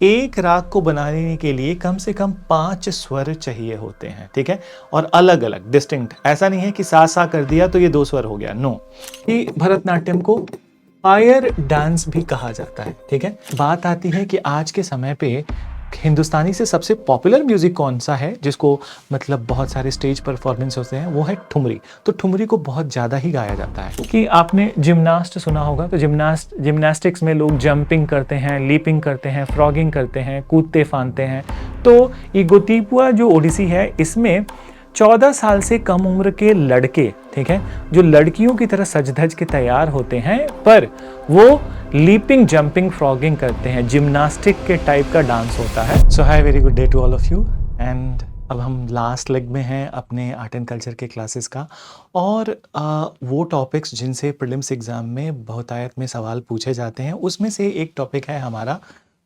एक राग को बनाने के लिए कम से कम 5 स्वर चाहिए होते हैं, ठीक है? और अलग-अलग डिस्टिंक्ट, ऐसा नहीं है कि सा सा कर दिया तो ये 2 स्वर हो गया, नो। कि भरतनाट्यम को फायर डांस भी कहा जाता है, ठीक है? बात आती है कि आज के समय पे हिंदुस्तानी से सबसे पॉपुलर म्यूजिक कौन सा है, जिसको मतलब बहुत सारे स्टेज परफॉर्मेंस होते हैं, वो है ठुमरी। तो ठुमरी को बहुत ज़्यादा ही गाया जाता है। कि आपने जिम्नास्ट सुना होगा, तो जिम्नास्टिक्स में लोग जंपिंग करते हैं, लीपिंग करते हैं, फ्रॉगिंग करते हैं, कूदते फांदते हैं। तो ये गोतीपुआ जो ओडिसी है, इसमें 14 साल से कम उम्र के लड़के, ठीक है, जो लड़कियों की तरह सज धज के तैयार होते हैं, पर वो लीपिंग, जंपिंग, फ्रॉगिंग करते हैं। जिम्नास्टिक के टाइप का डांस होता है। So hi, very good day to all of you. And अब हम लास्ट लेग में हैं अपने आर्ट एंड कल्चर के क्लासेस का, और वो टॉपिक्स जिनसे प्रीलिम्स एग्जाम में बहुतायत में सवाल पूछे जाते हैं, उसमें से एक टॉपिक है हमारा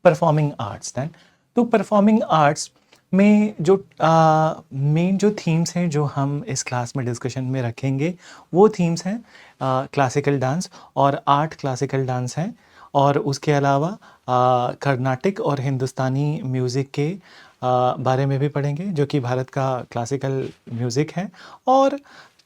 परफॉर्मिंग आर्ट्स। दैन तो परफॉर्मिंग आर्ट्स में जो मेन जो थीम्स हैं जो हम इस क्लास में डिस्कशन में रखेंगे, वो थीम्स हैं क्लासिकल डांस और 8 क्लासिकल डांस हैं, और उसके अलावा कर्नाटिक और हिंदुस्तानी म्यूज़िक के बारे में भी पढ़ेंगे, जो कि भारत का क्लासिकल म्यूज़िक है, और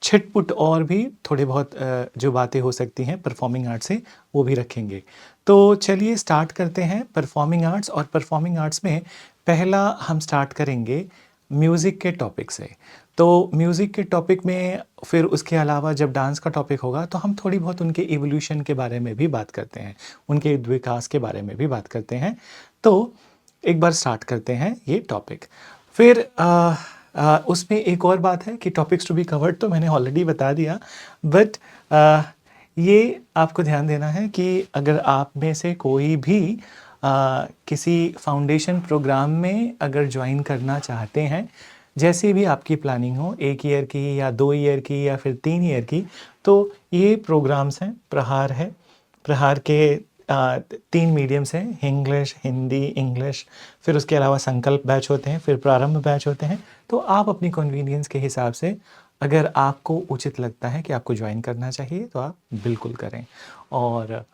छिटपुट और भी थोड़ी बहुत जो बातें हो सकती हैं परफॉर्मिंग आर्ट से, वो भी रखेंगे। तो चलिए स्टार्ट करते हैं परफॉर्मिंग आर्ट्स। और परफॉर्मिंग आर्ट्स में पहला हम स्टार्ट करेंगे म्यूज़िक के टॉपिक से। तो म्यूज़िक के टॉपिक में फिर उसके अलावा जब डांस का टॉपिक होगा तो हम थोड़ी बहुत उनके इवोल्यूशन के बारे में भी बात करते हैं, उनके विकास के बारे में भी बात करते हैं। तो एक बार स्टार्ट करते हैं ये टॉपिक। फिर उसमें एक और बात है कि टॉपिक्स टू बी कवर्ड तो मैंने ऑलरेडी बता दिया, बट ये आपको ध्यान देना है कि अगर आप में से कोई भी किसी फाउंडेशन प्रोग्राम में अगर ज्वाइन करना चाहते हैं, जैसे भी आपकी प्लानिंग हो, 1 ईयर की या 2 ईयर की या फिर 3 ईयर की, तो ये प्रोग्राम्स हैं। प्रहार है, प्रहार के 3 मीडियम्स हैं, इंग्लिश, हिंदी, इंग्लिश। फिर उसके अलावा संकल्प बैच होते हैं, फिर प्रारंभ बैच होते हैं। तो आप अपनी कन्वीनियंस के हिसाब से, अगर आपको उचित लगता है कि आपको ज्वाइन करना चाहिए, तो आप बिल्कुल करें। और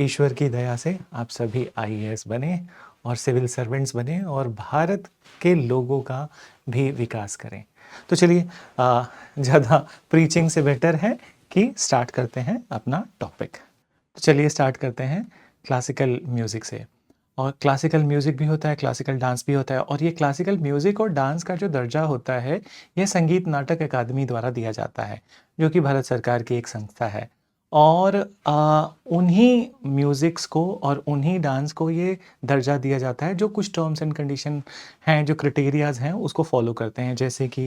ईश्वर की दया से आप सभी आईएएस बने और सिविल सर्वेंट्स बने और भारत के लोगों का भी विकास करें। तो चलिए, ज़्यादा प्रीचिंग से बेटर है कि स्टार्ट करते हैं अपना टॉपिक। तो चलिए स्टार्ट करते हैं क्लासिकल म्यूज़िक से। और क्लासिकल म्यूज़िक भी होता है, क्लासिकल डांस भी होता है, और ये क्लासिकल म्यूज़िक और डांस का जो दर्जा होता है, यह संगीत नाटक अकादमी द्वारा दिया जाता है, जो कि भारत सरकार की एक संस्था है। और उन्हीं म्यूज़िक्स को और उन्हीं डांस को ये दर्जा दिया जाता है जो कुछ टर्म्स एंड कंडीशन हैं, जो क्राइटेरियाज़ हैं, उसको फॉलो करते हैं। जैसे कि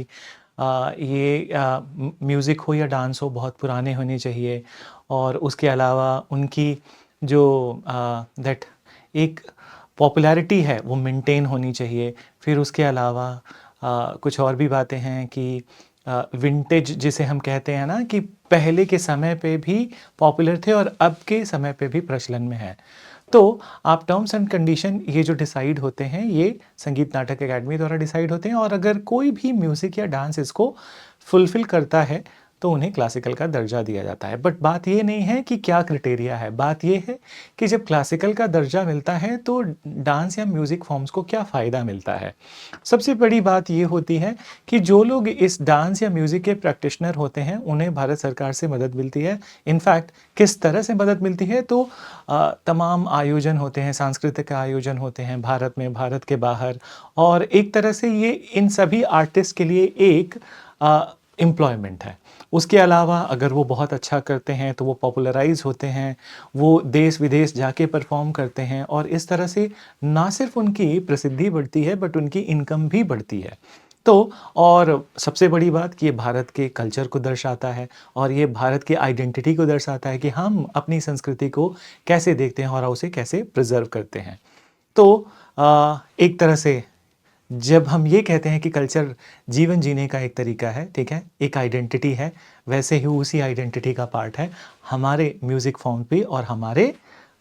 ये म्यूज़िक हो या डांस हो, बहुत पुराने होने चाहिए, और उसके अलावा उनकी जो दैट एक पॉपुलैरिटी है वो मेंटेन होनी चाहिए। फिर उसके अलावा कुछ और भी बातें हैं कि विंटेज जिसे हम कहते हैं ना, कि पहले के समय पे भी पॉपुलर थे और अब के समय पे भी प्रचलन में है। तो आप टर्म्स एंड कंडीशन ये जो डिसाइड होते हैं, ये संगीत नाटक अकेडमी द्वारा डिसाइड होते हैं, और अगर कोई भी म्यूज़िक या डांस इसको फुलफ़िल करता है तो उन्हें क्लासिकल का दर्जा दिया जाता है। बट बात ये नहीं है कि क्या क्राइटेरिया है, बात ये है कि जब क्लासिकल का दर्जा मिलता है तो डांस या म्यूज़िक फॉर्म्स को क्या फ़ायदा मिलता है। सबसे बड़ी बात ये होती है कि जो लोग इस डांस या म्यूज़िक के प्रैक्टिशनर होते हैं, उन्हें भारत सरकार से मदद मिलती है। इनफैक्ट किस तरह से मदद मिलती है, तो तमाम आयोजन होते हैं, सांस्कृतिक आयोजन होते हैं भारत में, भारत के बाहर, और एक तरह से ये इन सभी आर्टिस्ट के लिए एक एम्प्लॉयमेंट है। उसके अलावा अगर वो बहुत अच्छा करते हैं तो वो पॉपुलराइज़ होते हैं, वो देश विदेश जाके परफॉर्म करते हैं, और इस तरह से ना सिर्फ उनकी प्रसिद्धि बढ़ती है बट उनकी इनकम भी बढ़ती है। तो और सबसे बड़ी बात कि ये भारत के कल्चर को दर्शाता है, और ये भारत की आइडेंटिटी को दर्शाता है कि हम अपनी संस्कृति को कैसे देखते हैं और उसे कैसे प्रिजर्व करते हैं। तो एक तरह से जब हम ये कहते हैं कि कल्चर जीवन जीने का एक तरीका है, ठीक है, एक आइडेंटिटी है, वैसे ही उसी आइडेंटिटी का पार्ट है हमारे म्यूज़िक फॉर्म भी और हमारे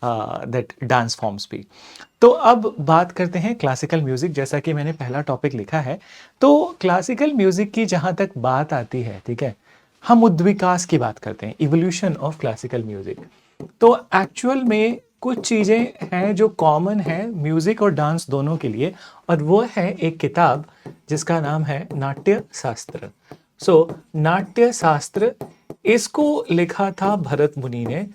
दैट डांस फॉर्म्स भी। तो अब बात करते हैं क्लासिकल म्यूज़िक, जैसा कि मैंने पहला टॉपिक लिखा है। तो क्लासिकल म्यूज़िक की जहाँ तक बात आती है, ठीक है, हम उद्विकास की बात करते हैं, इवोल्यूशन ऑफ क्लासिकल म्यूज़िक। तो एक्चुअल में कुछ चीज़ें हैं जो कॉमन है म्यूज़िक और डांस दोनों के लिए, और वो है एक किताब जिसका नाम है नाट्य शास्त्र। नाट्य शास्त्र, इसको लिखा था भरत मुनि ने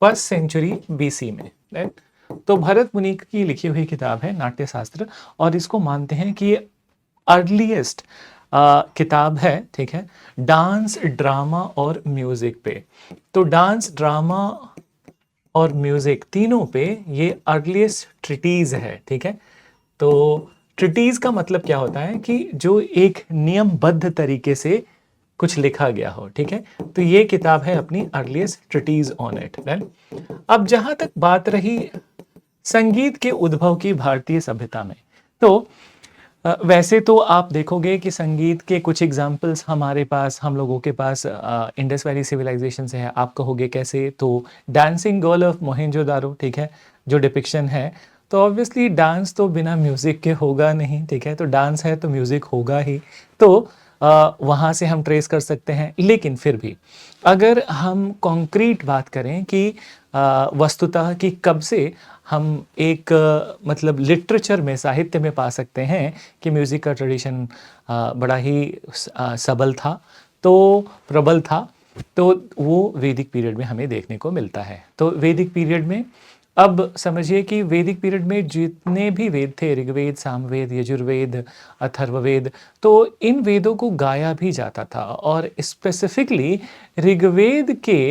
1st सेंचुरी BC में, राइट। तो भरत मुनि की लिखी हुई किताब है नाट्य शास्त्र, और इसको मानते हैं कि ये अर्लीस्ट किताब है, ठीक है, डांस, ड्रामा और म्यूजिक पे। तो डांस, ड्रामा और म्यूजिक तीनों पे ये अर्लीस्ट ट्रिटीज है, ठीक है। तो ट्रिटीज का मतलब क्या होता है कि जो एक नियमबद्ध तरीके से कुछ लिखा गया हो, ठीक है। तो ये किताब है अपनी अर्लीस्ट ट्रिटीज ऑन इट। अब जहां तक बात रही संगीत के उद्भव की भारतीय सभ्यता में, तो वैसे तो आप देखोगे कि संगीत के कुछ एग्जाम्पल्स हमारे पास, हम लोगों के पास इंडस वैली सिविलाइजेशन से है। आप कहोगे कैसे, तो डांसिंग गर्ल ऑफ मोहेंजोदारो, ठीक है, जो डिपिक्शन है, तो ऑब्वियसली डांस तो बिना म्यूज़िक के होगा नहीं, ठीक है। तो डांस है तो म्यूज़िक होगा ही, तो वहाँ से हम ट्रेस कर सकते हैं। लेकिन फिर भी अगर हम कॉन्क्रीट बात करें कि वस्तुतः कि कब से हम एक मतलब लिटरेचर में, साहित्य में पा सकते हैं कि म्यूज़िक का ट्रेडिशन बड़ा ही सबल था, तो प्रबल था, तो वो वैदिक पीरियड में हमें देखने को मिलता है। तो वैदिक पीरियड में, अब समझिए कि वैदिक पीरियड में जितने भी वेद थे, ऋग्वेद, सामवेद, यजुर्वेद, अथर्ववेद, तो इन वेदों को गाया भी जाता था। और स्पेसिफिकली ऋग्वेद के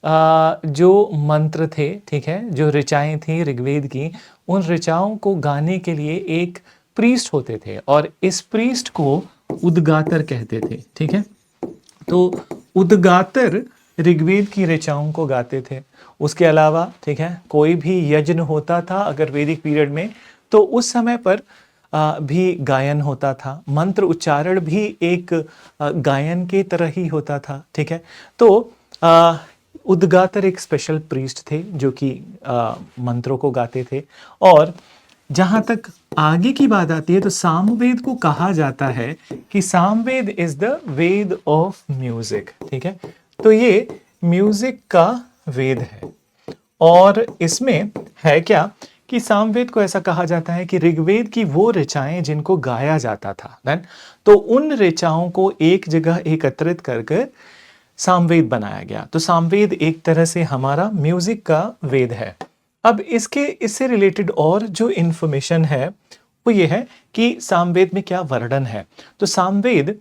जो मंत्र थे, ठीक है, जो ऋचाएँ थी ऋग्वेद की, उन ऋचाओं को गाने के लिए एक प्रीस्ट होते थे, और इस प्रीस्ट को उद्गातर कहते थे, ठीक है। तो उद्गातर ऋग्वेद की ऋचाओं को गाते थे। उसके अलावा, ठीक है, कोई भी यज्ञ होता था अगर वैदिक पीरियड में, तो उस समय पर भी गायन होता था। मंत्र उच्चारण भी एक गायन के तरह ही होता था, ठीक है। तो उद्गातर एक स्पेशल प्रीस्ट थे जो कि मंत्रों को गाते थे। और जहां तक आगे की बात आती है, तो सामवेद को कहा जाता है कि Samaveda is the Veda of music, ठीक है। तो ये म्यूजिक का वेद है। और इसमें है क्या कि सामवेद को ऐसा कहा जाता है कि ऋग्वेद की वो ऋचाएं जिनको गाया जाता था, तो उन ऋचाओं को एक जगह एकत्रित कर सामवेद बनाया गया। तो सामवेद एक तरह से हमारा म्यूजिक का वेद है। अब इससे रिलेटेड और जो इंफॉर्मेशन है वो ये है कि सामवेद में क्या वर्णन है। तो सामवेद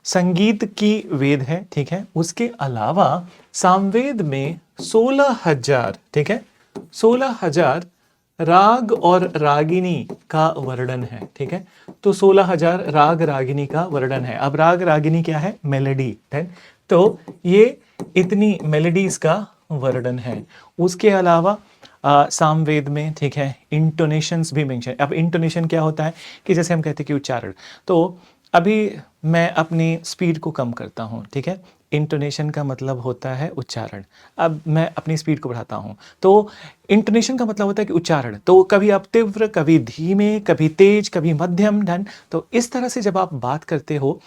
संगीत की वेद है, ठीक है। उसके अलावा सामवेद में 16,000, ठीक है, 16,000 राग और रागिनी का वर्णन है, ठीक है। तो 16,000 राग रागिनी का वर्णन है। अब राग रागिनी क्या है? मेलोडी है। तो ये इतनी मेलोडीज का वर्णन है। उसके अलावा सामवेद में, ठीक है, इंटोनेशंस भी मेंशन। अब इंटोनेशन क्या होता है कि जैसे हम कहते हैं कि उच्चारण, तो अभी मैं अपनी स्पीड को कम करता हूँ, ठीक है, इंटोनेशन का मतलब होता है उच्चारण। अब मैं अपनी स्पीड को बढ़ाता हूँ, तो इंटोनेशन का मतलब होता है कि उच्चारण। तो कभी आप तीव्र, कभी धीमे, कभी तेज, कभी मध्यम, डन। तो इस तरह से जब आप बात करते हो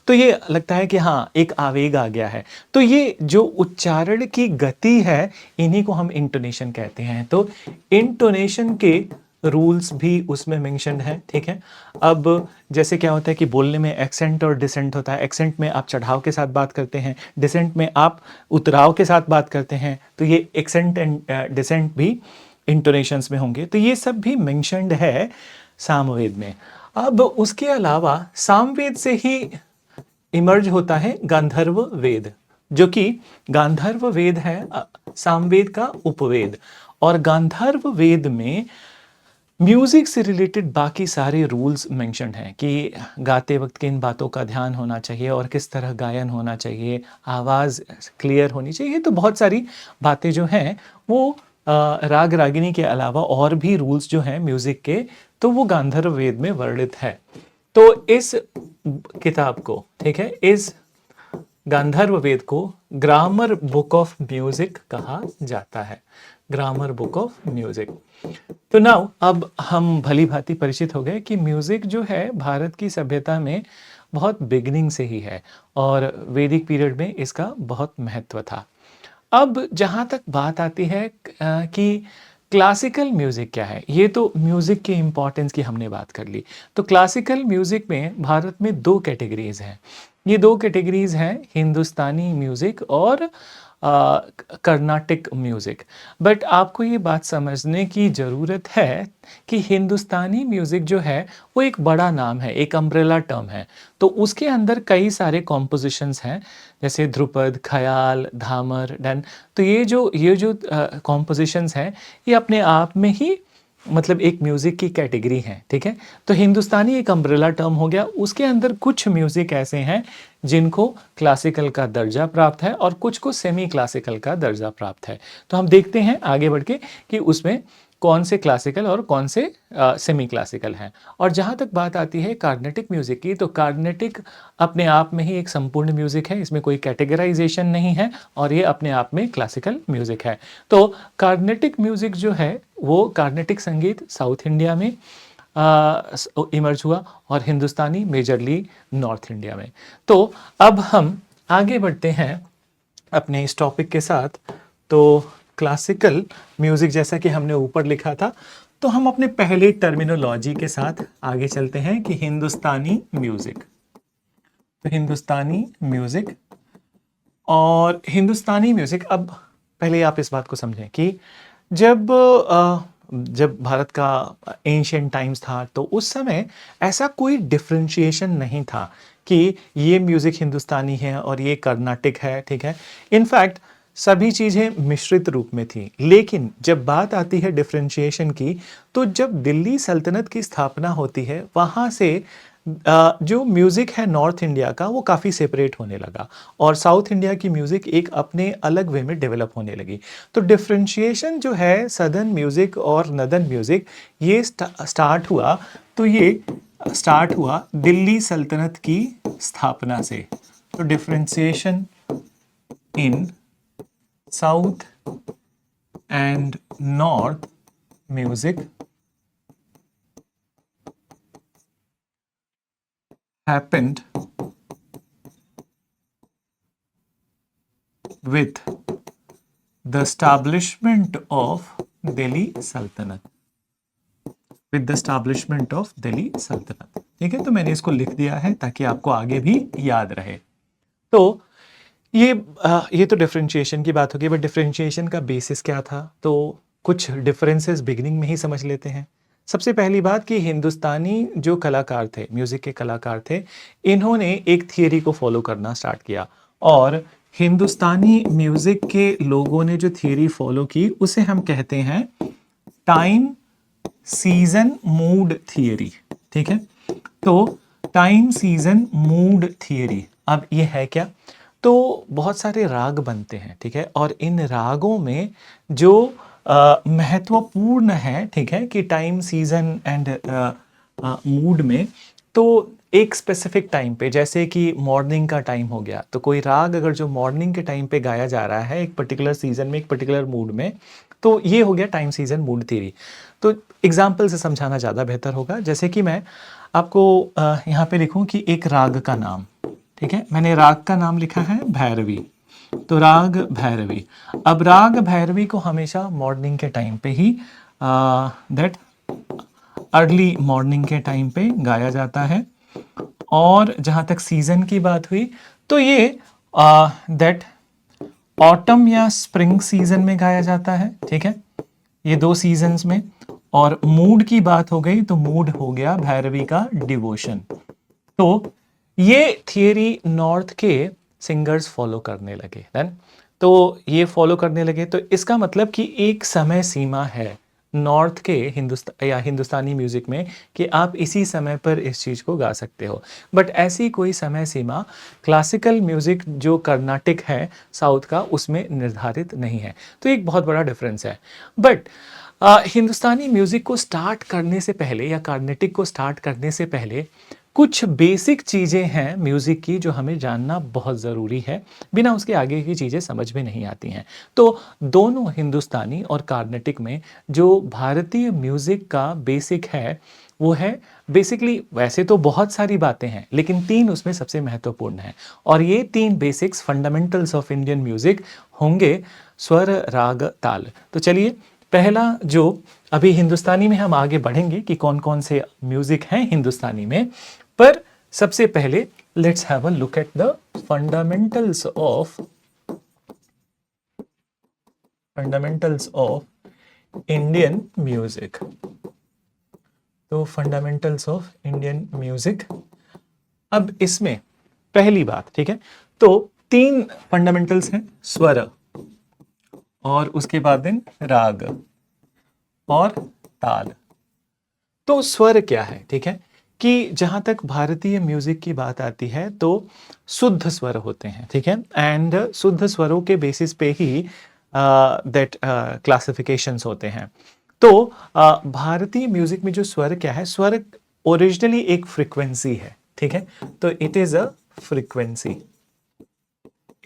तो ये लगता है कि हाँ, एक आवेग आ गया है। तो ये जो उच्चारण की गति है, इन्हीं को हम इंटोनेशन कहते हैं। तो इंटोनेशन के रूल्स भी उसमें मेंशन है, ठीक है। अब जैसे क्या होता है कि बोलने में एक्सेंट और डिसेंट होता है। एक्सेंट में आप चढ़ाव के साथ बात करते हैं, डिसेंट में आप उतराव के साथ बात करते हैं। तो ये एक्सेंट एंड डिसेंट भी इंटोनेशंस में होंगे। तो ये सब भी मेंशन्ड है सामवेद में। अब उसके अलावा सामवेद से ही इमर्ज होता है गांधर्व वेद, जो कि गांधर्व वेद है सामवेद का उपवेद। और गांधर्व वेद में म्यूजिक से रिलेटेड बाकी सारे रूल्स मेंशन्ड हैं कि गाते वक्त किन बातों का ध्यान होना चाहिए और किस तरह गायन होना चाहिए, आवाज़ क्लियर होनी चाहिए। तो बहुत सारी बातें जो हैं वो राग रागिनी के अलावा और भी रूल्स जो हैं म्यूजिक के, तो वो गांधर्व वेद में वर्णित है। तो इस किताब को, ठीक है, इस गांधर्व वेद को ग्रामर बुक ऑफ म्यूजिक कहा जाता है। Grammar book of music. तो नाउ अब हम भली भांति परिचित हो गए कि म्यूजिक जो है भारत की सभ्यता में बहुत बिगिनिंग से ही है और वैदिक पीरियड में इसका बहुत महत्व था। अब जहाँ तक बात आती है कि क्लासिकल म्यूज़िक क्या है, ये तो म्यूज़िक के इम्पोर्टेंस की हमने बात कर ली। तो क्लासिकल म्यूज़िक में भारत में 2 कैटेगरीज़ हैं। ये 2 कैटेगरीज़ हैं, हिंदुस्तानी म्यूज़िक और कर्नाटिक म्यूज़िक। बट आपको ये बात समझने की ज़रूरत है कि हिंदुस्तानी म्यूज़िक जो है वो एक बड़ा नाम है, एक अम्ब्रेला टर्म है। तो उसके अंदर कई सारे कॉम्पोज़िशंस हैं, जैसे ध्रुपद, ख़याल, धामर, डन। तो ये जो कॉम्पोज़िशंस हैं, ये अपने आप में ही मतलब एक म्यूज़िक की कैटेगरी है, ठीक है? तो हिंदुस्तानी एक अम्ब्रेला टर्म हो गया, उसके अंदर कुछ म्यूज़िक ऐसे हैं जिनको क्लासिकल का दर्जा प्राप्त है और कुछ को सेमी क्लासिकल का दर्जा प्राप्त है। तो हम देखते हैं आगे बढ़ के कि उसमें कौन से क्लासिकल और कौन से सेमी क्लासिकल हैं। और जहाँ तक बात आती है कार्नेटिक म्यूज़िक की, तो कार्नेटिक अपने आप में ही एक संपूर्ण म्यूज़िक है, इसमें कोई कैटेगराइजेशन नहीं है और ये अपने आप में क्लासिकल म्यूज़िक है। तो कार्नेटिक म्यूज़िक जो है वो कार्नेटिक संगीत साउथ इंडिया में इमर्ज हुआ और हिंदुस्तानी मेजरली नॉर्थ इंडिया में। तो अब हम आगे बढ़ते हैं अपने इस टॉपिक के साथ। तो क्लासिकल म्यूज़िक जैसा कि हमने ऊपर लिखा था, तो हम अपने पहले टर्मिनोलॉजी के साथ आगे चलते हैं कि हिंदुस्तानी म्यूज़िक। तो हिंदुस्तानी म्यूज़िक और हिंदुस्तानी म्यूज़िक, अब पहले आप इस बात को समझें कि जब भारत का एंशिएंट टाइम्स था, तो उस समय ऐसा कोई डिफरेंशिएशन नहीं था कि ये म्यूज़िक हिंदुस्तानी है और ये कर्नाटिक है, ठीक है? इनफैक्ट सभी चीज़ें मिश्रित रूप में थी। लेकिन जब बात आती है डिफरेंशिएशन की, तो जब दिल्ली सल्तनत की स्थापना होती है, वहाँ से जो म्यूज़िक है नॉर्थ इंडिया का वो काफ़ी सेपरेट होने लगा और साउथ इंडिया की म्यूज़िक एक अपने अलग वे में डेवलप होने लगी। तो डिफरेंशिएशन जो है सदर्न म्यूज़िक और नॉर्दर्न म्यूज़िक, ये स्टार्ट हुआ, तो ये स्टार्ट हुआ दिल्ली सल्तनत की स्थापना से। तो differentiation in south and north music happened with the establishment of Delhi Sultanate. With the establishment of Delhi Sultanate. ठीक है, तो मैंने इसको लिख दिया है ताकि आपको आगे भी याद रहे। तो ये तो डिफरेंशिएशन की बात होगी, बट डिफरेंशिएशन का बेसिस क्या था? तो कुछ डिफरेंसेस बिगिनिंग में ही समझ लेते हैं। सबसे पहली बात कि हिंदुस्तानी जो कलाकार थे, म्यूज़िक के कलाकार थे, इन्होंने एक थियरी को फॉलो करना स्टार्ट किया और हिंदुस्तानी म्यूज़िक के लोगों ने जो थियरी फॉलो की उसे हम कहते हैं टाइम सीजन मूड थियरी, ठीक है? तो टाइम सीजन मूड थियरी, अब ये है क्या? तो बहुत सारे राग बनते हैं, ठीक है? और इन रागों में जो महत्वपूर्ण है, ठीक है, कि टाइम सीजन एंड मूड में, तो एक स्पेसिफिक टाइम पे, जैसे कि मॉर्निंग का टाइम हो गया, तो कोई राग अगर जो मॉर्निंग के टाइम पे गाया जा रहा है एक पर्टिकुलर सीजन में, एक पर्टिकुलर मूड में, तो ये हो गया टाइम सीजन मूड थ्योरी। तो एग्जाम्पल से समझाना ज़्यादा बेहतर होगा, जैसे कि मैं आपको यहाँ पे लिखूँ कि एक राग का नाम, ठीक है, मैंने राग का नाम लिखा है भैरवी, तो राग भैरवी। अब राग भैरवी को हमेशा मॉर्निंग के टाइम पे ही दैट अर्ली मॉर्निंग के टाइम पे गाया जाता है। और जहाँ तक सीजन की बात हुई, तो ये दैट ऑटम या स्प्रिंग सीजन में गाया जाता है, ठीक है, ये 2 सीजन्स में। और मूड की बात हो गई, तो मूड हो गया भैरवी का डिवोशन। तो ये थियरी नॉर्थ के सिंगर्स फॉलो करने लगे देन, तो ये फॉलो करने लगे, तो इसका मतलब कि एक समय सीमा है नॉर्थ के हिंदुस्तानी म्यूजिक में कि आप इसी समय पर इस चीज़ को गा सकते हो। बट ऐसी कोई समय सीमा क्लासिकल म्यूजिक जो कर्नाटिक है साउथ का, उसमें निर्धारित नहीं है। तो एक बहुत बड़ा डिफरेंस है। बट हिंदुस्तानी म्यूज़िक को स्टार्ट करने से पहले या कार्नेटिक को स्टार्ट करने से पहले कुछ बेसिक चीज़ें हैं म्यूज़िक की जो हमें जानना बहुत ज़रूरी है, बिना उसके आगे की चीज़ें समझ में नहीं आती हैं। तो दोनों हिंदुस्तानी और कार्नेटिक में जो भारतीय म्यूज़िक का बेसिक है, वो है बेसिकली वैसे तो बहुत सारी बातें हैं, लेकिन 3 उसमें सबसे महत्वपूर्ण हैं और ये 3 basics fundamentals of Indian music होंगे स्वर, राग, ताल। तो चलिए पहला जो अभी हिंदुस्तानी में हम आगे बढ़ेंगे कि कौन-कौन से म्यूज़िक हैं हिंदुस्तानी में, पर सबसे पहले let's have a look at the fundamentals of Indian music. तो फंडामेंटल्स ऑफ इंडियन म्यूजिक, अब इसमें पहली बात, ठीक है, तो 3 फंडामेंटल्स हैं, स्वर और उसके बाद दिन राग और ताल। तो स्वर क्या है, ठीक है, कि जहां तक भारतीय म्यूजिक की बात आती है तो शुद्ध स्वर होते हैं, ठीक है, एंड शुद्ध स्वरों के बेसिस पे ही दैट क्लासिफिकेशंस होते हैं। तो भारतीय म्यूजिक में जो स्वर क्या है, स्वर ओरिजिनली एक फ्रीक्वेंसी है, ठीक है, तो it is a frequency,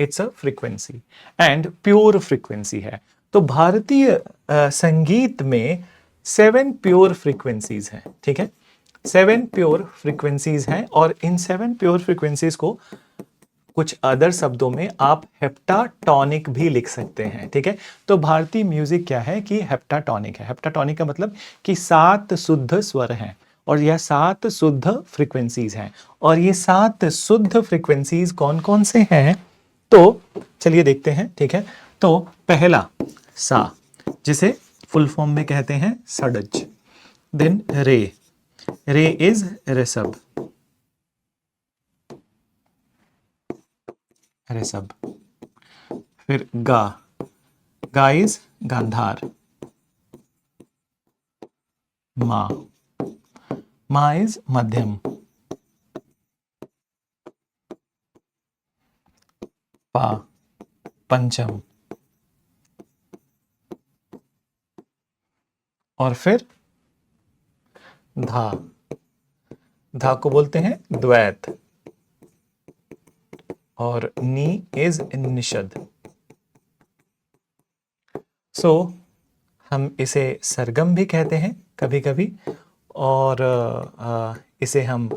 it's a frequency and pure frequency है। तो भारतीय संगीत में 7 प्योर फ्रीक्वेंसीज हैं, ठीक है, 7 प्योर फ्रीक्वेंसीज हैं और इन 7 प्योर फ्रीक्वेंसीज को कुछ अदर शब्दों में आप हेप्टाटॉनिक भी लिख सकते हैं, ठीक है। तो भारतीय म्यूजिक क्या है कि हेप्टाटॉनिक है। हेप्टाटॉनिक का मतलब कि 7 शुद्ध स्वर हैं और यह 7 शुद्ध फ्रीक्वेंसीज हैं और ये 7 शुद्ध फ्रीक्वेंसीज कौन कौन से हैं, तो चलिए देखते हैं, ठीक है। तो पहला सा, जिसे फुल फॉर्म में कहते हैं षड्ज, देन रे, रे इज ऋषभ, ऋषभ, फिर गा, गा इज गांधार, मा, मा इज मध्यम, पा, पंचम, और फिर धा, धा को बोलते हैं द्वैत, और नी इज निषद। सो हम इसे सरगम भी कहते हैं कभी कभी, और इसे हम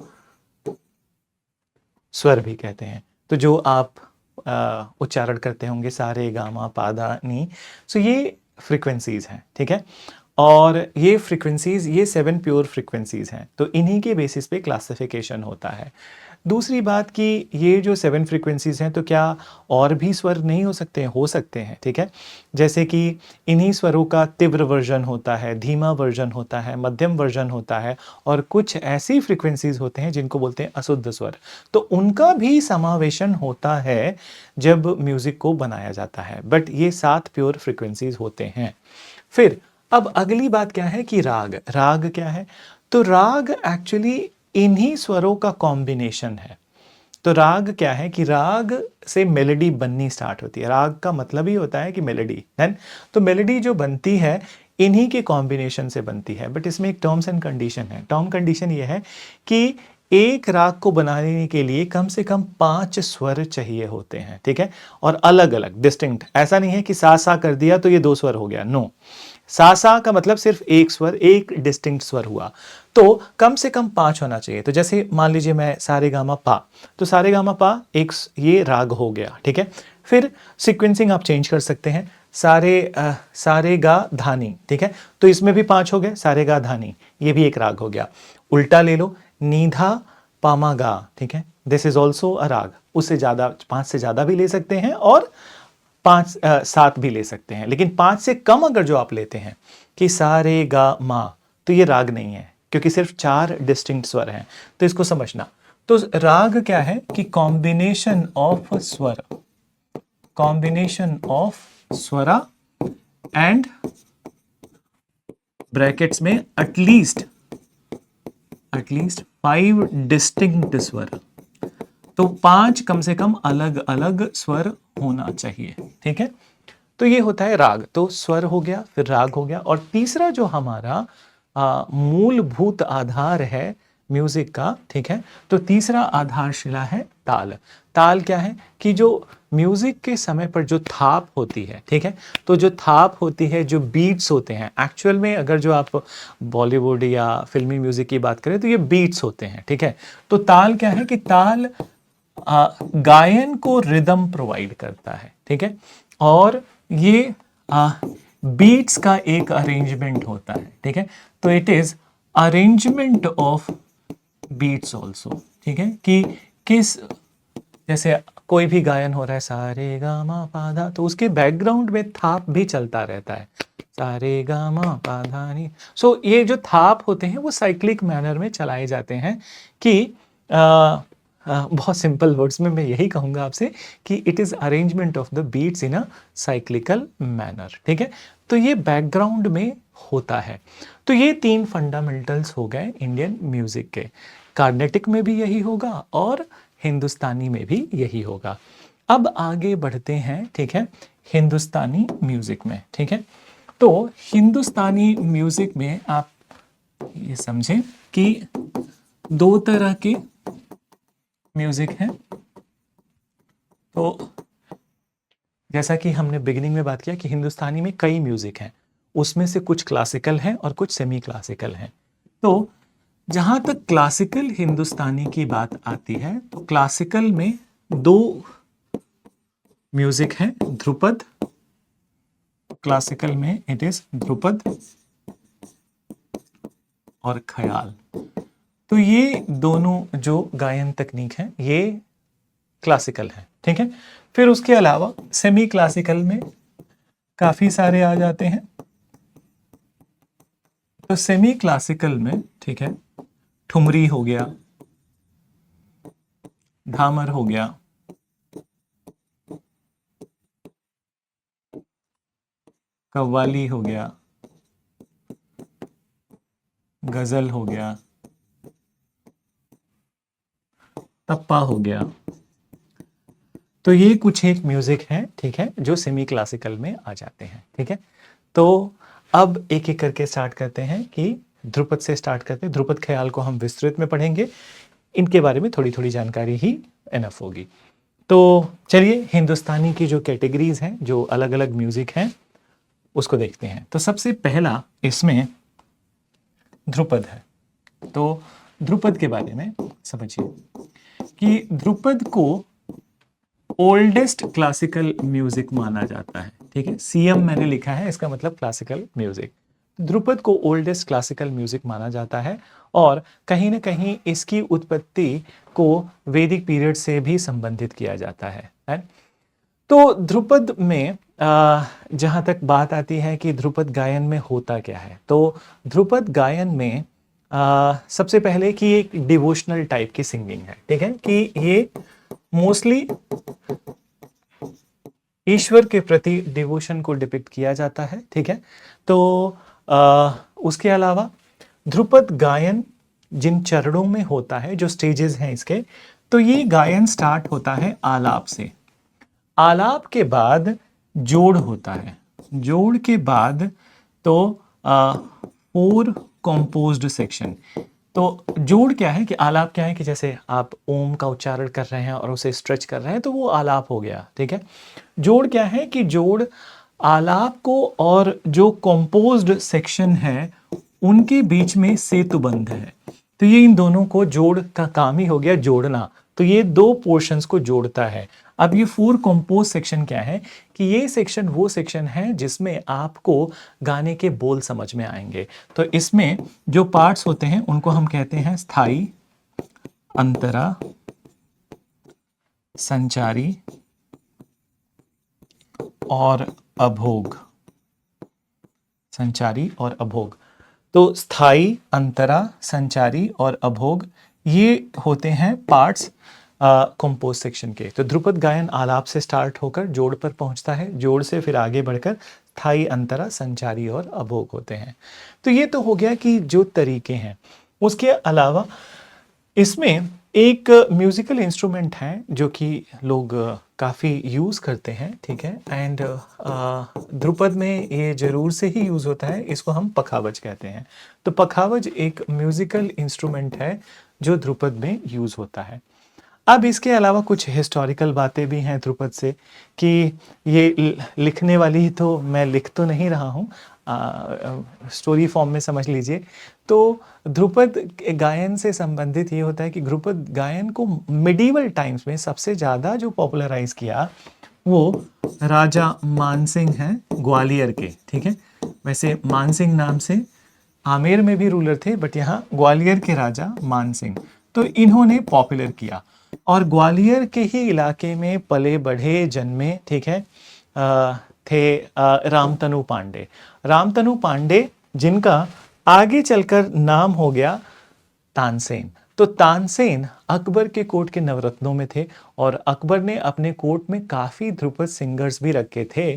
स्वर भी कहते हैं। तो जो आप उच्चारण करते होंगे सारे गामा पादा नी, सो ये फ्रीक्वेंसीज हैं, ठीक है, और ये फ्रीक्वेंसीज, ये 7 प्योर फ्रीक्वेंसीज हैं, तो इन्हीं के बेसिस पे क्लासिफिकेशन होता है। दूसरी बात कि ये जो 7 फ्रीक्वेंसीज हैं, तो क्या और भी स्वर नहीं हो सकते हैं? हो सकते हैं, ठीक है, जैसे कि इन्हीं स्वरों का तीव्र वर्जन होता है, धीमा वर्जन होता है, मध्यम वर्जन होता है, और कुछ ऐसी फ्रीक्वेंसीज होते हैं जिनको बोलते हैं अशुद्ध स्वर, तो उनका भी समावेशन होता है जब म्यूजिक को बनाया जाता है। बट ये 7 प्योर फ्रीक्वेंसीज होते हैं। फिर अब अगली बात क्या है कि राग, राग क्या है, तो राग एक्चुअली इन्हीं स्वरों का कॉम्बिनेशन है। तो राग क्या है कि राग से मेलोडी बननी स्टार्ट होती है। राग का मतलब ही होता है कि मेलोडी है, तो मेलोडी जो बनती है इन्हीं के कॉम्बिनेशन से बनती है। बट इसमें एक टर्म्स एंड कंडीशन है। टर्म कंडीशन ये है कि एक राग को बनाने के लिए कम से कम 5 स्वर चाहिए होते हैं, ठीक है, और अलग अलग डिस्टिंक्ट। ऐसा नहीं है कि सा कर दिया तो ये 2 स्वर हो गया, नो, सा का मतलब सिर्फ एक स्वर, एक डिस्टिंक्ट स्वर हुआ, तो कम से कम 5 होना चाहिए। तो जैसे मान लीजिए मैं सारे गामा पा, तो सारे गामा पा एक ये राग हो गया, ठीक है। फिर सीक्वेंसिंग आप चेंज कर सकते हैं, सारे गा धानी, ठीक है, तो इसमें भी 5 हो गए, सारे गा धानी, ये भी एक राग हो गया। उल्टा ले लो, नीधा पामा गा, ठीक है, दिस इज ऑल्सो अ राग। उससे ज्यादा, 5 से ज्यादा भी ले सकते हैं और 7 भी ले सकते हैं, लेकिन 5 से कम अगर जो आप लेते हैं कि सारे गा मा, तो ये राग नहीं है, क्योंकि सिर्फ 4 डिस्टिंक्ट स्वर हैं। तो इसको समझना, तो राग क्या है कि कॉम्बिनेशन ऑफ स्वर, combination of Swara and brackets में एटलीस्ट 5 डिस्टिंक्ट स्वर, तो 5 कम से कम अलग अलग स्वर होना चाहिए, ठीक है। तो ये होता है राग। तो स्वर हो गया, फिर राग हो गया, और तीसरा जो हमारा मूलभूत आधार है म्यूजिक का, ठीक है। तो तीसरा आधारशिला है ताल। ताल क्या है कि जो म्यूजिक के समय पर जो थाप होती है, ठीक है, तो जो थाप होती है, जो बीट्स होते हैं, एक्चुअल में अगर जो आप बॉलीवुड या फिल्मी म्यूजिक की बात करें तो ये बीट्स होते हैं, ठीक है। तो ताल क्या है कि ताल गायन को रिदम प्रोवाइड करता है, ठीक है, और ये बीट्स का एक अरेंजमेंट होता है, ठीक है। तो it is arrangement of beats also, ठीक है, कि किस, जैसे कोई भी गायन हो रहा है सारे गा मा पा धा, तो उसके बैकग्राउंड में थाप भी चलता रहता है, सारे गा मा पा धा नी। सो ये जो थाप होते हैं वो साइक्लिक मैनर में चलाए जाते हैं कि बहुत सिंपल वर्ड्स में मैं यही कहूंगा आपसे कि it is arrangement of the beats in a cyclical manner, ठीक है। तो ये बैकग्राउंड में होता है। तो ये 3 फंडामेंटल्स हो गए इंडियन म्यूजिक के। कार्नेटिक में भी यही होगा और हिंदुस्तानी में भी यही होगा। अब आगे बढ़ते हैं, ठीक है, हिंदुस्तानी म्यूजिक में, ठीक है। तो हिंदुस्तानी म्यूजिक में आप ये समझें कि 2 तरह के म्यूजिक हैं। तो जैसा कि हमने बिगिनिंग में बात किया कि हिंदुस्तानी में कई म्यूजिक हैं, उसमें से कुछ क्लासिकल हैं और कुछ सेमी क्लासिकल हैं। तो जहां तक क्लासिकल हिंदुस्तानी की बात आती है तो क्लासिकल में 2 म्यूजिक हैं, ध्रुपद, क्लासिकल में इट इज ध्रुपद और ख्याल। तो ये दोनों जो गायन तकनीक है ये क्लासिकल है, ठीक है। फिर उसके अलावा सेमी क्लासिकल में काफी सारे आ जाते हैं। तो सेमी क्लासिकल में, ठीक है, ठुमरी हो गया, धामर हो गया, कव्वाली हो गया, गजल हो गया, टप्पा हो गया। तो ये कुछ एक म्यूजिक है, ठीक है, जो सेमी क्लासिकल में आ जाते हैं, ठीक है। तो अब एक एक करके स्टार्ट करते हैं कि ध्रुपद से स्टार्ट करते हैं। ध्रुपद ख्याल को हम विस्तृत में पढ़ेंगे, इनके बारे में थोड़ी थोड़ी जानकारी ही इनफ होगी। तो चलिए हिंदुस्तानी की जो कैटेगरीज हैं, जो अलग अलग म्यूजिक हैं, उसको देखते हैं। तो सबसे पहला इसमें ध्रुपद है। तो ध्रुपद के बारे में समझिए कि ध्रुपद को ओल्डेस्ट क्लासिकल म्यूजिक माना जाता है, ठीक है। सीएम मैंने लिखा है, इसका मतलब क्लासिकल म्यूजिक। ध्रुपद को ओल्डेस्ट क्लासिकल म्यूजिक माना जाता है और कहीं ना कहीं इसकी उत्पत्ति को वैदिक पीरियड से भी संबंधित किया जाता है। तो ध्रुपद में जहाँ तक बात आती है कि ध्रुपद गायन में होता क्या है, तो ध्रुपद गायन में सबसे पहले कि एक डिवोशनल टाइप की सिंगिंग है, ठीक है, कि ये मोस्टली ईश्वर के प्रति डिवोशन को डिपिक्ट किया जाता है, ठीक है। तो उसके अलावा ध्रुपद गायन जिन चरणों में होता है, जो स्टेजेस हैं इसके, तो ये गायन स्टार्ट होता है आलाप से। आलाप के बाद जोड़ होता है, जोड़ के बाद तो 4 कंपोज्ड सेक्शन। तो जोड़ क्या है कि आलाप क्या है कि जैसे आप ओम का उच्चारण कर रहे हैं और उसे स्ट्रेच कर रहे हैं तो वो आलाप हो गया, ठीक है। जोड़ क्या है कि जोड़ आलाप को और जो कंपोज्ड सेक्शन है उनके बीच में सेतुबंध है। तो ये इन दोनों को जोड़ का काम ही हो गया, जोड़ना। तो ये 2 पोर्शंस को जोड़ता है। अब ये 4 कंपोज सेक्शन क्या है कि ये सेक्शन वो सेक्शन है जिसमें आपको गाने के बोल समझ में आएंगे। तो इसमें जो पार्ट्स होते हैं उनको हम कहते हैं स्थाई, अंतरा, संचारी और अभोग। संचारी और अभोग। तो स्थाई, अंतरा, संचारी और अभोग ये होते हैं पार्ट्स कंपोज सेक्शन के। तो ध्रुपद गायन आलाप से स्टार्ट होकर जोड़ पर पहुंचता है, जोड़ से फिर आगे बढ़कर स्थाई, अंतरा, संचारी और अभोग होते हैं। तो ये तो हो गया कि जो तरीके हैं। उसके अलावा इसमें एक म्यूजिकल इंस्ट्रूमेंट है जो कि लोग काफ़ी यूज़ करते हैं, ठीक है। एंड ध्रुपद में ये ज़रूर से ही यूज़ होता है, इसको हम पखावज कहते हैं। तो पखावज एक म्यूजिकल इंस्ट्रूमेंट है जो ध्रुपद में यूज़ होता है। अब इसके अलावा कुछ हिस्टोरिकल बातें भी हैं ध्रुपद से कि ये लिखने वाली तो मैं लिख तो नहीं रहा हूँ, स्टोरी फॉर्म में समझ लीजिए। तो ध्रुपद गायन से संबंधित ये होता है कि ध्रुपद गायन को मिडीवल टाइम्स में सबसे ज़्यादा जो पॉपुलराइज किया वो राजा मानसिंह हैं ग्वालियर के, ठीक है। वैसे मानसिंह नाम से आमेर में भी रूलर थे, बट यहाँ ग्वालियर के राजा मानसिंह, तो इन्होंने पॉपुलर किया। और ग्वालियर के ही इलाके में पले बढ़े जन्मे, ठीक है, थे रामतनु पांडे। रामतनु पांडे जिनका आगे चलकर नाम हो गया तानसेन। तो तानसेन अकबर के कोर्ट के नवरत्नों में थे और अकबर ने अपने कोर्ट में काफ़ी ध्रुपद सिंगर्स भी रखे थे,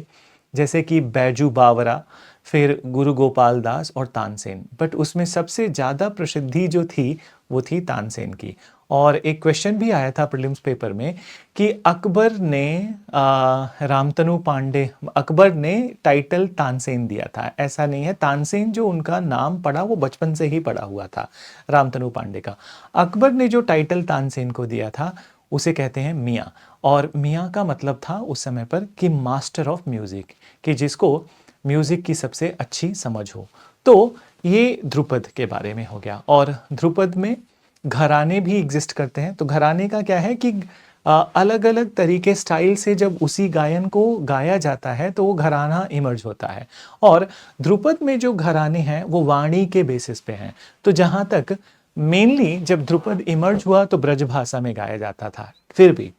जैसे कि बैजू बावरा, फिर गुरु गोपाल दास और तानसेन। बट उसमें सबसे ज़्यादा प्रसिद्धि जो थी वो थी तानसेन की। और एक क्वेश्चन भी आया था प्रीलिम्स पेपर में कि अकबर ने रामतनु पांडे, अकबर ने टाइटल तानसेन दिया था, ऐसा नहीं है। तानसेन जो उनका नाम पड़ा वो बचपन से ही पड़ा हुआ था रामतनु पांडे का। अकबर ने जो टाइटल तानसेन को दिया था उसे कहते हैं मियाँ। और मियाँ का मतलब था उस समय पर कि मास्टर ऑफ म्यूज़िक, कि जिसको म्यूज़िक की सबसे अच्छी समझ हो। तो ये ध्रुपद के बारे में हो गया। और ध्रुपद में घराने भी एग्जिस्ट करते हैं। तो घराने का क्या है कि अलग अलग तरीके स्टाइल से जब उसी गायन को गाया जाता है तो वो घराना इमर्ज होता है। और ध्रुपद में जो घराने हैं वो वाणी के बेसिस पे हैं। तो जहाँ तक मेनली जब ध्रुपद इमर्ज हुआ तो ब्रज भाषा में गाया जाता था, फिर भी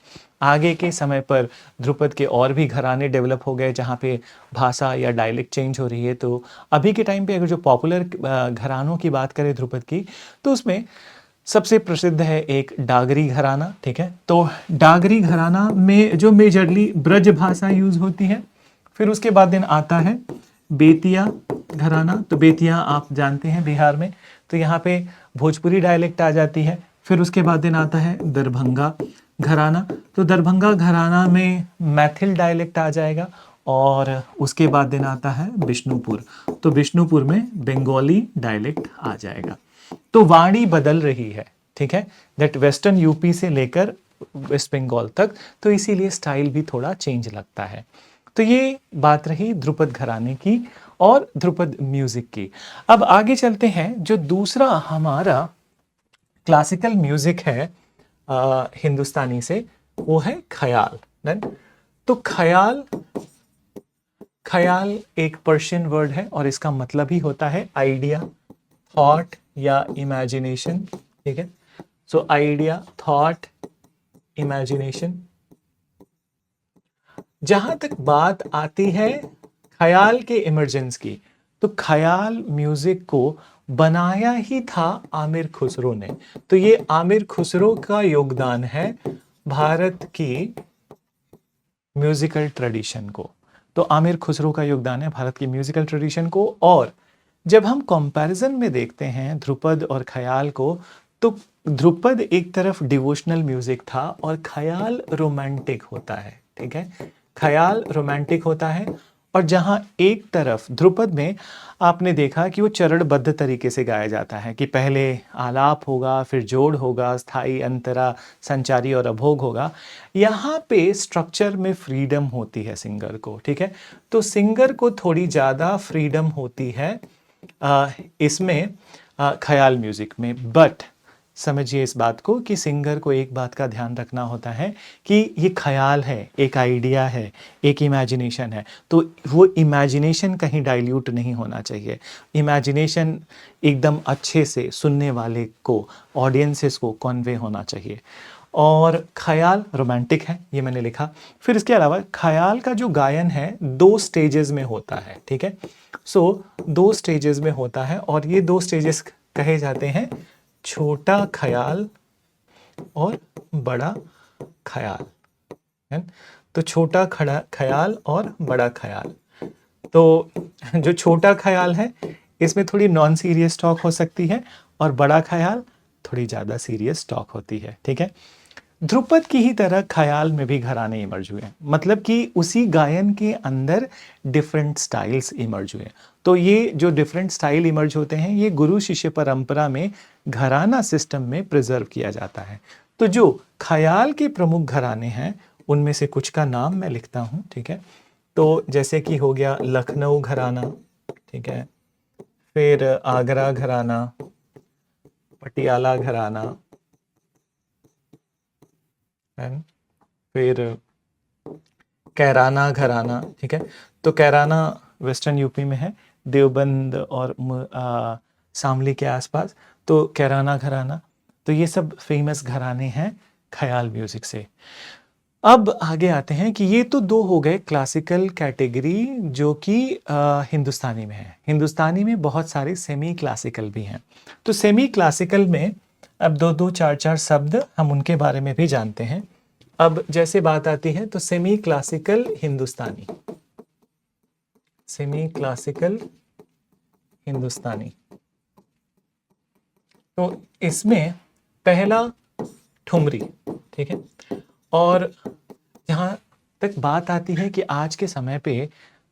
आगे के समय पर ध्रुपद के और भी घराने डेवलप हो गए जहाँ पे भाषा या डायलेक्ट चेंज हो रही है। तो अभी के टाइम पे अगर जो पॉपुलर घरानों की बात करें ध्रुपद की, तो उसमें सबसे प्रसिद्ध है एक डागरी घराना, ठीक है। तो डागरी घराना में जो मेजरली ब्रज भाषा यूज होती है। फिर उसके बाद दिन आता है बेतिया घराना। तो बेतिया आप जानते हैं बिहार में, तो यहाँ पे भोजपुरी डायलेक्ट आ जाती है। फिर उसके बाद दिन आता है दरभंगा घराना। तो दरभंगा घराना में मैथिल डायलेक्ट आ जाएगा। और उसके बाद दिन आता है बिष्णुपुर। तो बिष्णुपुर में बंगाली डायलेक्ट आ जाएगा। तो वाणी बदल रही है, ठीक है, दैट वेस्टर्न यूपी से लेकर वेस्ट बंगाल तक। तो इसीलिए स्टाइल भी थोड़ा चेंज लगता है। तो ये बात रही ध्रुपद घराने की और ध्रुपद म्यूजिक की। अब आगे चलते हैं। जो दूसरा हमारा क्लासिकल म्यूजिक है हिंदुस्तानी से, वो है ख्याल। तो ख्याल, ख्याल एक पर्शियन वर्ड है और इसका मतलब ही होता है आइडिया, थॉट या इमेजिनेशन, ठीक है। So idea, thought, imagination. जहां तक बात आती है ख्याल के इमर्जेंस की, तो ख्याल म्यूजिक को बनाया ही था आमिर खुसरो ने। तो ये आमिर खुसरो का योगदान है भारत की म्यूजिकल ट्रेडिशन को। तो आमिर खुसरो का योगदान है भारत की म्यूजिकल ट्रेडिशन को। और जब हम कंपैरिजन में देखते हैं ध्रुपद और ख्याल को, तो ध्रुपद एक तरफ डिवोशनल म्यूजिक था और ख्याल रोमांटिक होता है, ठीक है। ख्याल रोमांटिक होता है। और जहां एक तरफ ध्रुपद में आपने देखा कि वो चरणबद्ध तरीके से गाया जाता है कि पहले आलाप होगा, फिर जोड़ होगा, स्थाई, अंतरा, संचारी और अभोग होगा। यहाँ पे स्ट्रक्चर में फ्रीडम होती है सिंगर को, ठीक है। तो सिंगर को थोड़ी ज़्यादा फ्रीडम होती है इसमें ख्याल म्यूजिक में। बट समझिए इस बात को कि सिंगर को एक बात का ध्यान रखना होता है कि ये ख्याल है, एक आइडिया है, एक इमेजिनेशन है। तो वो इमेजिनेशन कहीं डाइल्यूट नहीं होना चाहिए। इमेजिनेशन एकदम अच्छे से सुनने वाले को, ऑडियंसेस को कन्वे होना चाहिए। और ख्याल रोमांटिक है, ये मैंने लिखा। फिर इसके अलावा ख्याल का जो गायन है 2 स्टेजेस में होता है, ठीक है। सो 2 स्टेजेस में होता है और ये 2 स्टेजेस कहे जाते हैं छोटा ख्याल और बड़ा ख्याल, है। तो छोटा खड़ा ख्याल और बड़ा ख्याल। तो जो छोटा ख्याल है इसमें थोड़ी नॉन सीरियस टॉक हो सकती है और बड़ा ख्याल थोड़ी ज़्यादा सीरियस टॉक होती है, ठीक है। ध्रुपद की ही तरह ख्याल में भी घराने इमर्ज हुए, मतलब कि उसी गायन के अंदर डिफरेंट स्टाइल्स इमर्ज हुए। तो ये जो डिफरेंट स्टाइल इमर्ज होते हैं ये गुरु शिष्य परंपरा में घराना सिस्टम में प्रिजर्व किया जाता है। तो जो ख्याल के प्रमुख घराने हैं उनमें से कुछ का नाम मैं लिखता हूँ, ठीक है। तो जैसे कि हो गया लखनऊ घराना, ठीक है, फिर आगरा घराना, पटियाला घराना, फिर कैराना घराना, ठीक है। तो कैराना वेस्टर्न यूपी में है, देवबंद और शामली के आसपास, तो कैराना घराना। तो ये सब फेमस घराने हैं ख्याल म्यूजिक से। अब आगे आते हैं कि ये तो दो हो गए क्लासिकल कैटेगरी जो कि हिंदुस्तानी में है। हिंदुस्तानी में बहुत सारे सेमी क्लासिकल भी हैं। तो सेमी क्लासिकल में अब दो दो चार चार शब्द हम उनके बारे में भी जानते हैं। अब जैसे बात आती है तो सेमी क्लासिकल हिंदुस्तानी, सेमी क्लासिकल हिंदुस्तानी, तो इसमें पहला ठुमरी, ठीक है। और जहाँ तक बात आती है कि आज के समय पे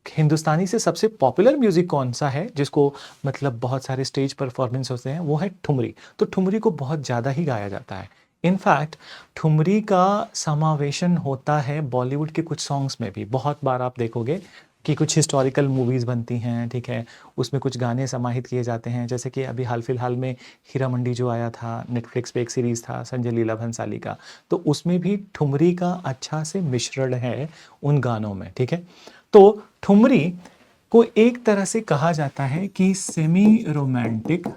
हिंदुस्तानी से सबसे पॉपुलर म्यूजिक कौन सा है जिसको मतलब बहुत सारे स्टेज परफॉर्मेंस होते हैं, वो है ठुमरी। तो ठुमरी को बहुत ज़्यादा ही गाया जाता है। इनफैक्ट ठुमरी का समावेशन होता है बॉलीवुड के कुछ सॉन्ग्स में भी। बहुत बार आप देखोगे कि कुछ हिस्टोरिकल मूवीज़ बनती हैं, ठीक है, उसमें कुछ गाने समाहित किए जाते हैं। जैसे कि अभी हाल फिलहाल में हीरा मंडी जो आया था नेटफ्लिक्स पे, एक सीरीज़ था संजय लीला भंसाली का, तो उसमें भी ठुमरी का अच्छा से मिश्रण है उन गानों में, ठीक है। तो ठुमरी को एक तरह से कहा जाता है कि सेमी रोमांटिक,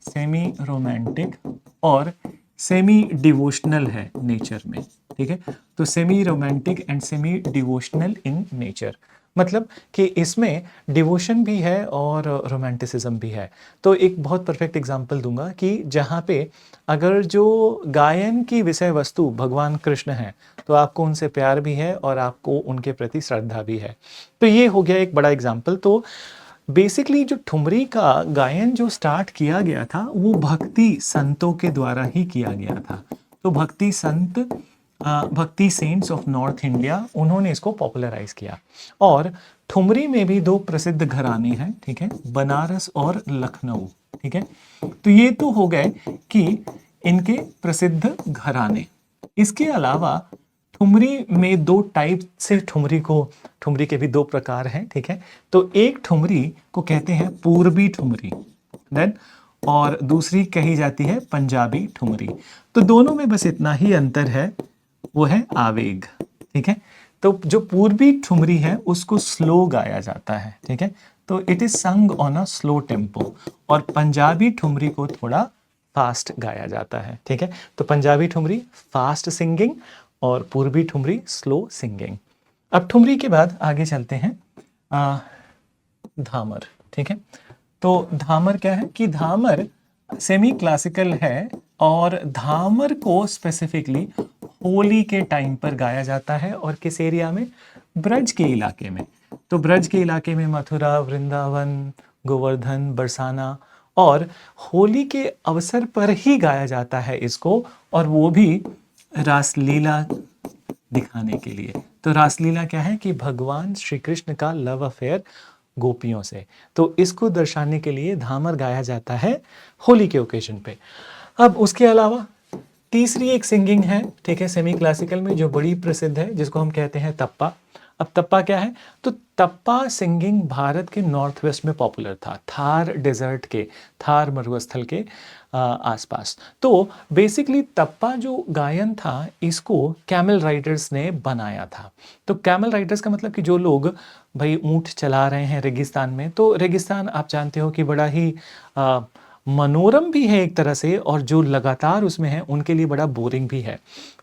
सेमी रोमांटिक और सेमी डिवोशनल है नेचर में, ठीक है। तो semi romantic and semi devotional in nature, मतलब कि इसमें डिवोशन भी है और रोमांटिसिज्म भी है। तो एक बहुत परफेक्ट एग्जांपल दूंगा कि जहाँ पे अगर जो गायन की विषय वस्तु भगवान कृष्ण है तो आपको उनसे प्यार भी है और आपको उनके प्रति श्रद्धा भी है। तो ये हो गया एक बड़ा एग्जाम्पल। तो बेसिकली जो ठुमरी का गायन जो स्टार्ट किया गया था वो भक्ति संतों के द्वारा ही किया गया था। तो भक्ति संत, भक्ति सेंट्स ऑफ नॉर्थ इंडिया, उन्होंने इसको पॉपुलराइज किया। और ठुमरी में भी दो प्रसिद्ध घराने हैं, ठीक है, बनारस और लखनऊ, ठीक है। तो ये तो हो गए कि इनके प्रसिद्ध घराने। इसके अलावा ठुमरी में दो टाइप से ठुमरी के भी दो प्रकार हैं, ठीक है। तो एक ठुमरी को कहते हैं पूर्वी ठुमरी, देन और दूसरी कही जाती है पंजाबी ठुमरी। तो दोनों में बस इतना ही अंतर है, वो है आवेग, ठीक है। तो जो पूर्वी ठुमरी है उसको स्लो गाया जाता है, ठीक है। तो इट इज संग ऑन अ स्लो टेम्पो, और पंजाबी ठुमरी को थोड़ा फास्ट गाया जाता है, ठीक है। तो पंजाबी ठुमरी फास्ट सिंगिंग और पूर्वी ठुमरी स्लो सिंगिंग। अब ठुमरी के बाद आगे चलते हैं धामर, ठीक है। तो धामर क्या है कि धामर सेमी क्लासिकल है और धामर को स्पेसिफिकली होली के टाइम पर गाया जाता है। और किस एरिया में? ब्रज के इलाके में। तो ब्रज के इलाके में मथुरा, वृंदावन, गोवर्धन, बरसाना, और होली के अवसर पर ही गाया जाता है इसको, और वो भी रासलीला दिखाने के लिए। तो रासलीला क्या है कि भगवान श्री कृष्ण का लव अफेयर गोपियों से, तो इसको दर्शाने के लिए धामर गाया जाता है होली के ओकेजन पे। अब उसके अलावा तीसरी एक सिंगिंग है, ठीक है, सेमी क्लासिकल में जो बड़ी प्रसिद्ध है, जिसको हम कहते हैं तप्पा। अब तप्पा क्या है? तो तप्पा सिंगिंग भारत के नॉर्थ वेस्ट में पॉपुलर था, थार डेजर्ट के, थार मरुस्थल के आसपास। तो बेसिकली तप्पा जो गायन था इसको कैमल राइडर्स ने बनाया था। तो कैमल राइडर्स का मतलब कि जो लोग भाई ऊंट चला रहे हैं रेगिस्तान में, तो रेगिस्तान आप जानते हो कि बड़ा ही मनोरम भी है एक तरह से, और जो लगातार उसमें है उनके लिए बड़ा बोरिंग भी है।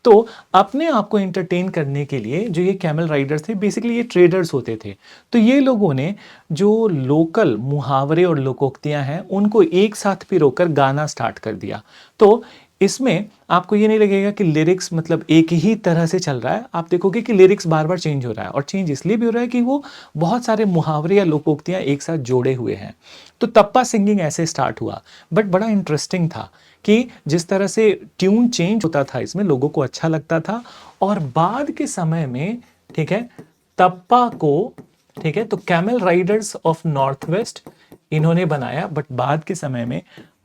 तो अपने आप को एंटरटेन करने के लिए जो ये कैमल राइडर्स थे, बेसिकली ये ट्रेडर्स होते थे। तो ये लोगों ने जो लोकल मुहावरे और लोकोक्तियां हैं उनको एक साथ पिरोकर गाना स्टार्ट कर दिया। तो इसमें आपको ये नहीं लगेगा कि लिरिक्स मतलब एक ही तरह से चल रहा है, आप देखोगे कि लिरिक्स बार बार चेंज हो रहा है, और चेंज इसलिए भी हो रहा है कि वो बहुत सारे मुहावरे या लोकोक्तियां एक साथ जोड़े हुए हैं। तो तप्पा सिंगिंग ऐसे स्टार्ट हुआ, बट बड़ा इंटरेस्टिंग था कि जिस तरह से ट्यून चेंज होता था इसमें लोगों को अच्छा लगता था, और बाद के समय में, ठीक है, तप्पा को, ठीक है, तो camel Riders of north west इन्होंने बनाया, बट बाद के समय में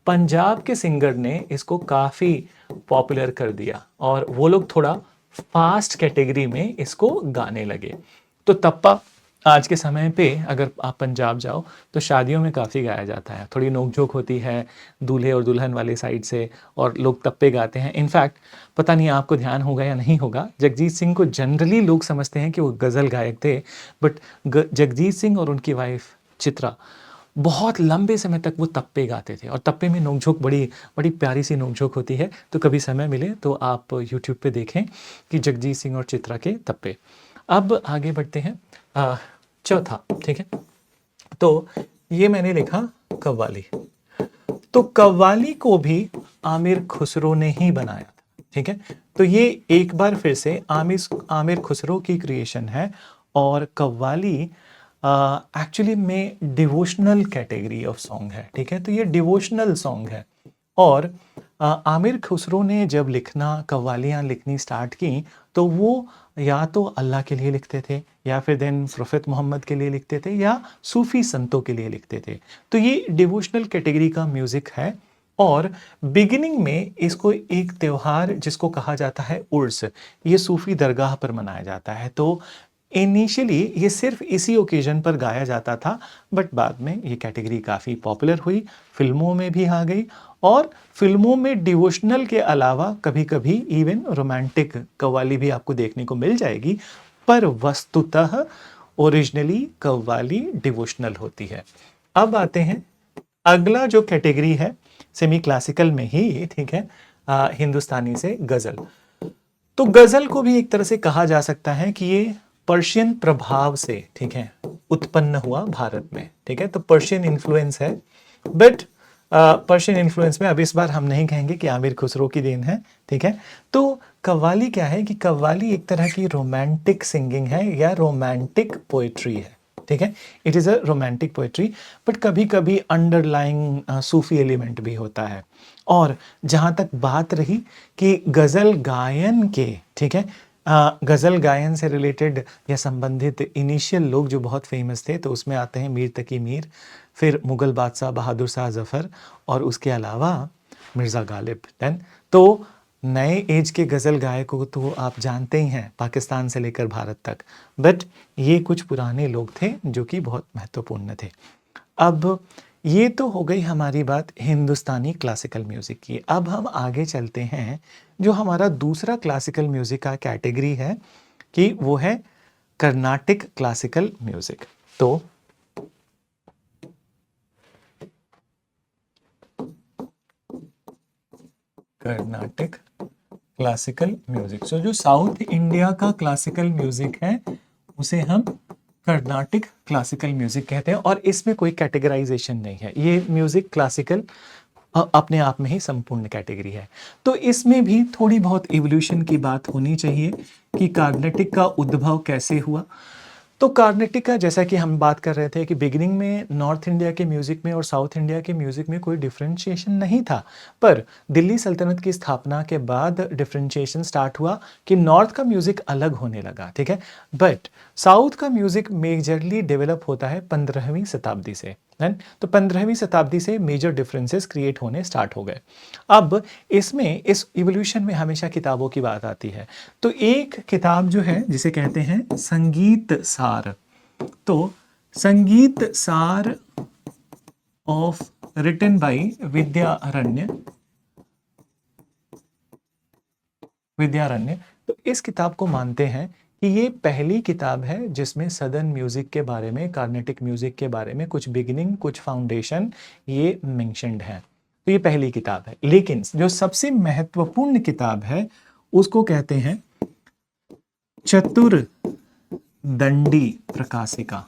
पंजाब के सिंगर ने इसको काफी पॉपुलर कर दिया और वो लोग थोड़ा फास्ट कैटेगरी में इसको गाने लगे। तो तप्पा आज के समय पे अगर आप पंजाब जाओ तो शादियों में काफ़ी गाया जाता है, थोड़ी नोक-झोंक होती है दूल्हे और दुल्हन वाले साइड से, और लोग तप्पे गाते हैं। इनफैक्ट पता नहीं आपको ध्यान होगा या नहीं होगा, जगजीत सिंह को जनरली लोग समझते हैं कि वो गज़ल गायक थे, बट जगजीत सिंह और उनकी वाइफ चित्रा बहुत लंबे समय तक वो तप्पे गाते थे, और तप्पे में नोक-झोंक बड़ी बड़ी प्यारी सी नोक-झोंक होती है। तो कभी समय मिले तो आप यूट्यूब पे देखें कि जगजीत सिंह और चित्रा के तप्पे। अब आगे बढ़ते हैं। चौथा, ठीक है, तो ये मैंने लिखा कव्वाली। तो कव्वाली को भी आमिर खुसरो ने ही बनाया था, ठीक है। तो ये एक बार फिर से आमिर खुसरो की क्रिएशन है, और कव्वाली एक्चुअली में डिवोशनल कैटेगरी ऑफ सॉन्ग है, ठीक है। तो ये डिवोशनल सॉन्ग है, और आमिर खुसरो ने जब कव्वालियाँ लिखनी स्टार्ट की, तो वो या तो अल्लाह के लिए लिखते थे, या फिर देन प्रोफेट मोहम्मद के लिए लिखते थे, या सूफी संतों के लिए लिखते थे। तो ये डिवोशनल कैटेगरी का म्यूजिक है, और बिगिनिंग में इसको एक त्योहार जिसको कहा जाता है उर्स, ये सूफी दरगाह पर मनाया जाता है। तो इनिशियली ये सिर्फ इसी ओकेजन पर गाया जाता था, बट बाद में ये कैटेगरी काफ़ी पॉपुलर हुई, फिल्मों में भी आ गई, और फिल्मों में डिवोशनल के अलावा कभी कभी इवन रोमांटिक कव्वाली भी आपको देखने को मिल जाएगी, पर वस्तुतः ओरिजिनली कव्वाली डिवोशनल होती है। अब आते हैं अगला जो कैटेगरी है, सेमी क्लासिकल में ही, ठीक है, हिंदुस्तानी से गज़ल। तो गज़ल को भी एक तरह से कहा जा सकता है कि ये पर्शियन प्रभाव से, ठीक है, उत्पन्न हुआ भारत में, ठीक है। तो पर्शियन इन्फ्लुएंस है, बट पर्शियन इन्फ्लुएंस में अब इस बार हम नहीं कहेंगे कि आमिर खुसरो की देन है, ठीक है। तो कव्वाली क्या है कि कव्वाली एक तरह की रोमांटिक सिंगिंग है या रोमांटिक पोएट्री है, ठीक है। It is a romantic poetry, but कभी कभी अंडरलाइंग सूफी एलिमेंट भी होता है। और जहाँ तक बात रही कि गज़ल गायन के, ठीक है, गज़ल गायन से रिलेटेड या संबंधित इनिशियल लोग जो बहुत फेमस थे, तो उसमें आते हैं मीर तकी मीर, फिर मुग़ल बादशाह बहादुर शाह ज़फ़र, और उसके अलावा मिर्ज़ा गालिब। देन तो नए एज के गज़ल गायकों तो आप जानते ही हैं, पाकिस्तान से लेकर भारत तक, बट ये कुछ पुराने लोग थे जो कि बहुत महत्वपूर्ण थे। अब ये तो हो गई हमारी बात हिंदुस्तानी क्लासिकल म्यूज़िक की। अब हम आगे चलते हैं, जो हमारा दूसरा क्लासिकल म्यूज़िक का कैटेगरी है कि वो है कर्नाटिक क्लासिकल म्यूज़िक। तो कर्नाटिक क्लासिकल म्यूज़िक, सो जो साउथ इंडिया का क्लासिकल म्यूज़िक है उसे हम कर्नाटिक क्लासिकल म्यूज़िक कहते हैं, और इसमें कोई कैटेगराइजेशन नहीं है, ये म्यूज़िक क्लासिकल अपने आप में ही संपूर्ण कैटेगरी है। तो इसमें भी थोड़ी बहुत इवोल्यूशन की बात होनी चाहिए कि कार्नेटिक का उद्भव कैसे हुआ। तो कार्नेटिक का, जैसा कि हम बात कर रहे थे कि बिगिनिंग में नॉर्थ इंडिया के म्यूज़िक में और साउथ इंडिया के म्यूज़िक में कोई डिफरेंशिएशन नहीं था, पर दिल्ली सल्तनत की स्थापना के बाद डिफरेंशिएशन स्टार्ट हुआ कि नॉर्थ का म्यूज़िक अलग होने लगा, ठीक है, बट साउथ का म्यूज़िक मेजरली डेवलप होता है 15वीं शताब्दी से। तो 15वीं शताब्दी से मेजर डिफरेंसेस क्रिएट होने स्टार्ट हो गए। अब इसमें इस इवोल्यूशन में हमेशा किताबों की बात आती है, तो एक किताब जो है जिसे कहते हैं संगीत सार, तो संगीत सार ऑफ रिटन बाय विद्यारण्य, तो इस किताब को मानते हैं कि ये पहली किताब है जिसमें सदर्न म्यूजिक के बारे में, कार्नेटिक म्यूजिक के बारे में कुछ बिगिनिंग, कुछ फाउंडेशन ये मेंशन्ड है। तो ये पहली किताब है, लेकिन जो सबसे महत्वपूर्ण किताब है उसको कहते हैं चतुर्दंडी प्रकाशिका।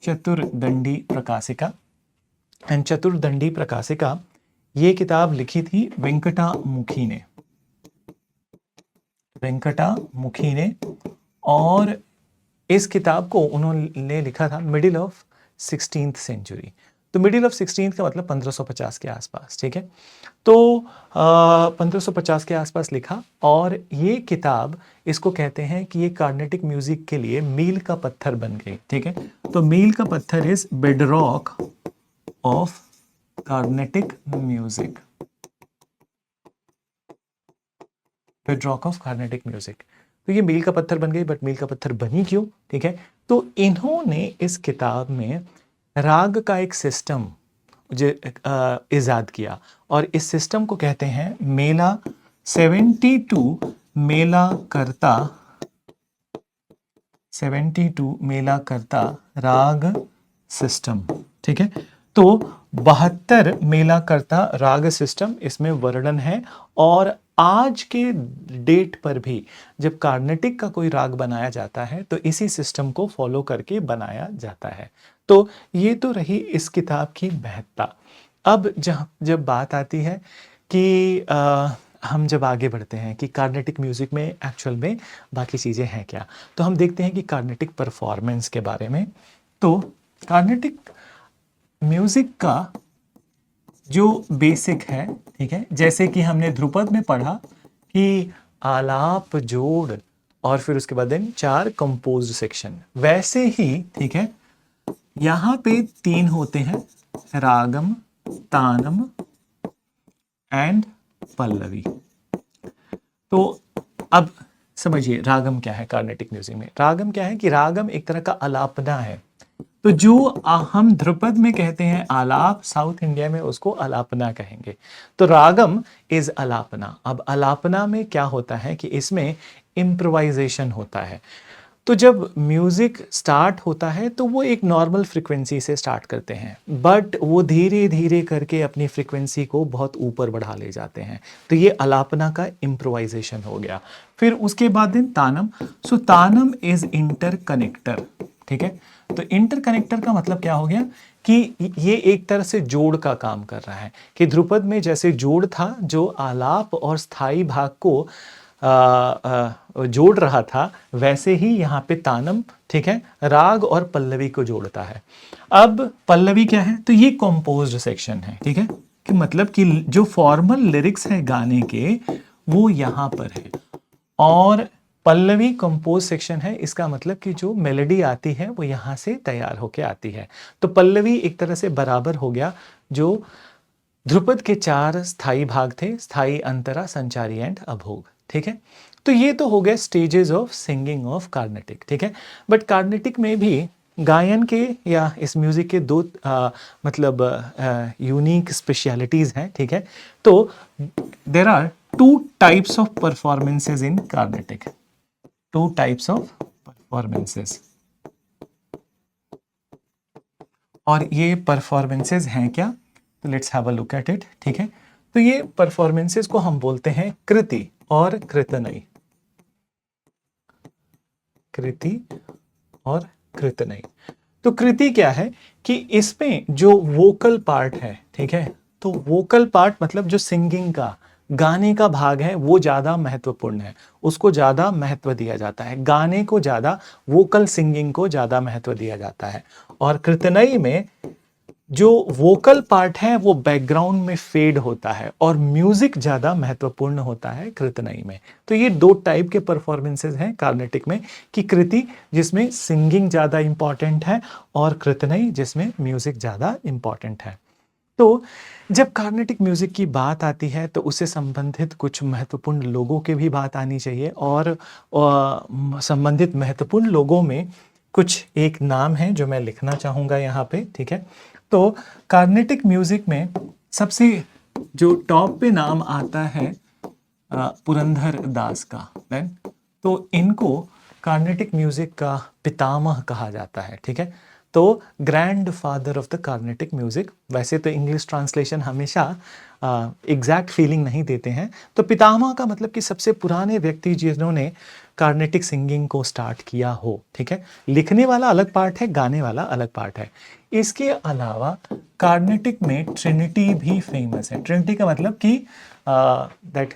चतुर्दंडी प्रकाशिका, एंड चतुर्दंडी प्रकाशिका, ये किताब लिखी थी वेंकटामुखी ने, वेंकटामुखी ने। और इस किताब को उन्होंने लिखा था मिडिल ऑफ 16th सेंचुरी। तो मिडिल ऑफ 16th का मतलब 1550 के आसपास, ठीक है। तो 1550 के आसपास लिखा, और ये किताब, इसको कहते हैं कि ये कार्नेटिक म्यूजिक के लिए मील का पत्थर बन गई, ठीक है। तो मील का पत्थर is bedrock of Carnatic music, bedrock of Carnatic music. तो ये मील का पत्थर बन गई, बट मील का पत्थर बनी क्यों, ठीक है। तो इन्होंने इस किताब में राग का एक सिस्टम इजाद किया, और इस सिस्टम को कहते हैं मेला 72 मेला करता, 72 मेला करता राग सिस्टम, ठीक है। तो 72 मेला करता राग सिस्टम इसमें वर्णन है। और आज के डेट पर भी जब कार्नेटिक का कोई राग बनाया जाता है तो इसी सिस्टम को फॉलो करके बनाया जाता है। तो ये तो रही इस किताब की महत्ता। अब जब बात आती है कि हम जब आगे बढ़ते हैं कि कार्नेटिक म्यूजिक में एक्चुअल में बाकी चीज़ें हैं क्या, तो हम देखते हैं कि कार्नेटिक परफॉर्मेंस के बारे में। तो कार्नेटिक म्यूजिक का जो बेसिक है, ठीक है, जैसे कि हमने ध्रुपद में पढ़ा कि आलाप, जोड़ और फिर उसके बाद 4 कंपोज्ड सेक्शन, वैसे ही, ठीक है, यहां पे 3 होते हैं, रागम, तानम एंड पल्लवी। तो अब समझिए रागम क्या है कार्नेटिक म्यूजिक में। रागम क्या है कि रागम एक तरह का अलापना है। तो जो हम ध्रुपद में कहते हैं आलाप, साउथ इंडिया में उसको अलापना कहेंगे। तो रागम इज अलापना। अब अलापना में क्या होता है कि इसमें इम्प्रोवाइजेशन होता है। तो जब म्यूजिक स्टार्ट होता है तो वो एक नॉर्मल फ्रीक्वेंसी से स्टार्ट करते हैं, बट वो धीरे धीरे करके अपनी फ्रीक्वेंसी को बहुत ऊपर बढ़ा ले जाते हैं। तो ये अलापना का इम्प्रोवाइजेशन हो गया। फिर उसके बाद दिन तानम। सो तानम इज इंटरकनेक्टर, ठीक है। तो इंटरकनेक्टर का मतलब क्या हो गया कि ये एक तरह से जोड़ का काम कर रहा है, कि ध्रुपद में जैसे जोड़ था जो आलाप और स्थाई भाग को जोड़ रहा था, वैसे ही यहाँ पे तानम, ठीक है, राग और पल्लवी को जोड़ता है। अब पल्लवी क्या है, तो ये कंपोज्ड सेक्शन है, ठीक है, कि मतलब कि जो फॉर्मल लिरिक्स है गाने के वो यहाँ पर है, और पल्लवी कंपोज सेक्शन है। इसका मतलब कि जो मेलोडी आती है वो यहाँ से तैयार होके आती है। तो पल्लवी एक तरह से बराबर हो गया जो ध्रुपद के 4 स्थाई भाग थे, स्थाई, अंतरा, संचारी एंड अभोग, ठीक है। तो ये तो हो गए stages of singing of Carnatic, ठीक है। बट कार्नेटिक में भी गायन के या इस म्यूजिक के 2 मतलब यूनिक स्पेशलिटीज हैं, ठीक है। तो there are 2 types of performances in Carnatic, 2 types of performances. और ये परफॉर्मेंसेज हैं क्या, तो let's have a look at it, ठीक है। तो ये परफॉर्मेंसेज को हम बोलते हैं कृति और कृतनई, कृति और कृतनई। तो कृति क्या है कि इसमें जो वोकल पार्ट है, ठीक है, तो वोकल पार्ट मतलब जो सिंगिंग का, गाने का भाग है वो ज्यादा महत्वपूर्ण है, उसको ज्यादा महत्व दिया जाता है, गाने को ज्यादा, वोकल सिंगिंग को ज्यादा महत्व दिया जाता है। और कृतनई में जो वोकल पार्ट है वो बैकग्राउंड में फेड होता है और म्यूजिक ज्यादा महत्वपूर्ण होता है कृतनई में। तो ये 2 टाइप के परफॉर्मेंसेज हैं कार्नेटिक में, कि कृति जिसमें सिंगिंग ज्यादा इंपॉर्टेंट है और कृतनई जिसमें म्यूजिक ज्यादा इंपॉर्टेंट है। तो जब कार्नेटिक म्यूजिक की बात आती है तो उससे संबंधित कुछ महत्वपूर्ण लोगों की भी बात आनी चाहिए, और संबंधित महत्वपूर्ण लोगों में कुछ एक नाम है जो मैं लिखना चाहूंगा यहाँ पे, ठीक है। तो कार्नेटिक म्यूजिक में सबसे जो टॉप पे नाम आता है पुरंदर दास का, देन तो इनको कार्नेटिक म्यूजिक का पितामह कहा जाता है, ठीक है। तो grand father of the Carnatic music. वैसे तो इंग्लिश ट्रांसलेशन हमेशा एग्जैक्ट फीलिंग नहीं देते हैं, तो पितामह का मतलब कि सबसे पुराने व्यक्ति जिन्होंने कार्नेटिक सिंगिंग को स्टार्ट किया हो। ठीक है, लिखने वाला अलग पार्ट है, गाने वाला अलग पार्ट है। इसके अलावा कार्नेटिक में ट्रिनिटी भी फेमस है। ट्रिनिटी का मतलब कि दैट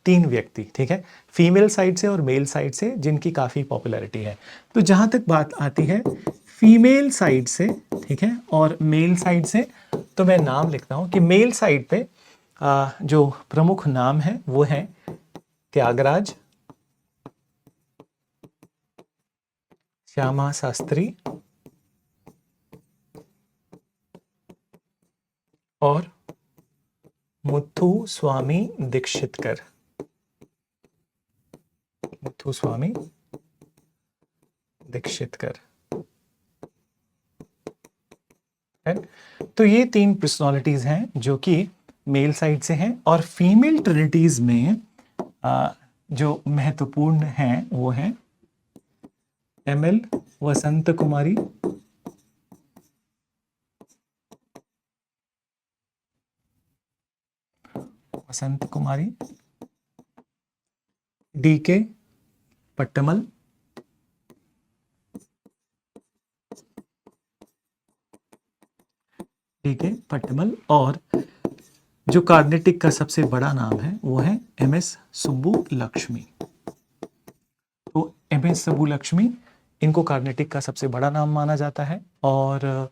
तीन व्यक्ति, ठीक है, फीमेल साइड से और मेल साइड से, जिनकी काफ़ी पॉपुलैरिटी है। तो जहाँ तक बात आती है फीमेल साइड से, ठीक है, और मेल साइड से, तो मैं नाम लिखता हूँ कि मेल साइड पे जो प्रमुख नाम है वो है त्यागराज, श्यामा शास्त्री और मुथुस्वामी दीक्षितकर। मुथुस्वामी दीक्षितकर है। तो ये तीन पर्सनालिटीज हैं जो कि मेल साइड से हैं, और फीमेल ट्रिनिटीज में जो महत्वपूर्ण हैं वो हैं एमएल वसंत कुमारी, वसंत कुमारी, डीके पट्टमल, डीके पट्टमल, और जो कार्नेटिक का सबसे बड़ा नाम है वो है एमएस सुब्बुलक्ष्मी। तो एमएस सुब्बुलक्ष्मी, इनको कार्नेटिक का सबसे बड़ा नाम माना जाता है, और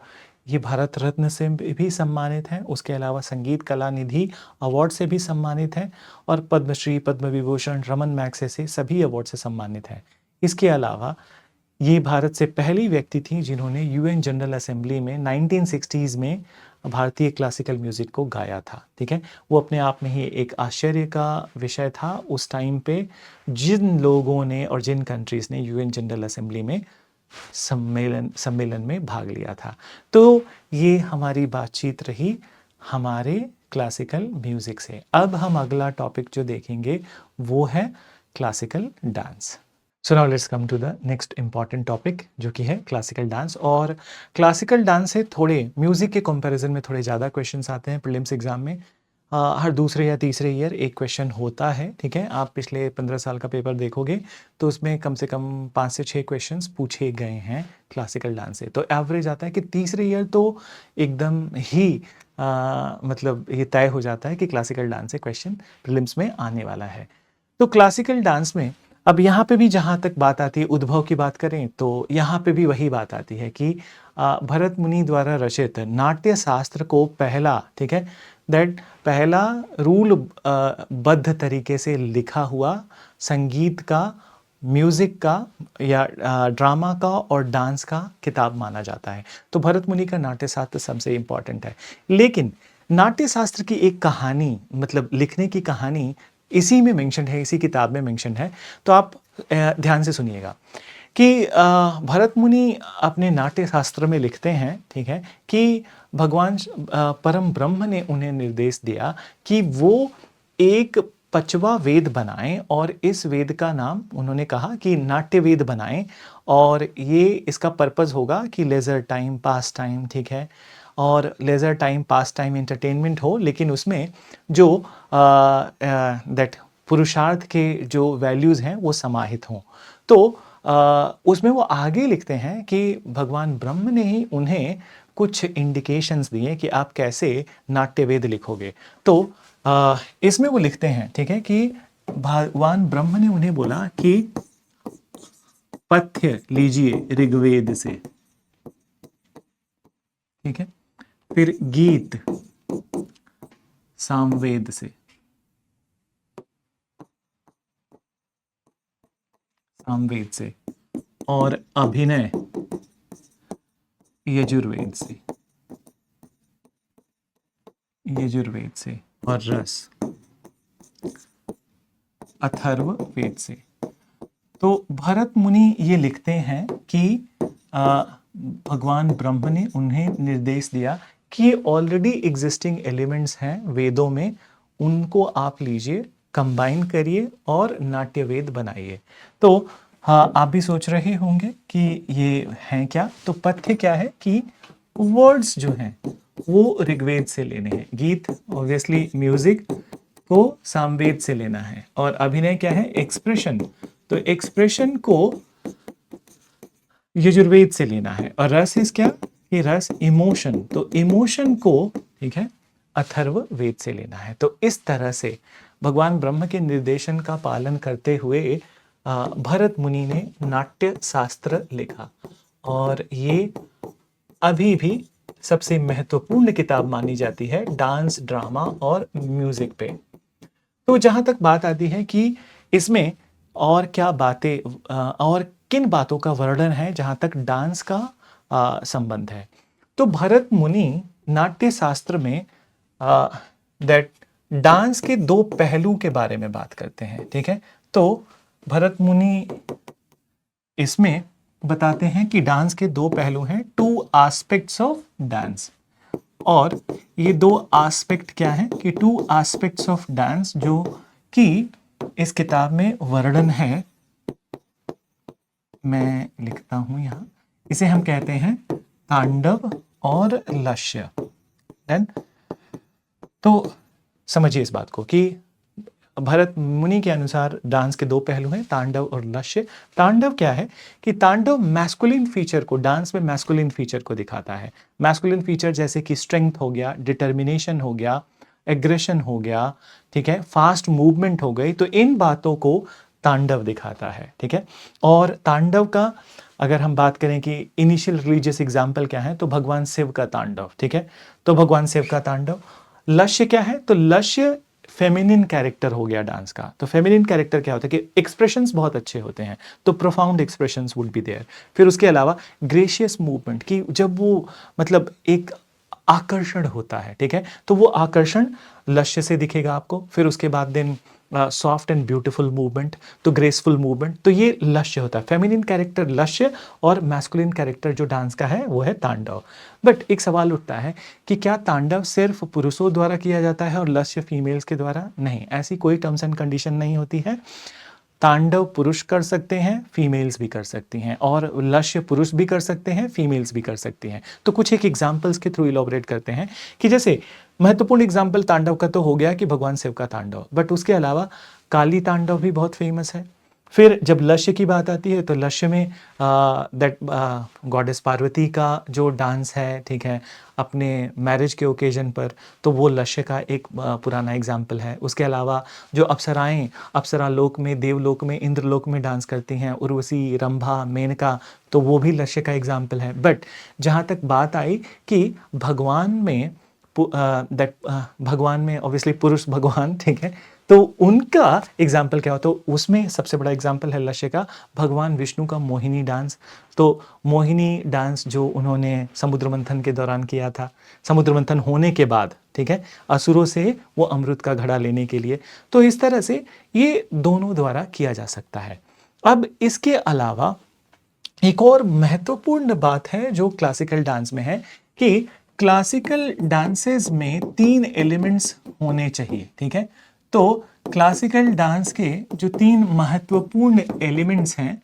ये भारत रत्न से भी सम्मानित हैं। उसके अलावा संगीत कला निधि अवार्ड से भी सम्मानित हैं, और पद्मश्री, पद्म विभूषण, रमन मैग्सेसे सभी अवार्ड से सम्मानित हैं। इसके अलावा ये भारत से पहली व्यक्ति थी जिन्होंने यूएन जनरल असेंबली में 1960s में भारतीय क्लासिकल म्यूजिक को गाया था। ठीक है, वो अपने आप में ही एक आश्चर्य का विषय था उस टाइम पे, जिन लोगों ने और जिन कंट्रीज ने यूएन जनरल असेंबली में सम्मेलन में भाग लिया था। तो ये हमारी बातचीत रही हमारे क्लासिकल म्यूजिक से। अब हम अगला टॉपिक जो देखेंगे वो है classical dance. So now let's come to the next important topic जो कि है क्लासिकल डांस। और क्लासिकल डांस से थोड़े म्यूजिक के कंपैरिजन में थोड़े ज़्यादा क्वेश्चंस आते हैं प्रीलिम्स एग्जाम में। हर दूसरे या तीसरे ईयर एक क्वेश्चन होता है। ठीक है, आप पिछले 15 साल का पेपर देखोगे तो उसमें कम से कम 5 से 6 क्वेश्चंस पूछे गए हैं क्लासिकल डांस से। तो एवरेज आता है कि तीसरे ईयर तो एकदम ही मतलब ये तय हो जाता है कि क्लासिकल डांस से क्वेश्चन प्रीलिम्स में आने वाला है। तो क्लासिकल डांस में अब यहाँ पे भी जहाँ तक बात आती है, उद्भव की बात करें तो यहाँ पे भी वही बात आती है कि भरत मुनि द्वारा रचित नाट्य शास्त्र को पहला, ठीक है, दैट पहला रूल बद्ध तरीके से लिखा हुआ संगीत का, म्यूजिक का या ड्रामा का और डांस का किताब माना जाता है। तो भरत मुनि का नाट्य शास्त्र सबसे इम्पॉर्टेंट है। लेकिन नाट्य शास्त्र की एक कहानी, मतलब लिखने की कहानी इसी में मेंशन है, इसी किताब में मेंशन है। तो आप ध्यान से सुनिएगा कि भरत मुनि अपने नाट्य शास्त्र में लिखते हैं, ठीक है, कि भगवान परम ब्रह्म ने उन्हें निर्देश दिया कि वो एक 5वां वेद बनाएं, और इस वेद का नाम उन्होंने कहा कि नाट्य वेद बनाएं, और ये इसका पर्पस होगा कि लेजर टाइम, पास टाइम, ठीक है, और लेजर टाइम, पास टाइम, एंटरटेनमेंट हो, लेकिन उसमें जो दैट पुरुषार्थ के जो वैल्यूज़ हैं वो समाहित हों। तो उसमें वो आगे लिखते हैं कि भगवान ब्रह्म ने ही उन्हें कुछ इंडिकेशंस दिए कि आप कैसे नाट्य वेद लिखोगे। तो इसमें वो लिखते हैं, ठीक है, कि भगवान ब्रह्म ने उन्हें बोला कि पथ्य लीजिए ऋग्वेद से, ठीक है, फिर गीत सामवेद से, सामवेद से, और अभिनय यजुर्वेद से, यजुर्वेद से, और रस अथर्व वेद से। तो भरत मुनि ये लिखते हैं कि भगवान ब्रह्म ने उन्हें निर्देश दिया कि ये ऑलरेडी एग्जिस्टिंग एलिमेंट्स हैं वेदों में, उनको आप लीजिए, कंबाइन करिए और नाट्य वेद बनाइए। तो हाँ, आप भी सोच रहे होंगे कि ये हैं क्या? तो पथ्य क्या है कि वर्ड्स जो हैं वो ऋग्वेद से लेने हैं, गीत ऑब्वियसली म्यूजिक को सामवेद से लेना है, और अभिनय क्या है? एक्सप्रेशन, तो एक्सप्रेशन को यजुर्वेद से लेना है, और रस इस क्या कि रस इमोशन, तो इमोशन को ठीक है अथर्व वेद से लेना है। तो इस तरह से भगवान ब्रह्म के निर्देशन का पालन करते हुए भरत मुनि ने नाट्य शास्त्र लिखा, और ये अभी भी सबसे महत्वपूर्ण किताब मानी जाती है डांस, ड्रामा और म्यूजिक पे। तो जहां तक बात आती है कि इसमें और क्या बातें और किन बातों का वर्णन है जहां तक डांस का संबंध है, तो भरत मुनि नाट्य शास्त्र में दैट डांस के दो पहलू के बारे में बात करते हैं, ठीक है। तो भरत मुनि इसमें बताते हैं कि डांस के दो पहलू हैं, टू एस्पेक्ट्स ऑफ डांस, और ये दो एस्पेक्ट क्या है कि टू एस्पेक्ट्स ऑफ डांस जो कि इस किताब में वर्णन है, मैं लिखता हूं यहां, इसे हम कहते हैं तांडव और लस्य। देन तो समझिए इस बात को कि भरत मुनि के अनुसार डांस के दो पहलू हैं, तांडव और लस्य। तांडव क्या है कि तांडव मैस्कुलिन फीचर को, डांस में मैस्कुलिन फीचर को दिखाता है। मैस्कुलिन फीचर जैसे कि स्ट्रेंथ हो गया, डिटर्मिनेशन हो गया, एग्रेशन हो गया, ठीक है, फास्ट मूवमेंट हो गई, तो इन बातों को तांडव दिखाता है, ठीक है। और तांडव का अगर हम बात करें कि इनिशियल रिलीजियस एग्जाम्पल क्या है, तो भगवान शिव का तांडव, ठीक है, तो भगवान शिव का तांडव। लक्ष्य क्या है, तो लक्ष्य फेमिनिन कैरेक्टर हो गया डांस का। तो फेमिनिन कैरेक्टर क्या होता है कि एक्सप्रेशंस बहुत अच्छे होते हैं, तो profound expressions would be there. फिर उसके अलावा ग्रेशियस मूवमेंट, की जब वो मतलब एक आकर्षण होता है, ठीक है, तो वो आकर्षण लक्ष्य से दिखेगा आपको। फिर उसके बाद then soft and beautiful movement, तो ग्रेसफुल मूवमेंट, तो ये लक्ष्य होता है। फेमिनिन कैरेक्टर लक्ष्य और मैस्कुलिन कैरेक्टर जो डांस का है वो है तांडव। बट एक सवाल उठता है कि क्या तांडव सिर्फ पुरुषों द्वारा किया जाता है और लक्ष्य फीमेल्स के द्वारा? नहीं, ऐसी कोई टर्म्स एंड कंडीशन नहीं होती है। तांडव पुरुष कर सकते हैं, फीमेल्स भी कर सकती हैं, और लक्ष्य पुरुष भी कर सकते हैं, फीमेल्स भी कर सकती हैं। तो कुछ एक एग्जांपल्स के थ्रू इलॉबरेट करते हैं कि जैसे महत्वपूर्ण एग्जांपल तांडव का तो हो गया कि भगवान शिव का तांडव, बट उसके अलावा काली तांडव भी बहुत फेमस है। फिर जब लक्ष्य की बात आती है तो लक्ष्य में दैट गॉडेस पार्वती का जो डांस है, ठीक है, अपने मैरिज के ओकेजन पर, तो वो लक्ष्य का एक पुराना एग्जाम्पल है। उसके अलावा जो अप्सराएं अप्सरा लोक में, देवलोक में, इंद्रलोक में डांस करती हैं, उर्वशी, रंभा, मेनका, तो वो भी लक्ष्य का एग्जाम्पल है। बट जहाँ तक बात आई कि भगवान में भगवान में ऑब्वियसली पुरुष भगवान, ठीक है, तो उनका एग्जाम्पल क्या हो, तो उसमें सबसे बड़ा एग्जाम्पल है लक्ष्य का भगवान विष्णु का मोहिनी डांस। तो मोहिनी डांस जो उन्होंने समुद्र मंथन के दौरान किया था, समुद्र मंथन होने के बाद, ठीक है, असुरों से वो अमृत का घड़ा लेने के लिए, तो इस तरह से ये दोनों द्वारा किया जा सकता है। अब इसके अलावा एक और महत्वपूर्ण बात है जो क्लासिकल डांस में है कि क्लासिकल डांसेस में 3 एलिमेंट्स होने चाहिए, ठीक है। तो क्लासिकल डांस के जो 3 महत्वपूर्ण एलिमेंट्स हैं,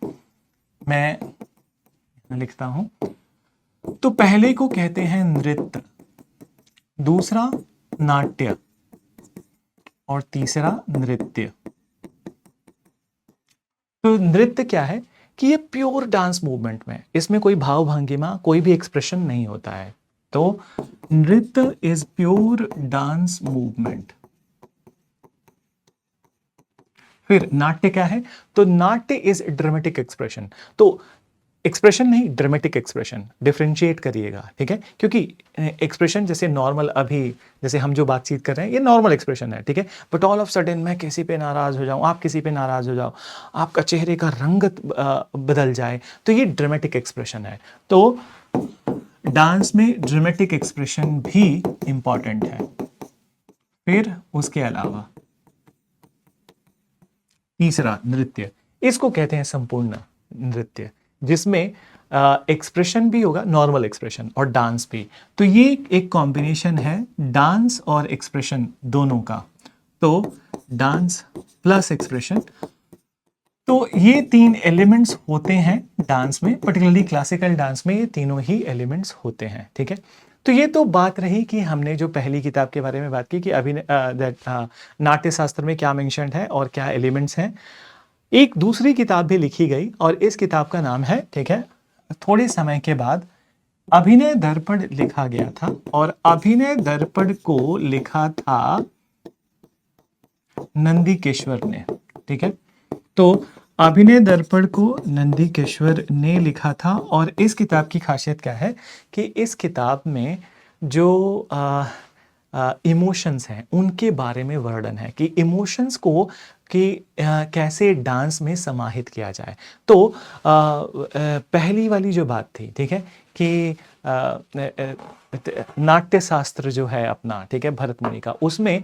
मैं लिखता हूं। तो पहले को कहते हैं नृत्य, दूसरा नाट्य, और तीसरा नृत्य। तो नृत्य क्या है कि ये प्योर डांस मूवमेंट में, इसमें कोई भाव भंगिमा, कोई भी एक्सप्रेशन नहीं होता है। तो नृत्य इज प्योर डांस मूवमेंट। फिर नाट्य क्या है, तो नाट्य इज ड्रामेटिक एक्सप्रेशन। तो एक्सप्रेशन नहीं, ड्रामेटिक एक्सप्रेशन, डिफरेंशिएट करिएगा, ठीक है, क्योंकि एक्सप्रेशन जैसे नॉर्मल, अभी जैसे हम जो बातचीत कर रहे हैं ये नॉर्मल एक्सप्रेशन है, ठीक है, बट ऑल ऑफ सडन मैं किसी पे नाराज हो जाऊं, आप किसी पे नाराज हो जाओ, आपका चेहरे का रंग बदल जाए, तो ये ड्रामेटिक एक्सप्रेशन है। तो डांस में ड्रामेटिक एक्सप्रेशन भी इंपॉर्टेंट है। फिर उसके अलावा तीसरा नृत्य, इसको कहते हैं संपूर्ण नृत्य, जिसमें एक्सप्रेशन भी होगा, नॉर्मल एक्सप्रेशन, और डांस भी। तो ये एक कॉम्बिनेशन है डांस और एक्सप्रेशन दोनों का। तो डांस प्लस एक्सप्रेशन, तो ये 3 एलिमेंट्स होते हैं डांस में, पर्टिकुलरली क्लासिकल डांस में ये तीनों ही एलिमेंट्स होते हैं, ठीक है। तो ये तो बात रही कि हमने जो पहली किताब के बारे में बात की कि नाट्य शास्त्र में क्या मेंशन है और क्या एलिमेंट्स हैं। एक दूसरी किताब भी लिखी गई और इस किताब का नाम है, ठीक है, थोड़े समय के बाद अभिनय दर्पण लिखा गया था और अभिनय दर्पण को लिखा था नंदीकेश्वर ने, ठीक है। तो अभिनय दर्पण को नंदीकेश्वर ने लिखा था और इस किताब की खासियत क्या है कि इस किताब में जो इमोशंस हैं उनके बारे में वर्णन है कि इमोशंस को कि कैसे डांस में समाहित किया जाए। तो पहली वाली जो बात थी, ठीक है, कि नाट्य शास्त्र जो है अपना, ठीक है, भरत मुनि का, उसमें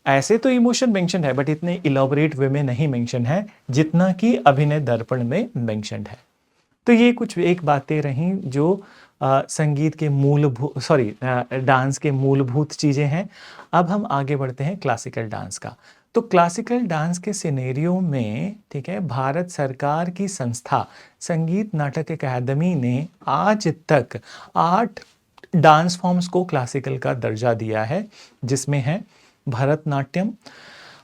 ऐसे तो इमोशन मेंशन है बट इतने इलाबोरेट वे में नहीं मेंशन है जितना कि अभिनय दर्पण में मेंशन है। तो ये कुछ एक बातें रहीं जो संगीत के डांस के मूलभूत चीज़ें हैं। अब हम आगे बढ़ते हैं क्लासिकल डांस का। तो क्लासिकल डांस के सिनेरियो में, ठीक है, भारत सरकार की संस्था संगीत नाटक अकादमी ने आज तक 8 डांस फॉर्म्स को क्लासिकल का दर्जा दिया है, जिसमें है भरतनाट्यम,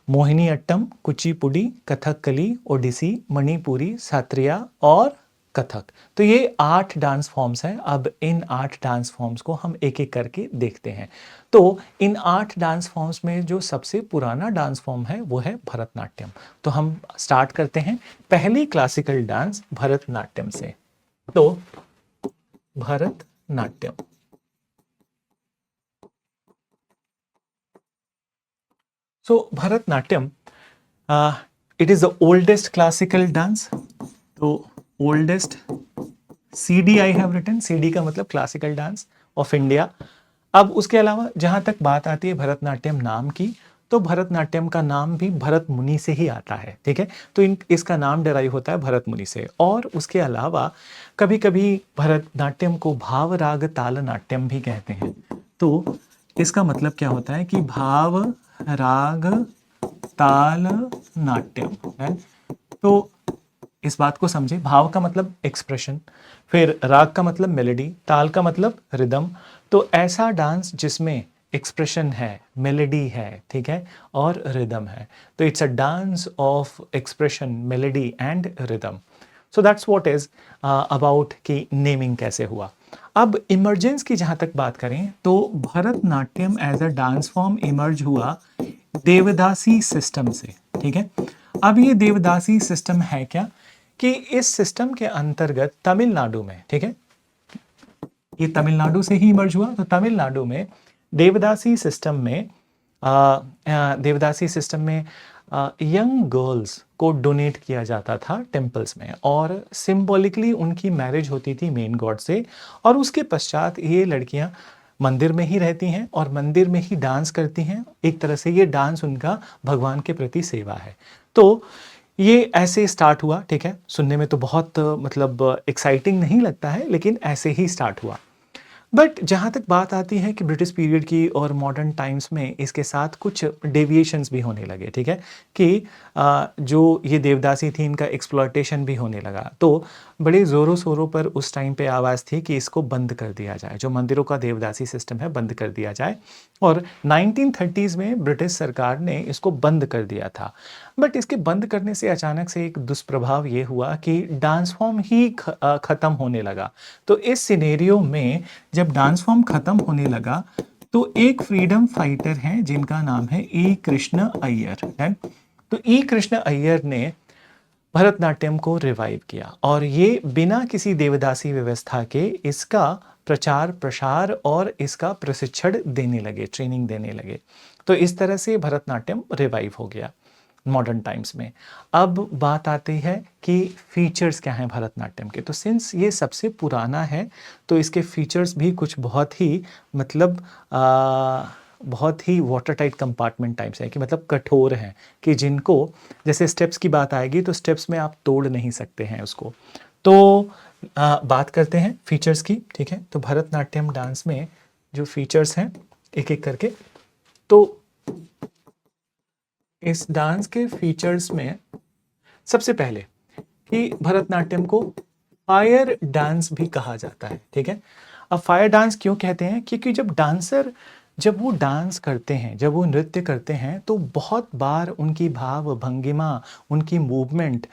मोहिनीअट्टम, कुचिपुड़ी, कथकली, ओडिसी, मणिपुरी, सात्रिया और कथक। तो ये 8 डांस फॉर्म्स हैं। अब इन 8 डांस फॉर्म्स को हम एक एक करके देखते हैं। तो इन 8 डांस फॉर्म्स में जो सबसे पुराना डांस फॉर्म है वो है भरतनाट्यम। तो हम स्टार्ट करते हैं पहली क्लासिकल डांस भरतनाट्यम से। तो Bharatanatyam, so Bharatanatyam it is the oldest classical dance. तो oldest CD I have written, CD का मतलब क्लासिकल डांस ऑफ इंडिया। अब उसके अलावा जहां तक बात आती है भरतनाट्यम नाम की, तो भरतनाट्यम का नाम भी भरत मुनि से ही आता है, ठीक है। तो इसका नाम डेराइव होता है भरत मुनि से। और उसके अलावा कभी कभी भरतनाट्यम को भाव राग ताल नाट्यम भी कहते हैं। तो इसका मतलब क्या होता है कि भाव राग ताल नाट्यम है। तो इस बात को समझे, भाव का मतलब एक्सप्रेशन, फिर राग का मतलब मेलोडी, ताल का मतलब रिदम। तो ऐसा डांस जिसमें एक्सप्रेशन है, मेलोडी है, ठीक है, और रिदम है। तो it's a dance of expression, melody and rhythm. So that's what is about कि नेमिंग कैसे हुआ। अब इमर्जेंस की जहां तक बात करें तो Bharatanatyam as a dance form emerge हुआ देवदासी सिस्टम से, ठीक है। अब ये देवदासी सिस्टम है क्या कि इस सिस्टम के अंतर्गत तमिलनाडु में, ठीक है, ये तमिलनाडु से ही इमर्ज हुआ। तो तमिलनाडु में देवदासी सिस्टम में यंग गर्ल्स को डोनेट किया जाता था टेम्पल्स में और सिंबॉलिकली उनकी मैरिज होती थी मेन गॉड से। और उसके पश्चात ये लड़कियां मंदिर में ही रहती हैं और मंदिर में ही डांस करती हैं। एक तरह से ये डांस उनका भगवान के प्रति सेवा है। तो ये ऐसे स्टार्ट हुआ, ठीक है। सुनने में तो बहुत मतलब एक्साइटिंग नहीं लगता है, लेकिन ऐसे ही स्टार्ट हुआ। बट जहाँ तक बात आती है कि ब्रिटिश पीरियड की और मॉडर्न टाइम्स में इसके साथ कुछ डेविएशंस भी होने लगे, ठीक है, कि जो ये देवदासी थी इनका एक्सप्लॉयटेशन भी होने लगा। तो बड़े ज़ोरों शोरों पर उस टाइम पे आवाज़ थी कि इसको बंद कर दिया जाए, जो मंदिरों का देवदासी सिस्टम है बंद कर दिया जाए। और 1930s में ब्रिटिश सरकार ने इसको बंद कर दिया था। बट इसके बंद करने से अचानक से एक दुष्प्रभाव ये हुआ कि डांस फॉर्म ही ख़त्म होने लगा। तो इस सिनेरियो में जब डांस फॉर्म ख़त्म होने लगा तो एक फ्रीडम फाइटर हैं जिनका नाम है ई कृष्ण अय्यर है। तो ई कृष्ण अय्यर ने भरतनाट्यम को रिवाइव किया और ये बिना किसी देवदासी व्यवस्था के इसका प्रचार प्रसार और इसका प्रशिक्षण देने लगे, ट्रेनिंग देने लगे। तो इस तरह से भरतनाट्यम रिवाइव हो गया मॉडर्न टाइम्स में। अब बात आती है कि फीचर्स क्या हैं भरतनाट्यम के। तो सिंस ये सबसे पुराना है तो इसके फीचर्स भी कुछ बहुत ही मतलब बहुत ही वाटर टाइट कंपार्टमेंट टाइप्स हैं, कि मतलब कठोर हैं, कि जिनको जैसे स्टेप्स की बात आएगी तो स्टेप्स में आप तोड़ नहीं सकते हैं उसको। तो बात करते हैं फीचर्स की, ठीक है। तो भरतनाट्यम डांस में जो फीचर्स हैं एक एक करके, तो इस डांस के फीचर्स में सबसे पहले कि भरतनाट्यम को फायर डांस भी कहा जाता है, ठीक है। अब फायर डांस क्यों कहते हैं? क्योंकि जब डांसर जब वो डांस करते हैं, जब वो नृत्य करते हैं, तो बहुत बार उनकी भाव भंगिमा, उनकी मूवमेंट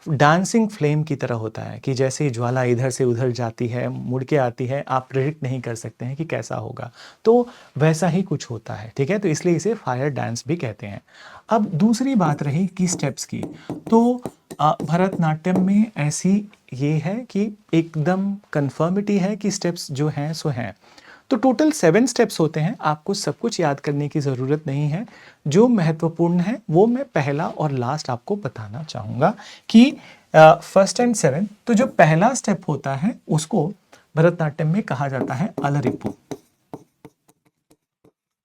डांसिंग फ्लेम की तरह होता है कि जैसे ही ज्वाला इधर से उधर जाती है, मुड़ के आती है, आप प्रेडिक्ट नहीं कर सकते हैं कि कैसा होगा, तो वैसा ही कुछ होता है, ठीक है। तो इसलिए इसे फायर डांस भी कहते हैं। अब दूसरी बात रही कि स्टेप्स की, तो भरतनाट्यम में ऐसी ये है कि एकदम कन्फर्मिटी है कि स्टेप्स जो हैं सो हैं। तो टोटल 7 स्टेप्स होते हैं, आपको सब कुछ याद करने की ज़रूरत नहीं है। जो महत्वपूर्ण है वो मैं पहला और लास्ट आपको बताना चाहूँगा कि फर्स्ट एंड सेवन। तो जो पहला स्टेप होता है उसको भरतनाट्यम में कहा जाता है अलरिपू।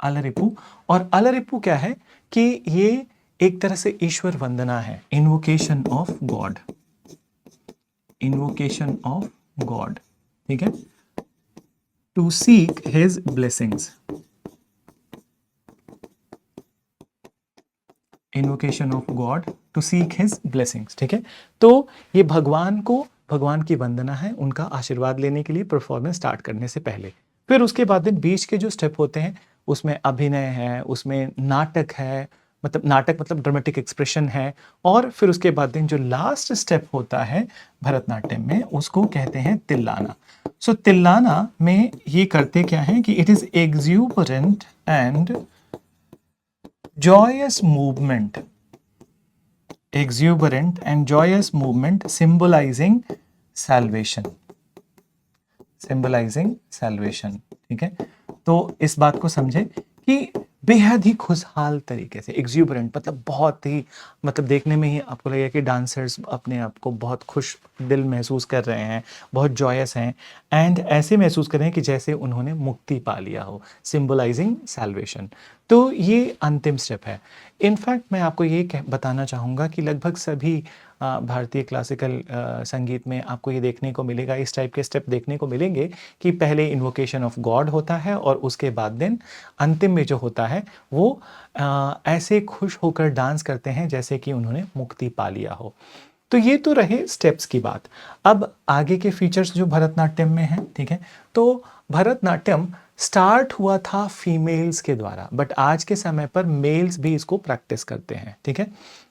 अलरिपू, और अलरिपू क्या है कि ये एक तरह से ईश्वर वंदना है, invocation of God, invocation of God, ठीक है, to seek his blessings, invocation of God to seek his blessings, ठीक है। तो ये भगवान को, भगवान की वंदना है, उनका आशीर्वाद लेने के लिए परफॉर्मेंस स्टार्ट करने से पहले। फिर उसके बाद दिन बीच के जो स्टेप होते हैं उसमें अभिनय है, उसमें नाटक है, मतलब नाटक मतलब ड्रामेटिक एक्सप्रेशन है, और फिर उसके बाद दिन जो लास्ट स्टेप होता है भरतनाट्यम में उसको कहते हैं तिल्लाना। सो तिल्लाना में ये करते क्या है कि it is exuberant and joyous movement, exuberant and joyous movement symbolizing salvation, symbolizing salvation, ठीक है। तो इस बात को समझे कि बेहद ही खुशहाल तरीके से, एक्सूबरेंट मतलब बहुत ही, मतलब देखने में ही आपको लगेगा कि डांसर्स अपने आप को बहुत खुश दिल महसूस कर रहे हैं, बहुत जॉयस हैं, एंड ऐसे महसूस कर रहे हैं कि जैसे उन्होंने मुक्ति पा लिया हो, सिंबलाइजिंग सैल्वेशन। तो ये अंतिम स्टेप है। इनफैक्ट मैं आपको ये बताना चाहूँगा कि लगभग सभी भारतीय क्लासिकल संगीत में आपको ये देखने को मिलेगा, इस टाइप के स्टेप देखने को मिलेंगे कि पहले इन्वोकेशन ऑफ गॉड होता है और उसके बाद दिन अंतिम में जो होता है वो ऐसे खुश होकर डांस करते हैं जैसे कि उन्होंने मुक्ति पा लिया हो। तो ये तो रहे स्टेप्स की बात। अब आगे के फीचर्स जो भरतनाट्यम में हैं, ठीक है। तो भरतनाट्यम स्टार्ट हुआ था फीमेल्स के द्वारा, बट आज के समय पर मेल्स भी इसको प्रैक्टिस करते हैं, ठीक है।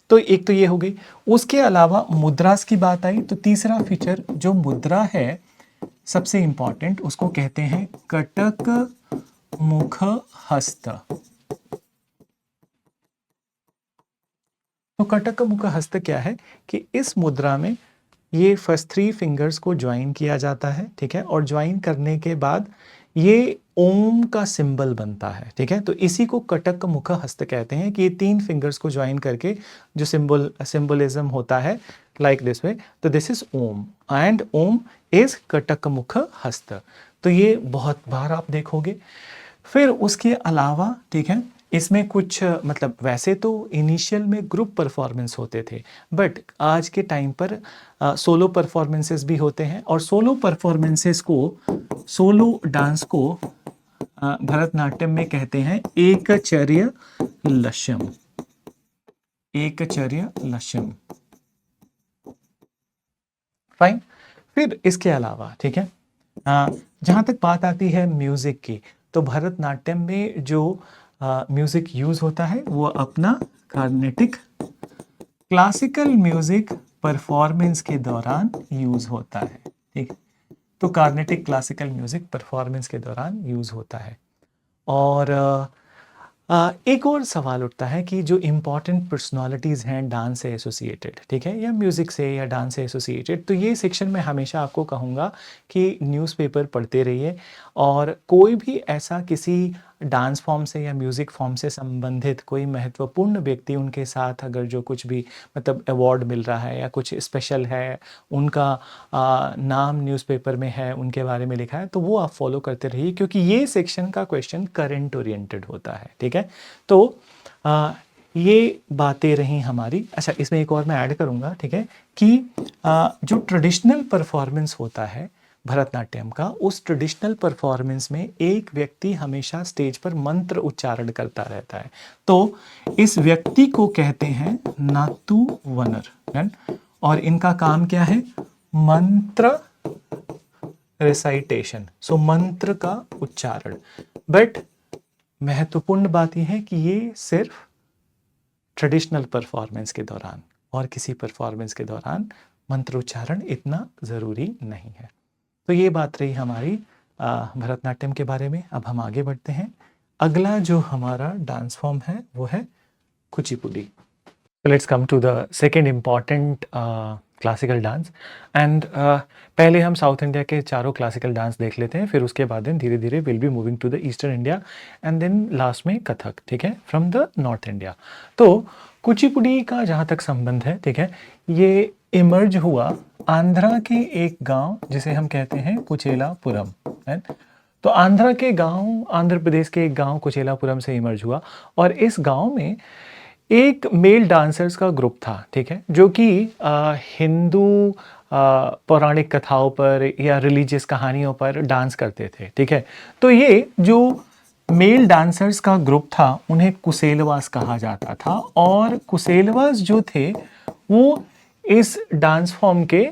तो एक तो ये हो गई। उसके अलावा मुद्रास की बात आई तो तीसरा फीचर जो मुद्रा है सबसे इंपॉर्टेंट, उसको कहते हैं कटक मुख हस्त। तो कटक मुख हस्त क्या है कि इस मुद्रा में ये फर्स्ट 3 फिंगर्स को ज्वाइन किया जाता है, ठीक है, और ज्वाइन करने के बाद ये ओम का सिंबल बनता है, ठीक है। तो इसी को कटक मुख हस्त कहते हैं कि ये 3 फिंगर्स को ज्वाइन करके जो सिंबलिज्म होता है लाइक दिस वे, तो this is Om and Om is Kataka Mukha Hasta. तो ये बहुत बार आप देखोगे। फिर उसके अलावा, ठीक है, इसमें कुछ मतलब वैसे तो इनिशियल में ग्रुप परफॉर्मेंस होते थे, बट आज के टाइम पर सोलो परफॉर्मेंसेस भी होते हैं, और सोलो परफॉर्मेंसेस को, सोलो डांस को भरतनाट्यम में कहते हैं एकचर्य लक्ष्यम, एकचर्य लक्ष्यम, फाइन। फिर इसके अलावा, ठीक है, जहाँ तक बात आती है म्यूजिक की, तो भरतनाट्यम में जो म्यूजिक यूज होता है वो अपना कार्नेटिक क्लासिकल म्यूजिक परफॉर्मेंस के दौरान यूज होता है, ठीक है। तो कार्नेटिक क्लासिकल म्यूजिक परफॉर्मेंस के दौरान यूज होता है। और एक और सवाल उठता है कि जो इम्पॉर्टेंट पर्सनालिटीज़ हैं डांस से एसोसिएटेड, ठीक है, या म्यूज़िक से या डांस से एसोसिएटेड, तो ये सेक्शन में हमेशा आपको कहूँगा कि न्यूज़पेपर पढ़ते रहिए, और कोई भी ऐसा किसी डांस फॉर्म से या म्यूज़िक फॉर्म से संबंधित कोई महत्वपूर्ण व्यक्ति, उनके साथ अगर जो कुछ भी मतलब अवार्ड मिल रहा है या कुछ स्पेशल है, उनका नाम न्यूज़पेपर में है, उनके बारे में लिखा है, तो वो आप फॉलो करते रहिए, क्योंकि ये सेक्शन का क्वेश्चन करंट ओरिएंटेड होता है, ठीक है। तो ये बातें रही हमारी। अच्छा, इसमें एक और मैं ऐड करूँगा, ठीक है, कि जो ट्रेडिशनल परफॉर्मेंस होता है भरतनाट्यम का, उस ट्रेडिशनल परफॉर्मेंस में एक व्यक्ति हमेशा स्टेज पर मंत्र उच्चारण करता रहता है। तो इस व्यक्ति को कहते हैं नातू वनर, और इनका काम क्या है? मंत्र रिसाइटेशन, सो मंत्र का उच्चारण। बट महत्वपूर्ण बात यह है कि ये सिर्फ ट्रेडिशनल परफॉर्मेंस के दौरान, और किसी परफॉर्मेंस के दौरान मंत्रोच्चारण इतना ज़रूरी नहीं है। तो ये बात रही हमारी भरतनाट्यम के बारे में। अब हम आगे बढ़ते हैं। अगला जो हमारा डांस फॉर्म है वो है Kuchipudi. Let's come to the second important classical dance. And पहले हम साउथ इंडिया के चारों क्लासिकल डांस देख लेते हैं, फिर उसके बाद धीरे धीरे will be moving to the eastern India and then last में कथक, ठीक है, फ्रॉम द नॉर्थ इंडिया। तो कुचिपुड़ी का जहाँ तक संबंध है, ठीक है, ये इमर्ज हुआ आंध्रा के एक गांव जिसे हम कहते हैं कुचेलापुरम, है। तो आंध्रा के गांव, आंध्र प्रदेश के एक गांव कुचेलापुरम से इमर्ज हुआ, और इस गांव में एक मेल डांसर्स का ग्रुप था, ठीक है, जो कि हिंदू पौराणिक कथाओं पर या रिलीजियस कहानियों पर डांस करते थे, ठीक है। तो ये जो मेल डांसर्स का ग्रुप था उन्हें कुसेलवास कहा जाता था, और कुसेलवास जो थे वो इस डांस फॉर्म के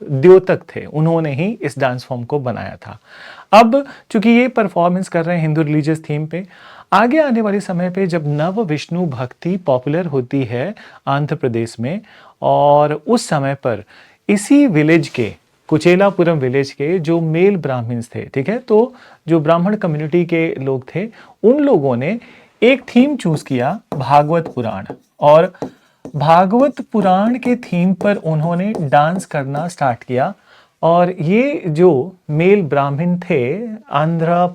द्योतक थे, उन्होंने ही इस डांस फॉर्म को बनाया था। अब चूंकि ये परफॉर्मेंस कर रहे हैं हिंदू रिलीजियस थीम पे, आगे आने वाले समय पे जब नव विष्णु भक्ति पॉपुलर होती है आंध्र प्रदेश में, और उस समय पर इसी विलेज के, कुचेलापुरम विलेज के जो मेल ब्राह्मण्स थे, ठीक है, तो जो ब्राह्मण कम्युनिटी के लोग थे, उन लोगों ने एक थीम चूज किया, भागवत पुराण, और भागवत पुराण के थीम पर उन्होंने डांस करना स्टार्ट किया। और ये जो मेल ब्राह्मण थे आंध्र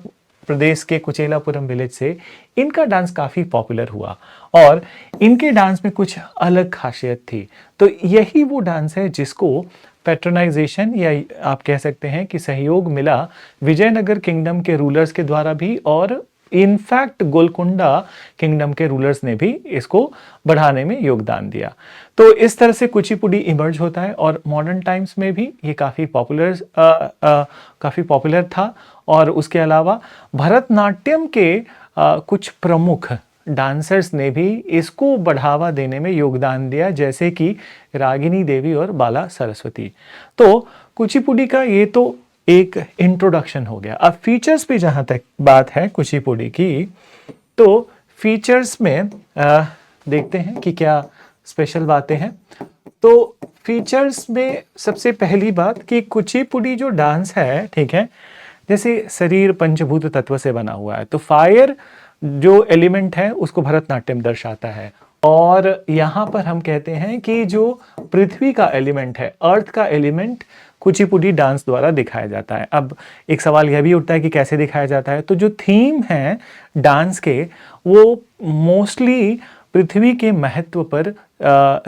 प्रदेश के कुचेलापुरम विलेज से, इनका डांस काफ़ी पॉपुलर हुआ, और इनके डांस में कुछ अलग खासियत थी। तो यही वो डांस है जिसको पैट्रोनाइजेशन, या आप कह सकते हैं कि सहयोग मिला विजयनगर किंगडम के रूलर्स के द्वारा भी, और इनफैक्ट गोलकुंडा किंगडम के रूलर्स ने भी इसको बढ़ाने में योगदान दिया। तो इस तरह से कुचिपुड़ी इमर्ज होता है, और मॉडर्न टाइम्स में भी ये काफ़ी पॉपुलर था। और उसके अलावा भरतनाट्यम के कुछ प्रमुख डांसर्स ने भी इसको बढ़ावा देने में योगदान दिया, जैसे कि रागिनी देवी और बाला सरस्वती। तो कुचिपुड़ी का ये तो एक इंट्रोडक्शन हो गया। अब फीचर्स पे जहाँ तक बात है कुचिपुड़ी की, तो फीचर्स में देखते हैं कि क्या स्पेशल बातें हैं। तो फीचर्स में सबसे पहली बात कि कुचिपुड़ी जो डांस है, ठीक है, जैसे शरीर पंचभूत तत्व से बना हुआ है, तो फायर जो एलिमेंट है उसको भरतनाट्यम दर्शाता है, और यहाँ पर हम कहते हैं कि जो पृथ्वी का एलिमेंट है, अर्थ का एलिमेंट, कुचिपुड़ी डांस द्वारा दिखाया जाता है। अब एक सवाल यह भी उठता है कि कैसे दिखाया जाता है। तो जो थीम है डांस के, वो मोस्टली पृथ्वी के महत्व पर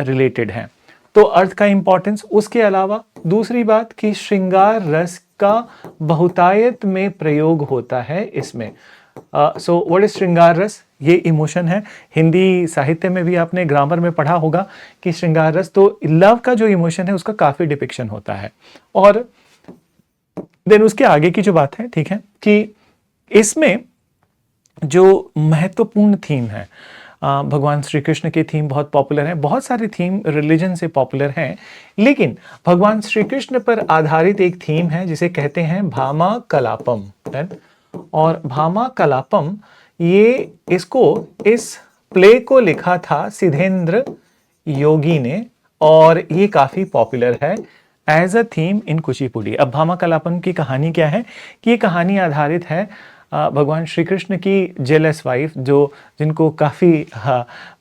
रिलेटेड है, तो अर्थ का इंपॉर्टेंस। उसके अलावा दूसरी बात कि श्रृंगार रस का बहुतायत में प्रयोग होता है इसमें। सो व्हाट इज श्रृंगार रस? ये इमोशन है। हिंदी साहित्य में भी आपने ग्रामर में पढ़ा होगा कि श्रृंगार रस, तो लव का जो इमोशन है उसका काफी डिपिक्शन होता है। और देन उसके आगे की जो बात है, ठीक है, कि इसमें जो महत्वपूर्ण थीम है, भगवान श्री कृष्ण की थीम बहुत पॉपुलर है, बहुत सारी थीम रिलीजन से पॉपुलर हैं, लेकिन भगवान श्री कृष्ण पर आधारित एक थीम है जिसे कहते हैं भामा कलापम। और भामा कलापम, ये इसको, इस प्ले को लिखा था सिद्धेंद्र योगी ने, और ये काफी पॉपुलर है as a theme in Kuchipudi. अब भामा कलापम की कहानी क्या है कि ये कहानी आधारित है भगवान श्री कृष्ण की जेलस वाइफ, जो जिनको काफ़ी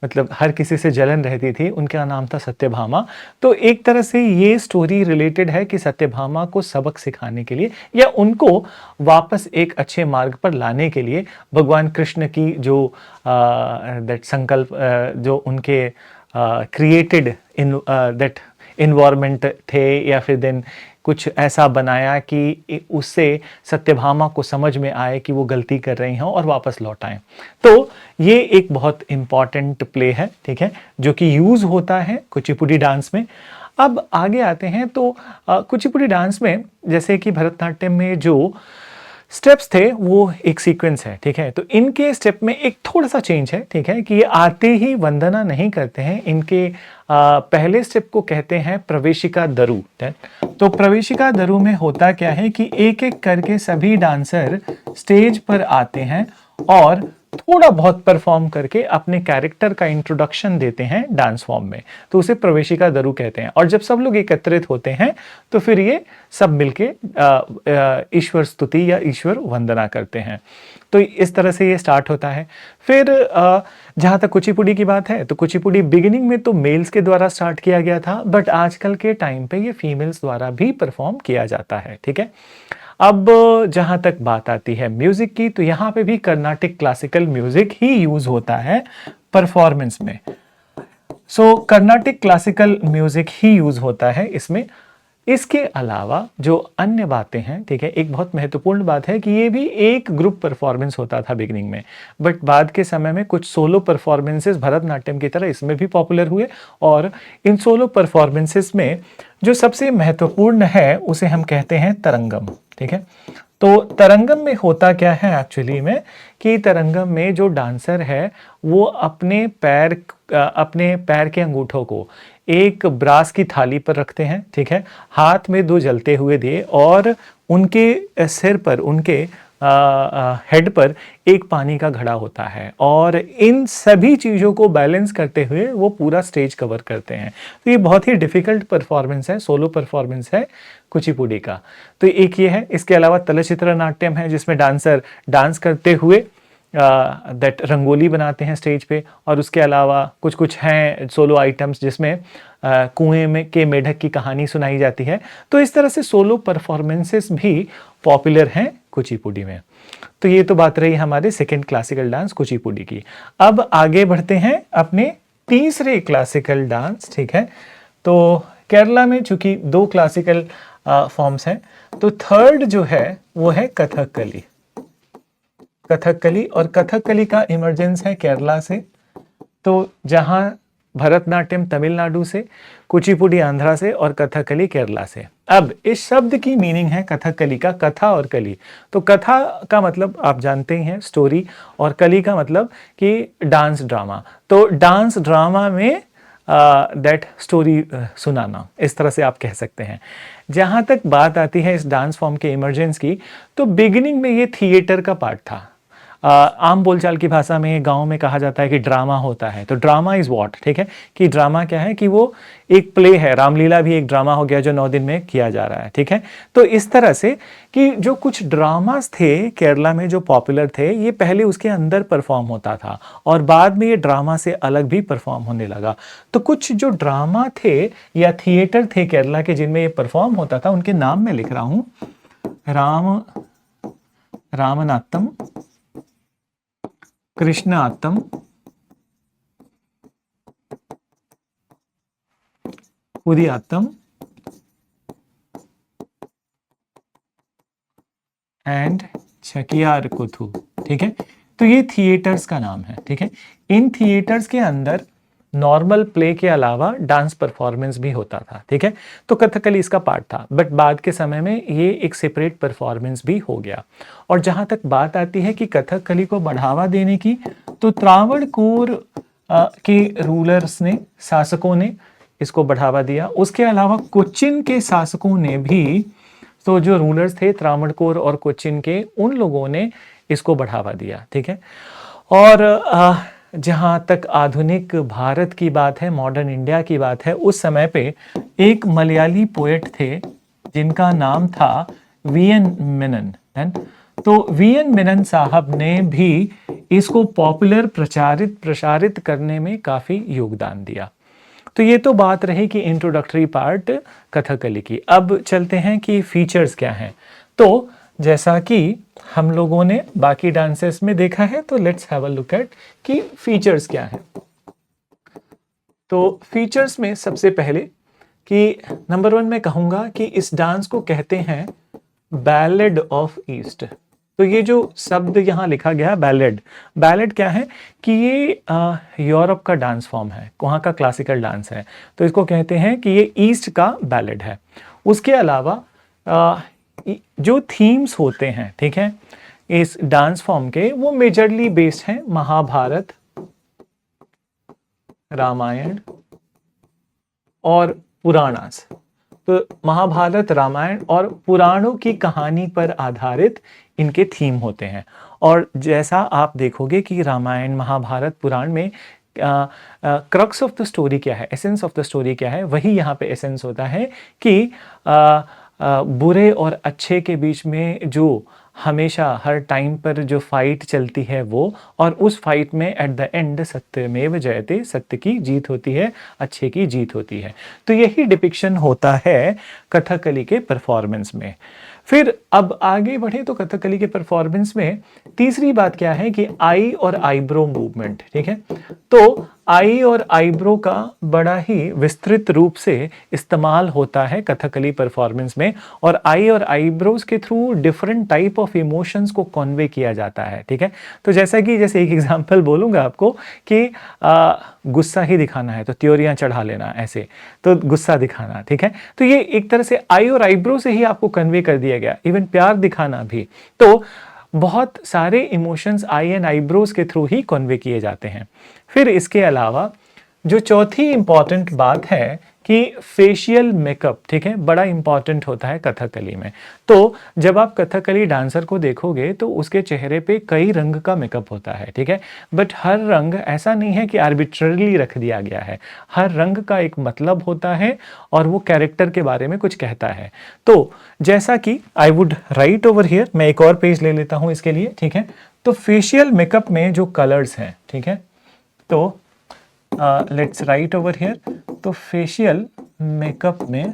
मतलब हर किसी से जलन रहती थी, उनका नाम था सत्यभामा। तो एक तरह से ये स्टोरी रिलेटेड है कि सत्यभामा को सबक सिखाने के लिए, या उनको वापस एक अच्छे मार्ग पर लाने के लिए, भगवान कृष्ण की जो दैट संकल्प, जो उनके क्रिएटेड इन दैट इन्वायरमेंट थे, या फिर देन कुछ ऐसा बनाया कि उससे सत्यभामा को समझ में आए कि वो गलती कर रही हैं और वापस लौट आए। तो ये एक बहुत इम्पॉर्टेंट प्ले है, ठीक है, जो कि यूज़ होता है कुचिपुड़ी डांस में। अब आगे आते हैं तो कुचिपुड़ी डांस में, जैसे कि भरतनाट्यम में जो स्टेप्स थे वो एक सीक्वेंस है, ठीक है, तो इनके स्टेप में एक थोड़ा सा चेंज है, ठीक है, कि ये आते ही वंदना नहीं करते हैं, इनके पहले स्टेप को कहते हैं प्रवेशिका दरु। तो प्रवेशिका दरु में होता क्या है कि एक एक करके सभी डांसर स्टेज पर आते हैं और थोड़ा बहुत परफॉर्म करके अपने कैरेक्टर का इंट्रोडक्शन देते हैं डांस फॉर्म में, तो उसे प्रवेशिका दरु कहते हैं। और जब सब लोग एकत्रित होते हैं तो फिर ये सब मिलके ईश्वर स्तुति या ईश्वर वंदना करते हैं। तो इस तरह से ये स्टार्ट होता है। फिर जहाँ तक कुचिपुड़ी की बात है, तो कुचिपुड़ी बिगिनिंग में तो मेल्स के द्वारा स्टार्ट किया गया था, बट आजकल के टाइम पे ये फीमेल्स द्वारा भी परफॉर्म किया जाता है। ठीक है, अब जहां तक बात आती है म्यूजिक की, तो यहाँ पे भी कर्नाटिक क्लासिकल म्यूजिक ही यूज होता है परफॉर्मेंस में। सो कर्नाटिक क्लासिकल म्यूजिक ही यूज होता है इसमें। इसके अलावा जो अन्य बातें हैं, ठीक है, एक बहुत महत्वपूर्ण बात है कि ये भी एक ग्रुप परफॉर्मेंस होता था बिगिनिंग में, बट बाद के समय में कुछ सोलो परफॉर्मेंसेस भरतनाट्यम की तरह इसमें भी पॉपुलर हुए। और इन सोलो परफॉर्मेंसेस में जो सबसे महत्वपूर्ण है उसे हम कहते हैं तरंगम। ठीक है, तो तरंगम में होता क्या है एक्चुअली में कि तरंगम में जो डांसर है वो अपने पैर के अंगूठों को एक ब्रास की थाली पर रखते हैं। ठीक है, हाथ में दो जलते हुए दिए और उनके सिर पर, उनके हेड पर एक पानी का घड़ा होता है, और इन सभी चीज़ों को बैलेंस करते हुए वो पूरा स्टेज कवर करते हैं। तो ये बहुत ही डिफिकल्ट परफॉर्मेंस है, सोलो परफॉर्मेंस है कुचिपुड़ी का। तो एक ये है। इसके अलावा तलचित्र नाट्यम है जिसमें डांसर डांस करते हुए दैट रंगोली बनाते हैं स्टेज पे, और उसके अलावा कुछ कुछ हैं सोलो आइटम्स जिसमें कुएं में के मेढक की कहानी सुनाई जाती है। तो इस तरह से सोलो परफॉर्मेंसेस भी पॉपुलर हैं कुचिपुड़ी में। तो ये तो बात रही हमारे सेकेंड क्लासिकल डांस कुचिपुड़ी की। अब आगे बढ़ते हैं अपने तीसरे क्लासिकल डांस। ठीक है, तो केरला में चूंकि दो क्लासिकल फॉर्म्स हैं, तो थर्ड जो है वो है कथकली। कथकली, और कथकली का इमर्जेंस है केरला से, तो जहां भरतनाट्यम तमिलनाडु से, कुचिपुड़ी आंध्रा से और कथकली केरला से। अब इस शब्द की मीनिंग है कथकली का, कथा और कली। तो कथा का मतलब आप जानते ही हैं स्टोरी, और कली का मतलब कि डांस ड्रामा। तो डांस ड्रामा में दैट स्टोरी सुनाना, इस तरह से आप कह सकते हैं। जहां तक बात आती है इस डांस फॉर्म के इमर्जेंस की, तो बिगिनिंग में ये थिएटर का पार्ट था। आम बोलचाल की भाषा में गांव में कहा जाता है कि ड्रामा होता है। तो ड्रामा इज व्हाट, ठीक है, कि ड्रामा क्या है कि वो एक प्ले है। रामलीला भी एक ड्रामा हो गया जो 9 दिन में किया जा रहा है। ठीक है, तो इस तरह से कि जो कुछ ड्रामास थे केरला में जो पॉपुलर थे, ये पहले उसके अंदर परफॉर्म होता था और बाद में ये ड्रामा से अलग भी परफॉर्म होने लगा। तो कुछ जो ड्रामा थे या थिएटर थे केरला के जिनमें ये परफॉर्म होता था, उनके नाम मैं लिख रहा हूं। रामनाथम, कृष्णात्तम, कुदियात्तम एंड चकियारकुथु। ठीक है, तो ये थिएटर्स का नाम है। ठीक है, इन थिएटर्स के अंदर नॉर्मल प्ले के अलावा डांस परफॉर्मेंस भी होता था। ठीक है, तो कथकली इसका पार्ट था, बट बाद के समय में ये एक सेपरेट परफॉर्मेंस भी हो गया। और जहां तक बात आती है कि कथकली को बढ़ावा देने की, तो त्रावणकोर के रूलर्स ने, शासकों ने इसको बढ़ावा दिया। उसके अलावा कोचिन के शासकों ने भी, तो जो रूलर्स थे त्रावणकोर और कोचिन के, उन लोगों ने इसको बढ़ावा दिया। ठीक है, और जहाँ तक आधुनिक भारत की बात है, मॉडर्न इंडिया की बात है, उस समय पे एक मलयाली पोएट थे जिनका नाम था वीएन मेनन। तो वीएन मेनन साहब ने भी इसको पॉपुलर प्रसारित करने में काफी योगदान दिया। तो ये तो बात रही कि इंट्रोडक्टरी पार्ट कथकली की। अब चलते हैं कि फीचर्स क्या हैं। तो जैसा कि हम लोगों ने बाकी डांसेस में देखा है, तो let's have a look eight कि फीचर्स क्या हैं। तो फीचर्स में सबसे पहले कि नंबर 1 मैं कहूंगा कि इस डांस को कहते हैं बैलेड ऑफ ईस्ट। तो ये जो शब्द यहाँ लिखा गया बैलेड, बैलेड क्या है कि ये यूरोप का डांस फॉर्म है, वहाँ का क्लासिकल डांस है, तो इसको कहते हैं कि ये ईस्ट का बैलेड है। उसके अलावा जो थीम्स होते हैं, ठीक है, इस डांस फॉर्म के, वो मेजरली बेस्ड हैं महाभारत, रामायण और पुराणास। तो महाभारत, रामायण और पुराणों की कहानी पर आधारित इनके थीम होते हैं। और जैसा आप देखोगे कि रामायण, महाभारत, पुराण में क्रक्स ऑफ द स्टोरी क्या है, एसेंस ऑफ द स्टोरी क्या है, वही यहाँ पे एसेंस होता है कि बुरे और अच्छे के बीच में जो हमेशा हर टाइम पर जो फाइट चलती है वो, और उस फाइट में एट द एंड सत्यमेव जयते, सत्य की जीत होती है, अच्छे की जीत होती है। तो यही डिपिक्शन होता है कथकली के परफॉर्मेंस में। फिर अब आगे बढ़े तो कथकली के परफॉर्मेंस में तीसरी बात क्या है कि आई और आईब्रो मूवमेंट, ठीक है। तो आई और आईब्रो का बड़ा ही विस्तृत रूप से इस्तेमाल होता है कथकली परफॉर्मेंस में, और आई और आईब्रोज के through different type of emotions को कन्वे किया जाता है, ठीक है। तो जैसे एक एग्जांपल बोलूंगा आपको कि गुस्सा ही दिखाना है तो त्योरियां चढ़ा लेना, ऐसे तो गुस्सा दिखाना, ठीक है। तो ये एक तरह से आई और आईब्रो से ही आपको कन्वे कर दिया गया। इवन प्यार दिखाना भी, तो बहुत सारे इमोशंस आई एंड आईब्रोज के थ्रू ही कन्वे किए जाते हैं। फिर इसके अलावा जो चौथी इंपॉर्टेंट बात है कि फेशियल मेकअप, ठीक है, बड़ा इंपॉर्टेंट होता है कथकली में। तो जब आप कथकली डांसर को देखोगे तो उसके चेहरे पे कई रंग का मेकअप होता है, ठीक है। बट हर रंग ऐसा नहीं है कि आर्बिट्ररीली रख दिया गया है, हर रंग का एक मतलब होता है और वो कैरेक्टर के बारे में कुछ कहता है। तो जैसा कि I would write over here, मैं एक और पेज ले लेता हूं इसके लिए, ठीक है। तो फेशियल मेकअप में जो कलर्स हैं, ठीक है, तो लेट्स राइट ओवर हियर। तो फेशियल मेकअप में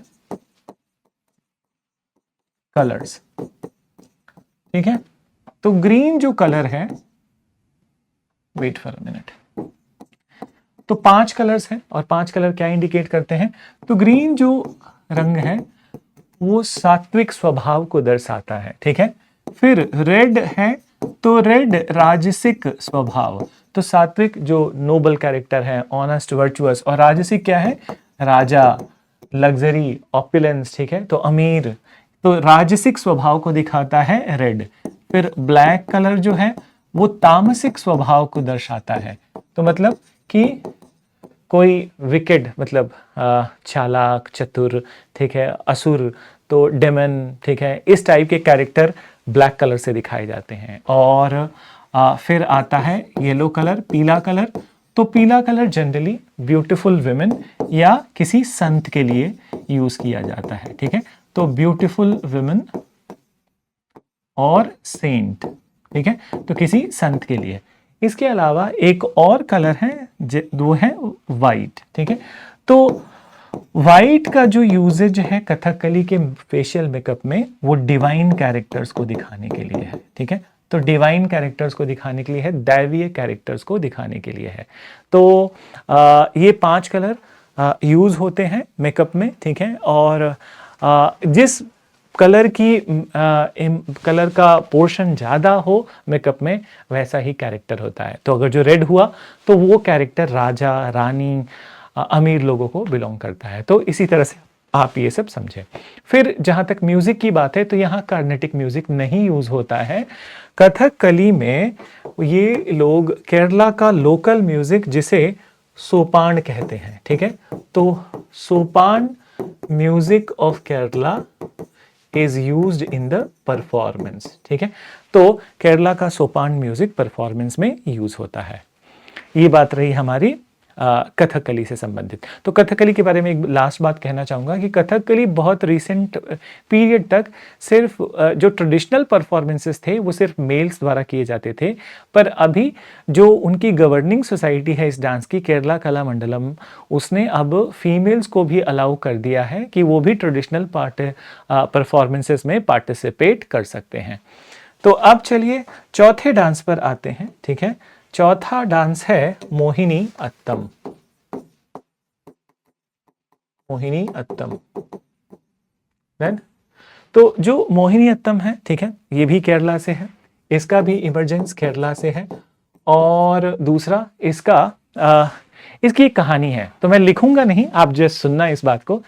कलर्स, ठीक है। तो ग्रीन जो कलर है, वेट फॉर अ मिनट, तो 5 कलर्स हैं और 5 कलर क्या इंडिकेट करते हैं? तो ग्रीन जो रंग है वो सात्विक स्वभाव को दर्शाता है, ठीक है। फिर रेड है, तो रेड राजसिक स्वभाव, तो सात्विक जो नोबल कैरेक्टर है, ऑनेस्ट, वर्चुअस, और राजसिक क्या है? राजा, लग्जरी, ऑपुलेंस, ठीक है, तो अमीर, तो राजसिक स्वभाव को दिखाता है रेड। फिर ब्लैक कलर जो है वो तामसिक स्वभाव को दर्शाता है, तो मतलब कि कोई विकेड, मतलब चालाक, चतुर, ठीक है, असुर, तो डेमन, ठीक है, इस टाइप के कैरेक्टर ब्लैक कलर से दिखाए जाते हैं। और फिर आता है येलो कलर, पीला कलर। तो पीला कलर जनरली ब्यूटीफुल विमेन या किसी संत के लिए यूज किया जाता है, ठीक है। तो ब्यूटीफुल विमेन और सेंट, ठीक है, तो किसी संत के लिए। इसके अलावा एक और कलर है, वो है वाइट, ठीक है। तो वाइट का जो यूजेज है कथकली के फेशियल मेकअप में, वो डिवाइन कैरेक्टर्स को दिखाने के लिए है, ठीक है। तो डिवाइन कैरेक्टर्स को दिखाने के लिए है, दैवीय कैरेक्टर्स को दिखाने के लिए है। तो ये 5 कलर यूज होते हैं मेकअप में, ठीक है। और जिस कलर का पोर्शन ज्यादा हो मेकअप में, वैसा ही कैरेक्टर होता है। तो अगर जो रेड हुआ तो वो कैरेक्टर राजा, रानी, अमीर लोगों को बिलोंग करता है। तो इसी तरह से आप ये सब समझें। फिर जहां तक म्यूजिक की बात है तो यहाँ कार्नेटिक म्यूजिक नहीं यूज होता है कथकली में। ये लोग केरला का लोकल म्यूजिक जिसे सोपान कहते हैं, ठीक है। तो सोपान music of Kerala is used in the performance, ठीक है। तो केरला का सोपान म्यूजिक परफॉर्मेंस में यूज होता है। ये बात रही हमारी कथकली से संबंधित। तो कथकली के बारे में एक लास्ट बात कहना चाहूँगा कि कथकली बहुत रिसेंट पीरियड तक सिर्फ जो ट्रेडिशनल परफॉर्मेंसेस थे वो सिर्फ मेल्स द्वारा किए जाते थे, पर अभी जो उनकी गवर्निंग सोसाइटी है इस डांस की, केरला कला मंडलम, उसने अब फीमेल्स को भी अलाउ कर दिया है कि वो भी ट्रेडिशनल परफॉर्मेंसेस में पार्टिसिपेट कर सकते हैं। तो अब चलिए चौथे डांस पर आते हैं, ठीक है। चौथा डांस है मोहिनी अत्तम। मोहिनी अत्तम, तो जो मोहिनी अत्तम है, ठीक है, ये भी केरला से है, इसका भी इमरजेंस केरला से है। और दूसरा इसकी एक कहानी है, तो मैं लिखूंगा नहीं, आप जस्ट सुनना इस बात को।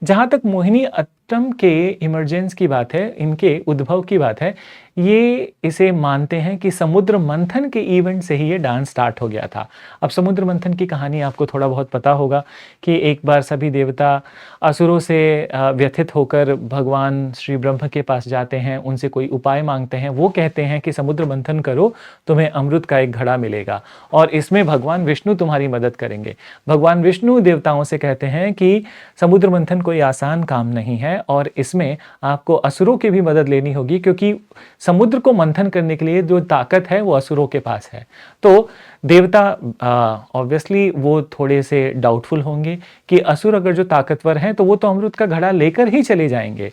जहां तक मोहिनी अत्तम के इमरजेंस की बात है, इनके उद्भव की बात है, ये इसे मानते हैं कि समुद्र मंथन के इवेंट से ही ये डांस स्टार्ट हो गया था। अब समुद्र मंथन की कहानी आपको थोड़ा बहुत पता होगा कि एक बार सभी देवता असुरों से व्यथित होकर भगवान श्री ब्रह्म के पास जाते हैं, उनसे कोई उपाय मांगते हैं। वो कहते हैं कि समुद्र मंथन करो, तुम्हें अमृत का एक घड़ा मिलेगा और इसमें भगवान विष्णु तुम्हारी मदद करेंगे। भगवान विष्णु देवताओं से कहते हैं कि समुद्र मंथन कोई आसान काम नहीं है और इसमें आपको असुरों की भी मदद लेनी होगी, क्योंकि समुद्र को मंथन करने के लिए जो ताकत है वो असुरों के पास है। तो देवता ऑब्वियसली वो थोड़े से डाउटफुल होंगे कि असुर अगर जो ताकतवर हैं तो वो तो अमृत का घड़ा लेकर ही चले जाएंगे।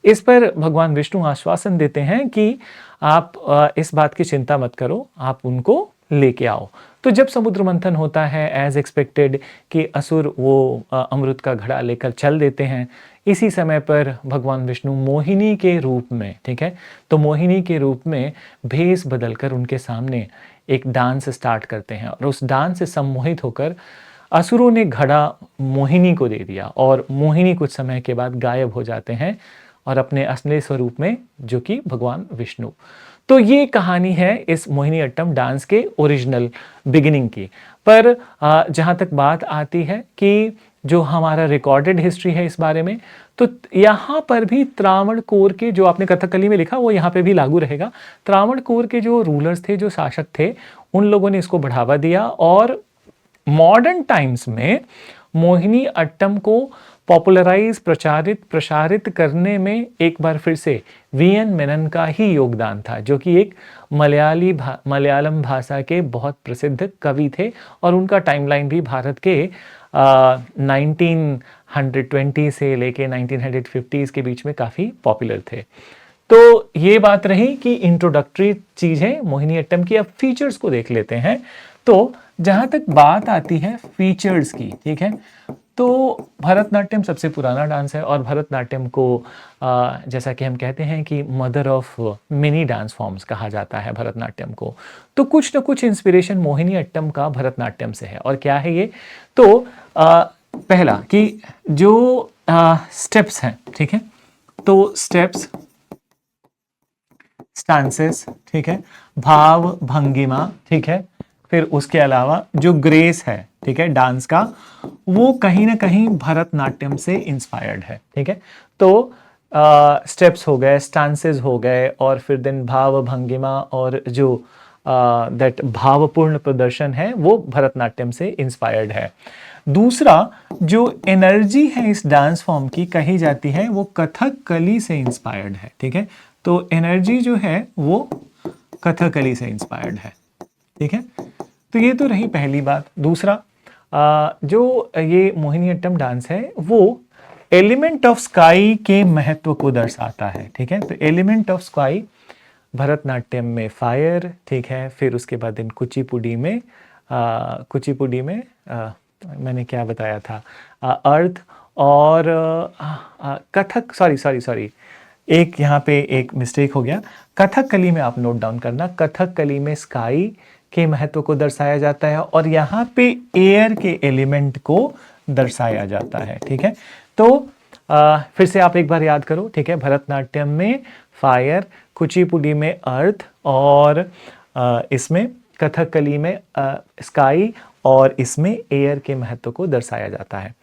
इस पर भगवान विष्णु आश्वासन देते हैं कि आप इस बात की चिंता मत करो, आप उनको लेके आओ। तो जब समुद्र मंथन होता है एज एक्सपेक्टेड कि असुर वो अमृत का घड़ा लेकर चल देते हैं, इसी समय पर भगवान विष्णु मोहिनी के रूप में, ठीक है, तो मोहिनी के रूप में भेष बदलकर उनके सामने एक डांस स्टार्ट करते हैं और उस डांस से सम्मोहित होकर असुरों ने घड़ा मोहिनी को दे दिया और मोहिनी कुछ समय के बाद गायब हो जाते हैं और अपने असली स्वरूप में, जो कि भगवान विष्णु। तो ये कहानी है इस मोहिनी अट्टम डांस के ओरिजिनल बिगिनिंग की। पर जहाँ तक बात आती है कि जो हमारा रिकॉर्डेड हिस्ट्री है इस बारे में, तो यहाँ पर भी त्रावणकोर के, जो आपने कथकली में लिखा वो यहाँ पे भी लागू रहेगा। त्रावणकोर के जो रूलर्स थे, जो शासक थे, उन लोगों ने इसको बढ़ावा दिया और मॉडर्न टाइम्स में मोहिनी अट्टम को पॉपुलराइज, प्रसारित करने में एक बार फिर से वीएन मेनन का ही योगदान था, जो कि एक मलयालम भाषा के बहुत प्रसिद्ध कवि थे और उनका टाइमलाइन भी भारत के 1920 से लेके 1950s के बीच में काफ़ी पॉपुलर थे। तो ये बात रही कि इंट्रोडक्टरी चीज़ें मोहिनी अट्टम की। अब फीचर्स को देख लेते हैं। तो जहाँ तक बात आती है फीचर्स की, ठीक है, तो भरतनाट्यम सबसे पुराना डांस है और भरतनाट्यम को जैसा कि हम कहते हैं कि mother of mini dance forms कहा जाता है भरतनाट्यम को। तो कुछ ना कुछ इंस्पिरेशन मोहिनी अट्टम का भरतनाट्यम से है। और क्या है ये? तो पहला कि जो स्टेप्स हैं, ठीक है, तो स्टेप्स, स्टांसेस, ठीक है, भाव भंगिमा, ठीक है, फिर उसके अलावा जो ग्रेस है, ठीक है, डांस का, वो कहीं ना कहीं भरतनाट्यम से इंस्पायर्ड है, ठीक है। तो स्टेप्स हो गए, स्टांसेस हो गए और फिर देन भाव भंगिमा और जो दैट भावपूर्ण प्रदर्शन है वो भरतनाट्यम से इंस्पायर्ड है। दूसरा, जो एनर्जी है इस डांस फॉर्म की कही जाती है वो कथकली से इंस्पायर्ड है, ठीक है। तो एनर्जी जो है वो कथकली से इंस्पायर्ड है, ठीक है। तो ये तो रही पहली बात। दूसरा, जो ये मोहिनी अट्टम डांस है वो एलिमेंट ऑफ स्काई के महत्व को दर्शाता है, ठीक है। तो एलिमेंट ऑफ स्काई भरतनाट्यम में फायर, ठीक है, फिर उसके बाद इन कुचिपुड़ी में मैंने क्या बताया था, अर्थ और कथक, सॉरी एक यहाँ पे एक मिस्टेक हो गया। कथकली में आप नोट डाउन करना, कथकली में स्काई के महत्व को दर्शाया जाता है और यहाँ पे एयर के एलिमेंट को दर्शाया जाता है, ठीक है। तो फिर से आप एक बार याद करो, ठीक है, भरतनाट्यम में फायर, कुचिपुड़ी में अर्थ और इसमें कथकली में स्काई और इसमें एयर के महत्व को दर्शाया जाता है।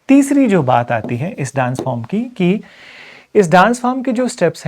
तीसरी जो बात आती है इस डांस फॉर्म की कि इस डांस फॉर्म के जो स्टेप्स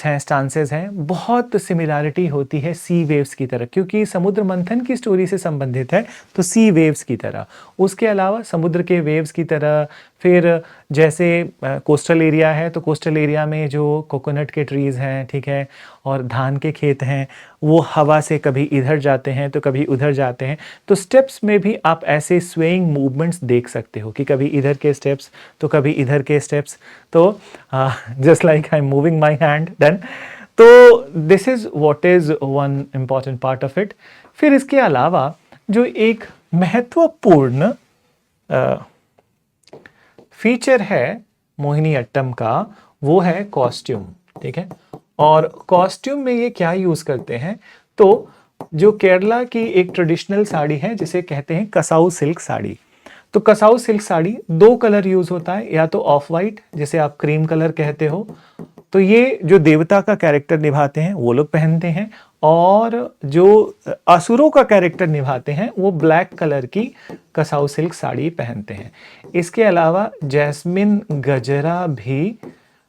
हैं, स्टांसेस हैं, बहुत सिमिलरिटी होती है सी वेव्स की तरह, क्योंकि समुद्र मंथन की स्टोरी से संबंधित है तो सी वेव्स की तरह। उसके अलावा समुद्र के वेव्स की तरह, फिर जैसे कोस्टल एरिया है तो कोस्टल एरिया में जो कोकोनट के ट्रीज़ हैं, ठीक है, और धान के खेत हैं, वो हवा से कभी इधर जाते हैं तो कभी उधर जाते हैं। तो स्टेप्स में भी आप ऐसे स्वेइंग मूवमेंट्स देख सकते हो कि कभी इधर के स्टेप्स तो कभी इधर के स्टेप्स। तो just like I am moving my hand then. तो this is what is one important part of it. फिर इसके अलावा जो एक महत्वपूर्ण फीचर है मोहिनी अट्टम का वो है कॉस्ट्यूम, ठीक है। और कॉस्ट्यूम में ये क्या यूज करते हैं, तो जो केरला की एक ट्रेडिशनल साड़ी है जिसे कहते हैं कसाऊ सिल्क साड़ी। तो कसाऊ सिल्क साड़ी 2 कलर यूज होता है, या तो ऑफ वाइट जिसे आप क्रीम कलर कहते हो, तो ये जो देवता का कैरेक्टर निभाते हैं वो लोग पहनते हैं, और जो असुरों का कैरेक्टर निभाते हैं वो ब्लैक कलर की कसाऊ सिल्क साड़ी पहनते हैं। इसके अलावा जैस्मिन गजरा भी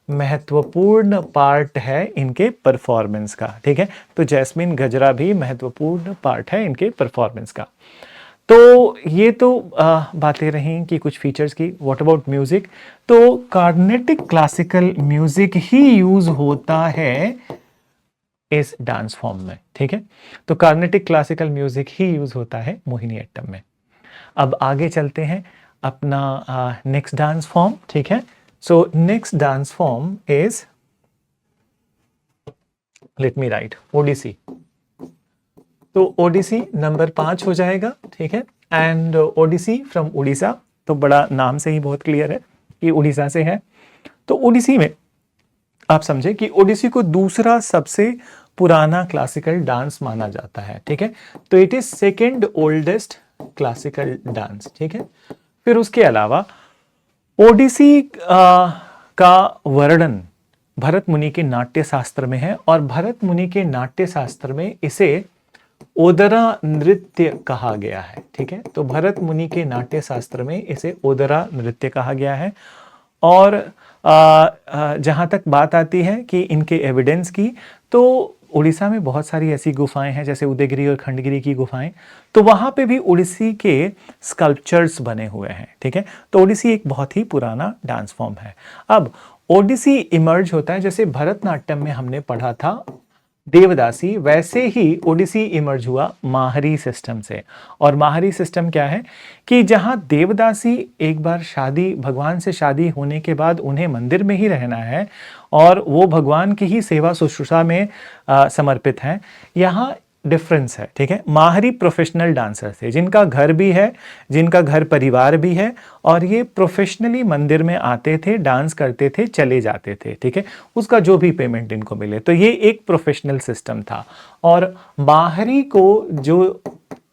महत्वपूर्ण पार्ट है इनके परफॉर्मेंस का, ठीक है। तो जैस्मिन गजरा भी महत्वपूर्ण पार्ट है इनके परफॉर्मेंस का। तो ये तो बातें रहीं कि कुछ फीचर्स की। What about music? तो कार्नेटिक क्लासिकल म्यूजिक ही यूज होता है इस डांस फॉर्म में, ठीक है। तो कार्नेटिक क्लासिकल म्यूजिक ही यूज होता है मोहिनीअट्टम में। अब आगे चलते हैं अपना नेक्स्ट डांस फॉर्म, ठीक है। So next dance form is, let me write, Odissi. तो ओडिसी नंबर 5 हो जाएगा, ठीक है। एंड ओडिसी फ्रॉम उड़ीसा, तो बड़ा नाम से ही बहुत क्लियर है कि उड़ीसा से है। तो ओडिसी में आप समझे कि ओडिसी को दूसरा सबसे पुराना क्लासिकल डांस माना जाता है, ठीक है। तो it is second oldest classical dance, ठीक है। फिर उसके अलावा ओडिसी का वर्णन भरत मुनि के नाट्य शास्त्र में है, और भरत मुनि के नाट्य शास्त्र में इसे ओदरा नृत्य कहा गया है, ठीक है। तो भरत मुनि के नाट्य शास्त्र में इसे ओदरा नृत्य कहा गया है। और जहाँ तक बात आती है कि इनके एविडेंस की, तो उड़ीसा में बहुत सारी ऐसी गुफाएं हैं जैसे उदयगिरी और खंडगिरी की गुफाएं, तो वहाँ पे भी ओडिसी के स्कल्पचर्स बने हुए हैं, ठीक है। तो ओडिसी एक बहुत ही पुराना डांस फॉर्म है। अब ओडिसी इमर्ज होता है, जैसे भरतनाट्यम में हमने पढ़ा था देवदासी, वैसे ही ओडिसी इमर्ज हुआ माहरी सिस्टम से। और माहरी सिस्टम क्या है कि जहां देवदासी एक बार शादी, भगवान से शादी होने के बाद उन्हें मंदिर में ही रहना है और वो भगवान की ही सेवा शुश्रूषा में समर्पित हैं, यहाँ डिफरेंस है, ठीक है। माहरी प्रोफेशनल डांसर थे जिनका घर भी है, जिनका घर परिवार भी है, और ये प्रोफेशनली मंदिर में आते थे, डांस करते थे, चले जाते थे, ठीक है। उसका जो भी पेमेंट इनको मिले, तो ये एक प्रोफेशनल सिस्टम था। और माहरी को जो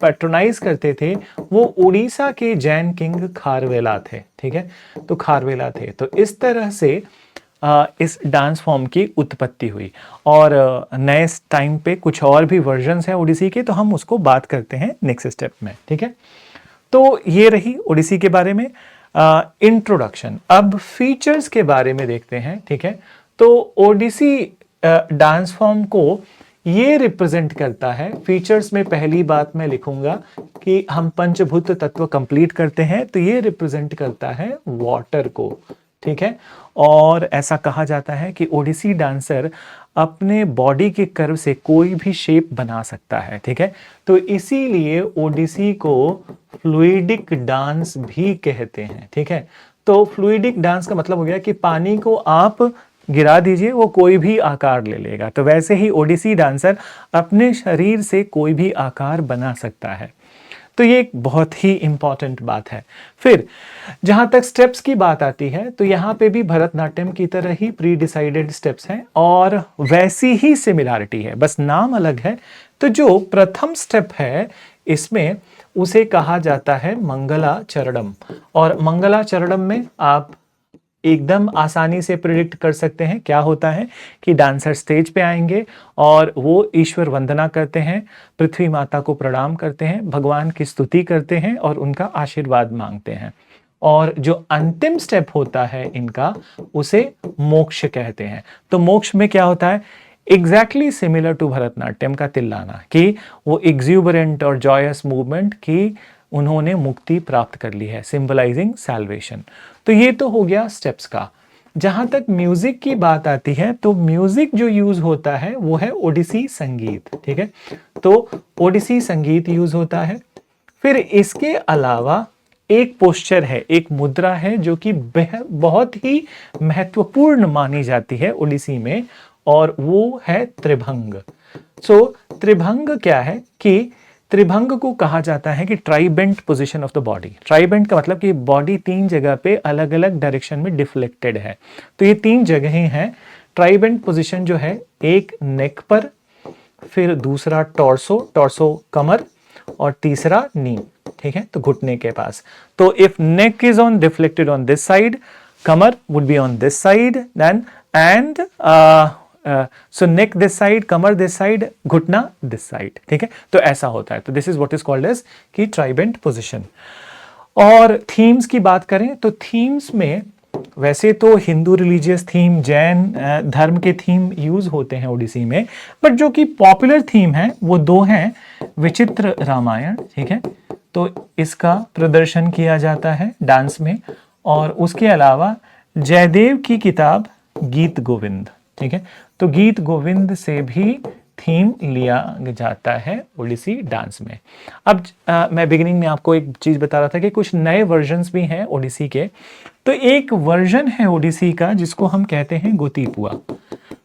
पैट्रोनाइज करते थे वो उड़ीसा के जैन किंग खारवेला थे, ठीक है। तो खारवेला थे, तो इस तरह से इस डांस फॉर्म की उत्पत्ति हुई। और नए टाइम पे कुछ और भी वर्जन्स हैं ओडिसी के, तो हम उसको बात करते हैं नेक्स्ट स्टेप में, ठीक है। तो ये रही ओडिसी के बारे में इंट्रोडक्शन। अब फीचर्स के बारे में देखते हैं, ठीक है। तो ओडिसी डांस फॉर्म को ये रिप्रेजेंट करता है, फीचर्स में पहली बात मैं लिखूंगा कि हम पंचभूत तत्व कंप्लीट करते हैं, तो ये रिप्रेजेंट करता है वाटर को, ठीक है। और ऐसा कहा जाता है कि ओडिसी डांसर अपने बॉडी के कर्व से कोई भी शेप बना सकता है, ठीक है। तो इसीलिए ओडिसी को फ्लूइडिक डांस भी कहते हैं, ठीक है। तो फ्लूइडिक डांस का मतलब हो गया कि पानी को आप गिरा दीजिए, वो कोई भी आकार ले लेगा। तो वैसे ही ओडिसी डांसर अपने शरीर से कोई भी आकार बना सकता है। तो ये एक बहुत ही इंपॉर्टेंट बात है। फिर जहां तक स्टेप्स की बात आती है, तो यहाँ पे भी भरतनाट्यम की तरह ही प्री डिसाइडेड स्टेप्स हैं और वैसी ही सिमिलरिटी है, बस नाम अलग है। तो जो प्रथम स्टेप है इसमें उसे कहा जाता है मंगलाचरणम, और मंगलाचरणम में आप एकदम आसानी से प्रिडिक्ट कर सकते हैं क्या होता है कि डांसर स्टेज पे आएंगे और वो ईश्वर वंदना करते हैं, पृथ्वी माता को प्रणाम करते हैं, भगवान की स्तुति करते हैं और उनका आशीर्वाद मांगते हैं। और जो अंतिम स्टेप होता है इनका, उसे मोक्ष कहते हैं। तो मोक्ष में क्या होता है? एग्जैक्टली सिमिलर टू भरतनाट्यम का तिल्लाना, कि वो एग्ज्यूबरेंट और जॉयस मूवमेंट की उन्होंने मुक्ति प्राप्त कर ली है, सिंबलाइजिंग सैल्वेशन। तो ये तो हो गया स्टेप्स का। जहां तक म्यूजिक की बात आती है, तो म्यूजिक जो यूज होता है वो है ओडिसी संगीत, ठीक है। तो ओडिसी संगीत यूज होता है। फिर इसके अलावा एक पोस्चर है, एक मुद्रा है जो कि बहुत ही महत्वपूर्ण मानी जाती है ओडिसी में, और वो है त्रिभंग। सो त्रिभंग क्या है कि त्रिभंग को कहा जाता है कि ट्राइबेंट पोजीशन ऑफ द बॉडी। ट्राइबेंट का मतलब कि बॉडी 3 जगह पे अलग अलग डायरेक्शन में डिफ्लेक्टेड है। तो ये 3 जगहें हैं। ट्राइबेंट पोजीशन जो है, एक नेक पर, फिर दूसरा टॉर्सो कमर, और तीसरा नी, ठीक है, तो घुटने के पास। तो if neck is on deflected on this side, कमर would be on this side, then and so neck this side, कमर दिस साइड, घुटना दिस साइड, ठीक है। तो ऐसा होता है। तो this is what is called as की ट्राइडेंट पोजिशन। और थीम्स की बात करें तो थीम्स में वैसे तो हिंदू रिलीजियस थीम, जैन धर्म के थीम यूज होते हैं ओडिसी में, बट जो कि पॉपुलर थीम है वो दो हैं, विचित्र रामायण, ठीक है, तो इसका प्रदर्शन किया जाता है डांस में, और उसके अलावा जयदेव की किताब गीत गोविंद, ठीक है, तो गीत गोविंद से भी थीम लिया जाता है ओडिसी डांस में। अब मैं बिगिनिंग में आपको एक चीज बता रहा था कि कुछ नए वर्जन्स भी हैं ओडिसी के। तो एक वर्जन है ओडिसी का जिसको हम कहते हैं गोतीपुआ।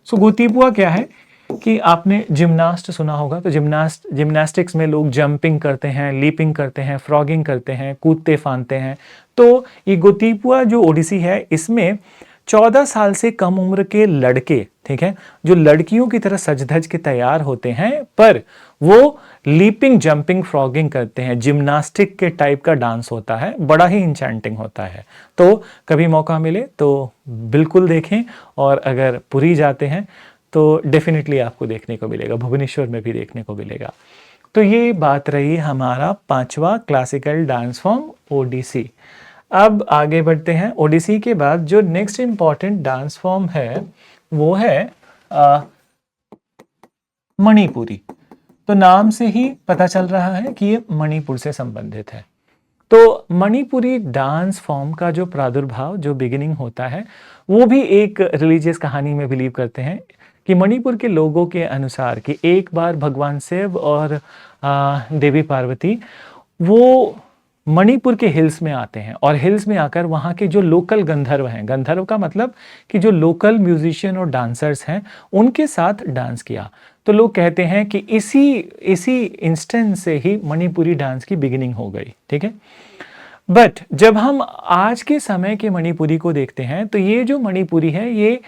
सो गोतीपुआ क्या है कि आपने जिम्नास्ट सुना होगा, तो जिम्नास्टिक्स में लोग जंपिंग करते हैं, लीपिंग करते हैं, फ्रॉगिंग करते हैं, कूदते फांदते हैं। तो ये गोतीपुआ जो ओडिसी है, इसमें 14 साल से कम उम्र के लड़के, ठीक है, जो लड़कियों की तरह सज धज के तैयार होते हैं, पर वो लीपिंग, जंपिंग, फ्रॉगिंग करते हैं। जिम्नास्टिक के टाइप का डांस होता है, बड़ा ही इंचेंटिंग होता है। तो कभी मौका मिले तो बिल्कुल देखें, और अगर पुरी जाते हैं तो डेफिनेटली आपको देखने को मिलेगा, भुवनेश्वर में भी देखने को मिलेगा। तो ये बात रही हमारा 5वां क्लासिकल डांस फॉर्म ओडिसी। अब आगे बढ़ते हैं। ओडिसी के बाद जो नेक्स्ट इंपॉर्टेंट डांस फॉर्म है वो है मणिपुरी। तो नाम से ही पता चल रहा है कि ये मणिपुर से संबंधित है। तो मणिपुरी डांस फॉर्म का जो प्रादुर्भाव, जो बिगिनिंग होता है, वो भी एक रिलीजियस कहानी में बिलीव करते हैं कि मणिपुर के लोगों के अनुसार कि एक बार भगवान शिव और देवी पार्वती वो मणिपुर के हिल्स में आते हैं, और हिल्स में आकर वहाँ के जो लोकल गंधर्व हैं, गंधर्व का मतलब कि जो लोकल म्यूजिशियन और डांसर्स हैं, उनके साथ डांस किया। तो लोग कहते हैं कि इसी इंस्टेंस से ही मणिपुरी डांस की बिगिनिंग हो गई, ठीक है। बट जब हम आज के समय के मणिपुरी को देखते हैं, तो ये जो मणिपुरी है, ये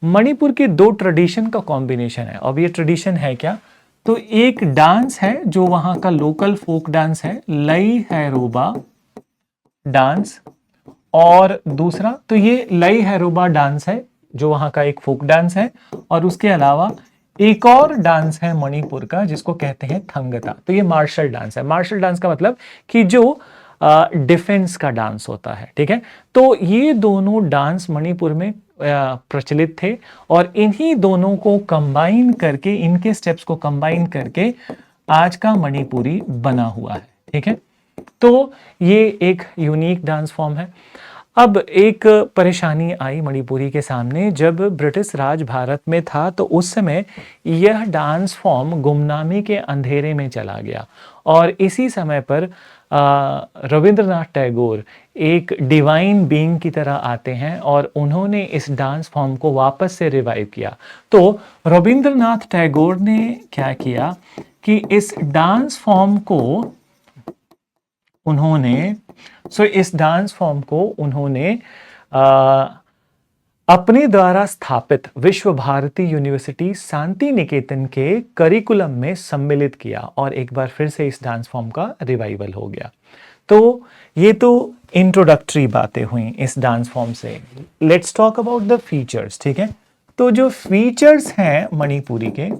मणिपुर के दो ट्रेडिशन का कॉम्बिनेशन है। अब ये ट्रेडिशन है क्या? तो एक डांस है जो वहां का लोकल फोक डांस है, लई हैरोबा डांस, और दूसरा तो ये लई हैरोबा डांस है जो वहां का एक फोक डांस है, और उसके अलावा एक और डांस है मणिपुर का जिसको कहते हैं थंगता। तो ये मार्शल डांस है। मार्शल डांस का मतलब कि जो डिफेंस का डांस होता है, ठीक है। तो ये दोनों डांस मणिपुर में प्रचलित थे, और इन्हीं दोनों को कंबाइन करके, इनके स्टेप्स को कंबाइन करके आज का मणिपुरी बना हुआ है, ठीक है। तो ये एक यूनिक डांस फॉर्म है। अब एक परेशानी आई मणिपुरी के सामने जब ब्रिटिश राज भारत में था, तो उस समय यह डांस फॉर्म गुमनामी के अंधेरे में चला गया, और इसी समय पर रविंद्रनाथ टैगोर एक डिवाइन बीइंग की तरह आते हैं, और उन्होंने इस डांस फॉर्म को वापस से रिवाइव किया। तो रविंद्रनाथ टैगोर ने क्या किया कि इस डांस फॉर्म को उन्होंने अपने द्वारा स्थापित विश्व भारती यूनिवर्सिटी शांति निकेतन के करिकुलम में सम्मिलित किया, और एक बार फिर से इस डांस फॉर्म का रिवाइवल हो गया। तो ये तो इंट्रोडक्टरी बातें हुई इस डांस फॉर्म से। Let's talk about the features, ठीक है। तो जो फीचर्स हैं मणिपुरी के,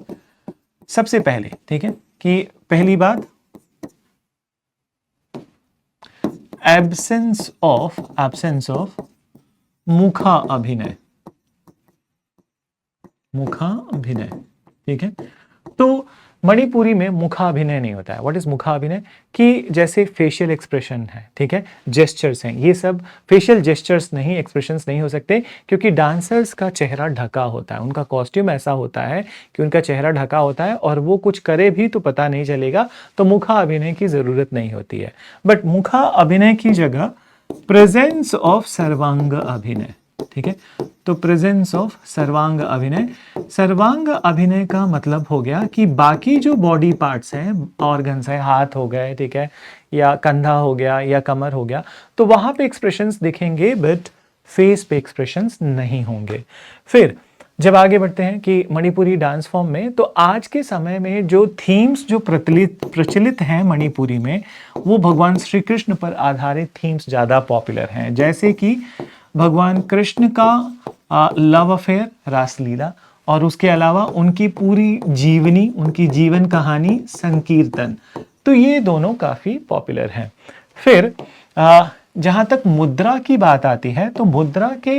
सबसे पहले, ठीक है, कि पहली बात एब्सेंस ऑफ मुखा अभिनय, ठीक है। तो मणिपुरी में मुखा अभिनय नहीं होता है। व्हाट इज मुखा अभिनय? कि जैसे फेशियल एक्सप्रेशन है, ठीक है, जेस्चर्स हैं, ये सब फेशियल जेस्चर्स नहीं, एक्सप्रेशंस नहीं हो सकते, क्योंकि डांसर्स का चेहरा ढका होता है, उनका कॉस्ट्यूम ऐसा होता है कि उनका चेहरा ढका होता है, और वो कुछ करे भी तो पता नहीं चलेगा, तो मुखा अभिनय की जरूरत नहीं होती है। बट मुखा अभिनय की जगह प्रेजेंस ऑफ सर्वांग अभिनय, ठीक है। तो प्रेजेंस ऑफ सर्वांग अभिनय, सर्वांग अभिनय का मतलब हो गया कि बाकी जो बॉडी पार्ट्स हैं, ऑर्गन्स हैं, हाथ हो गए, ठीक है, या कंधा हो गया, या कमर हो गया, तो वहां पे एक्सप्रेशंस दिखेंगे, बट फेस पे एक्सप्रेशंस नहीं होंगे। फिर जब आगे बढ़ते हैं कि मणिपुरी डांस फॉर्म में, तो आज के समय में जो थीम्स जो प्रचलित हैं मणिपुरी में, वो भगवान श्री कृष्ण पर आधारित थीम्स ज्यादा पॉपुलर हैं। जैसे कि भगवान कृष्ण का लव अफेयर, रासलीला, और उसके अलावा उनकी पूरी जीवनी, उनकी जीवन कहानी संकीर्तन। तो ये दोनों काफी पॉपुलर हैं। फिर जहां तक मुद्रा की बात आती है तो मुद्रा के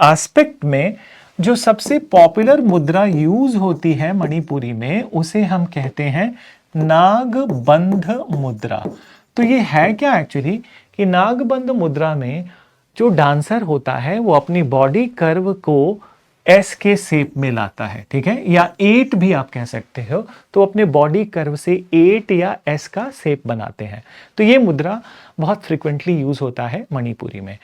एस्पेक्ट में जो सबसे पॉपुलर मुद्रा यूज होती है मणिपुरी में उसे हम कहते हैं नागबंध मुद्रा। तो ये है क्या एक्चुअली कि नागबंध मुद्रा में जो डांसर होता है वो अपनी बॉडी कर्व को एस के शेप में लाता है, ठीक है, या 8 भी आप कह सकते हो। तो अपने बॉडी कर्व से 8 या एस का शेप बनाते हैं। तो ये मुद्रा बहुत फ्रिक्वेंटली यूज होता है मणिपुरी में।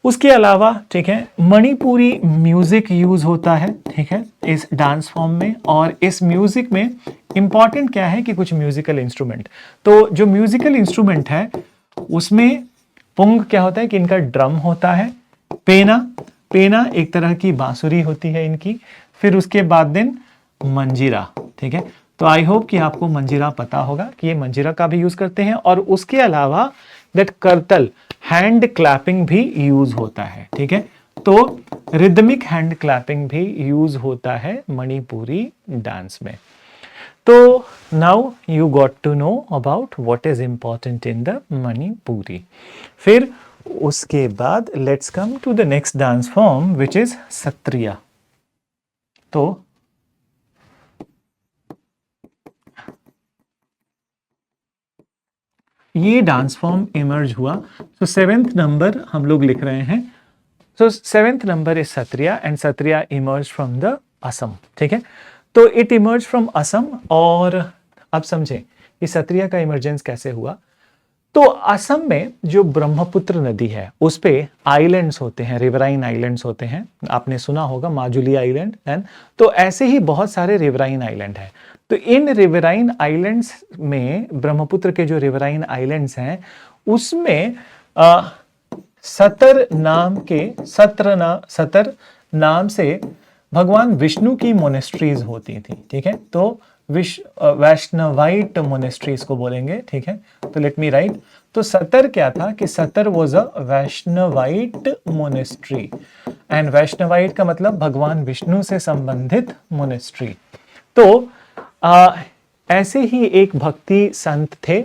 उसके अलावा, ठीक है, मणिपुरी म्यूजिक यूज होता है, ठीक है, इस डांस फॉर्म में। और इस म्यूजिक में इंपॉर्टेंट क्या है कि कुछ म्यूजिकल इंस्ट्रूमेंट, तो जो म्यूजिकल इंस्ट्रूमेंट है उसमें पुंग क्या होता है कि इनका ड्रम होता है, पेना, पेना एक तरह की बांसुरी होती है इनकी, फिर उसके बाद दिन मंजीरा, ठीक है। तो आई होप कि आपको मंजीरा पता होगा कि ये मंजीरा का भी यूज करते हैं। और उसके अलावा दैट करतल, हैंड क्लैपिंग भी यूज होता है, ठीक है। तो रिदमिक हैंड क्लैपिंग भी यूज होता है मणिपुरी डांस में। तो now you got to know about what is important in the Manipuri. फिर उसके बाद let's come to the next dance form which is Sattriya. तो ये डांस फॉर्म इमर्ज हुआ, तो 7th नंबर हम लोग लिख रहे हैं। सो 7th number is Sattriya and Sattriya emerge from the Assam, ठीक है। तो इट इमर्ज फ्रॉम असम। और अब समझें कि सत्रिया का इमरजेंस कैसे हुआ। तो असम में जो ब्रह्मपुत्र नदी है उस पे आइलैंड्स होते हैं, रिवराइन आइलैंड्स होते हैं, आपने सुना होगा माजुली आइलैंड एंड, तो ऐसे ही बहुत सारे रिवराइन आइलैंड हैं। तो इन रिवराइन आइलैंड्स में, ब्रह्मपुत्र के जो रिवराइन आइलैंड्स हैं उसमें सतर नाम से भगवान विष्णु की मोनेस्ट्रीज होती थी, ठीक है। तो वैष्णवाइट मोनेस्ट्रीज को बोलेंगे, ठीक है। तो लेट मी राइट, तो सतर क्या था कि सतर was a Vaishnavite monastery and Vaishnavite का मतलब भगवान विष्णु से संबंधित मोनेस्ट्री। तो ऐसे ही एक भक्ति संत थे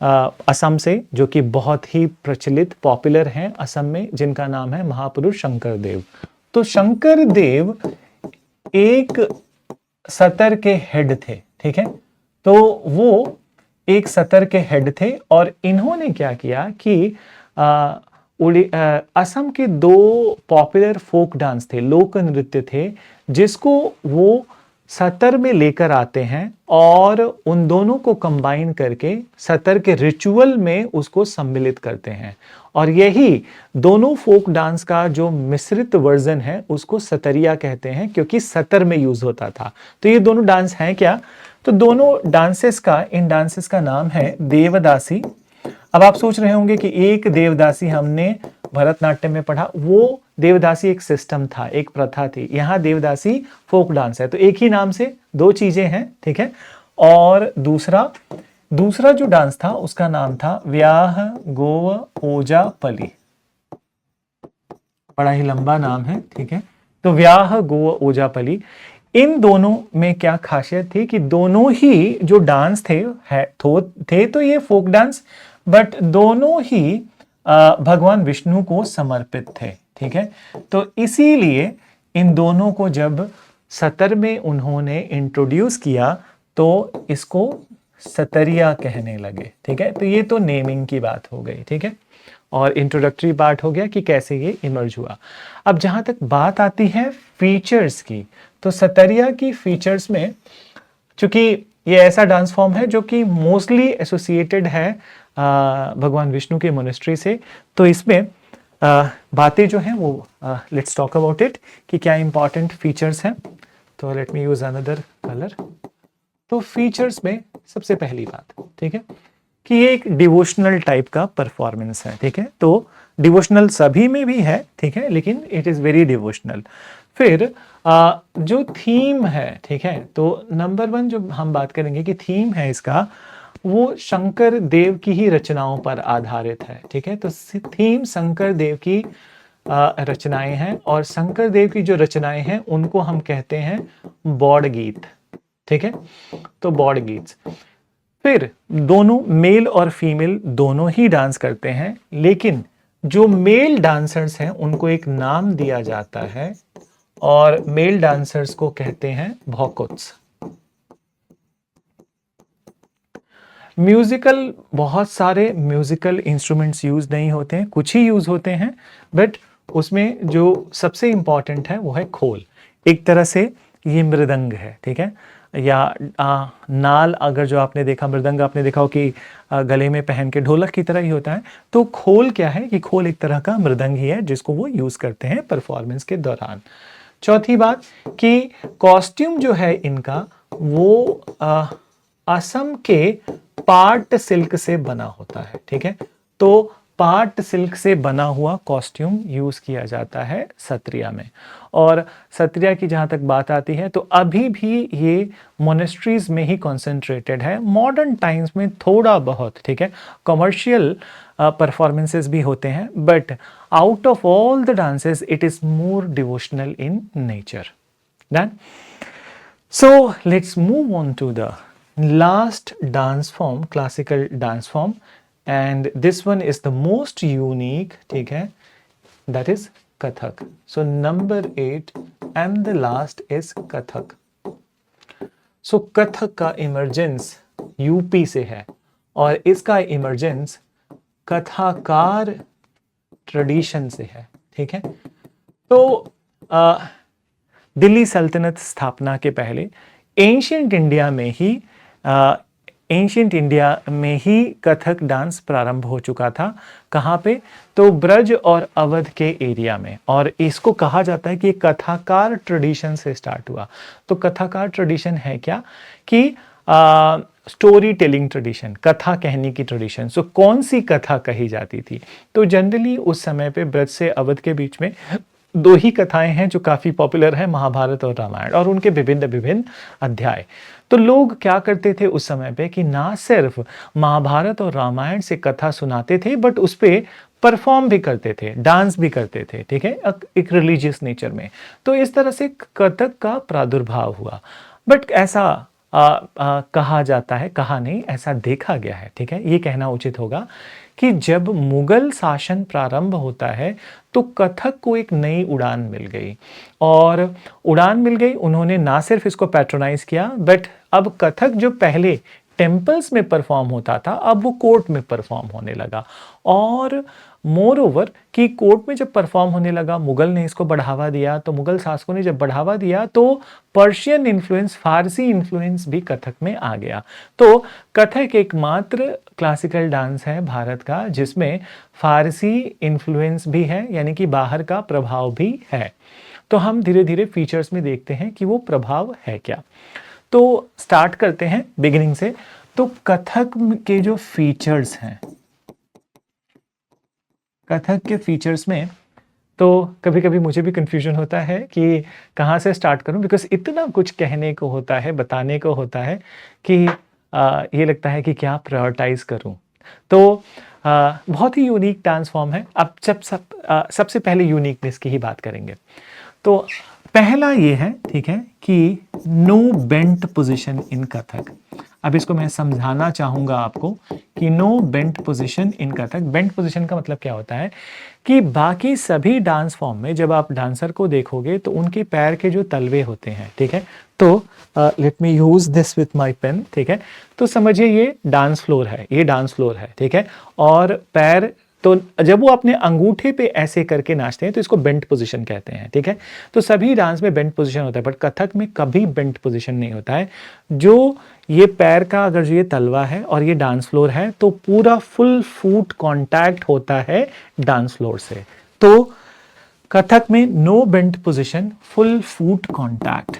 असम से, जो कि बहुत ही प्रचलित पॉपुलर हैं असम में, जिनका नाम है महापुरुष शंकर देव। तो शंकर देव एक सतर के हेड थे, ठीक है। तो वो एक सतर के हेड थे और इन्होंने क्या किया कि असम के 2 पॉपुलर फोक डांस थे, लोक नृत्य थे, जिसको वो सतर में लेकर आते हैं और उन दोनों को कंबाइन करके सतर के रिचुअल में उसको सम्मिलित करते हैं। और यही दोनों फोक डांस का जो मिश्रित वर्जन है उसको सतरिया कहते हैं, क्योंकि सतर में यूज होता था। तो ये दोनों डांस हैं क्या, तो दोनों इन डांसेस का नाम है देवदासी। अब आप सोच रहे होंगे कि एक देवदासी हमने भरतनाट्यम में पढ़ा, वो देवदासी एक सिस्टम था, एक प्रथा थी, यहाँ देवदासी फोक डांस है। तो एक ही नाम से 2 चीजें हैं, ठीक है। और दूसरा जो डांस था उसका नाम था व्याह गोव ओजा पली, बड़ा ही लंबा नाम है, ठीक है। तो व्याह गोव ओजा पली, इन दोनों में क्या खासियत थी कि दोनों ही जो डांस थे तो ये फोक डांस, बट दोनों ही भगवान विष्णु को समर्पित थे, ठीक है। तो इसीलिए इन दोनों को जब सतर में उन्होंने इंट्रोड्यूस किया तो इसको सतरिया कहने लगे, ठीक है। तो ये तो नेमिंग की बात हो गई, ठीक है, और इंट्रोडक्टरी पार्ट हो गया कि कैसे ये इमर्ज हुआ। अब जहां तक बात आती है फीचर्स की, तो सतरिया की फीचर्स में, चूंकि ये ऐसा डांस फॉर्म है जो कि मोस्टली एसोसिएटेड है भगवान विष्णु के मोनेस्ट्री से, तो इसमें बातें जो हैं वो लेट्स टॉक अबाउट इट कि क्या इंपॉर्टेंट फीचर्स हैं। तो let me use another colour. तो फीचर्स में सबसे पहली बात, ठीक है, कि ये एक डिवोशनल टाइप का परफॉर्मेंस है, ठीक है। तो डिवोशनल सभी में भी है, ठीक है, लेकिन इट इज वेरी डिवोशनल। फिर जो थीम है, ठीक है, तो नंबर 1 जो हम बात करेंगे कि थीम है इसका, वो शंकर देव की ही रचनाओं पर आधारित है, ठीक है। तो थीम शंकर देव की रचनाएं हैं, और शंकर देव की जो रचनाएं हैं उनको हम कहते हैं बौड़ गीत। ठीक है, तो बौड़ गीत। फिर दोनों मेल और फीमेल दोनों ही डांस करते हैं, लेकिन जो मेल डांसर्स हैं उनको एक नाम दिया जाता है और मेल डांसर्स को कहते हैं भौकुत्स। म्यूजिकल, बहुत सारे म्यूजिकल इंस्ट्रूमेंट्स यूज नहीं होते हैं, कुछ ही यूज होते हैं, बट उसमें जो सबसे इंपॉर्टेंट है वो है खोल। एक तरह से ये मृदंग है, ठीक है, या नाल, अगर जो आपने देखा मृदंग आपने देखा हो कि गले में पहन के ढोलक की तरह ही होता है, तो खोल क्या है कि खोल एक तरह का मृदंग ही है जिसको वो यूज करते हैं परफॉर्मेंस के दौरान। चौथी बात कि कॉस्ट्यूम जो है इनका वो असम के पाट सिल्क से बना होता है। ठीक है, तो पाट सिल्क से बना हुआ कॉस्ट्यूम यूज किया जाता है सत्रिया में। और सत्रिया की जहां तक बात आती है तो अभी भी ये मोनेस्ट्रीज में ही कॉन्सेंट्रेटेड है। मॉडर्न टाइम्स में थोड़ा बहुत, ठीक है, कमर्शियल परफॉर्मेंसेस भी होते हैं, but out of all the dances it is more devotional in nature. Done. So let's move on to the last dance form, classical dance form, and this one is the most unique, ठीक है, that is Kathak. So number 8 and the last is Kathak. So Kathak का emergence UP से है और इसका emergence कथाकार tradition से है। ठीक है, तो दिल्ली सल्तनत स्थापना के पहले एंशियंट इंडिया में ही कथक डांस प्रारंभ हो चुका था। कहाँ पे? तो ब्रज और अवध के एरिया में, और इसको कहा जाता है कि कथाकार ट्रेडिशन से स्टार्ट हुआ। तो कथाकार ट्रेडिशन है क्या कि स्टोरी टेलिंग ट्रेडिशन, कथा कहने की ट्रेडिशन। सो कौन सी कथा कही जाती थी? तो जनरली उस समय पे ब्रज से अवध के बीच में दो ही कथाएं हैं जो काफी पॉपुलर है, महाभारत और रामायण, और उनके विभिन्न विभिन्न अध्याय। तो लोग क्या करते थे उस समय पे कि ना सिर्फ महाभारत और रामायण से कथा सुनाते थे, बट उस पे परफॉर्म भी करते थे, डांस भी करते थे। ठीक है, एक रिलीजियस नेचर में। तो इस तरह से कथक का प्रादुर्भाव हुआ। बट ऐसा कहा जाता है, कहा नहीं, ऐसा देखा गया है, ठीक है, ये कहना उचित होगा कि जब मुगल शासन प्रारंभ होता है तो कथक को एक नई उड़ान मिल गई, और उड़ान मिल गई, उन्होंने ना सिर्फ इसको पैट्रोनाइज किया, बट अब कथक जो पहले टेम्पल्स में परफॉर्म होता था अब वो कोर्ट में परफॉर्म होने लगा। और मोर ओवर कि कोर्ट में जब परफॉर्म होने लगा, मुगल ने इसको बढ़ावा दिया, तो मुगल शासकों ने जब बढ़ावा दिया तो पर्शियन इन्फ्लुएंस, फारसी इन्फ्लुएंस भी कथक में आ गया। तो कथक एकमात्र क्लासिकल डांस है भारत का जिसमें फारसी इन्फ्लुएंस भी है, यानी कि बाहर का प्रभाव भी है। तो हम धीरे धीरे फीचर्स में देखते हैं कि वो प्रभाव है क्या। तो स्टार्ट करते हैं बिगिनिंग से। तो कथक के जो फीचर्स हैं, कथक के फीचर्स में तो कभी कभी मुझे भी कंफ्यूजन होता है कि कहाँ से स्टार्ट करूं, बिकॉज इतना कुछ कहने को होता है, बताने को होता है कि ये लगता है कि क्या प्रायोरिटाइज करूं। तो बहुत ही यूनिक डांस फॉर्म है। अब सबसे पहले यूनिकनेस की ही बात करेंगे। तो पहला ये है, ठीक है, कि no bent position in Kathak. अब इसको मैं समझाना चाहूंगा आपको कि no bent position in Kathak. Bent position का मतलब क्या होता है कि बाकी सभी डांस फॉर्म में जब आप डांसर को देखोगे तो उनके पैर के जो तलवे होते हैं, ठीक है, तो let me use this with my pen, ठीक है, तो समझिए ये डांस फ्लोर है, ये डांस फ्लोर है, ठीक है, और पैर, तो जब वो अपने अंगूठे पे ऐसे करके नाचते हैं तो इसको बेंट पोजीशन कहते हैं, ठीक है। तो सभी डांस में बेंट पोजीशन होता है, बट कथक में कभी बेंट पोजीशन नहीं होता है। जो ये पैर का अगर ये तलवा है और ये डांस फ्लोर है तो पूरा फुल फुट कांटेक्ट होता है डांस फ्लोर से। तो कथक में no bent position, full foot contact,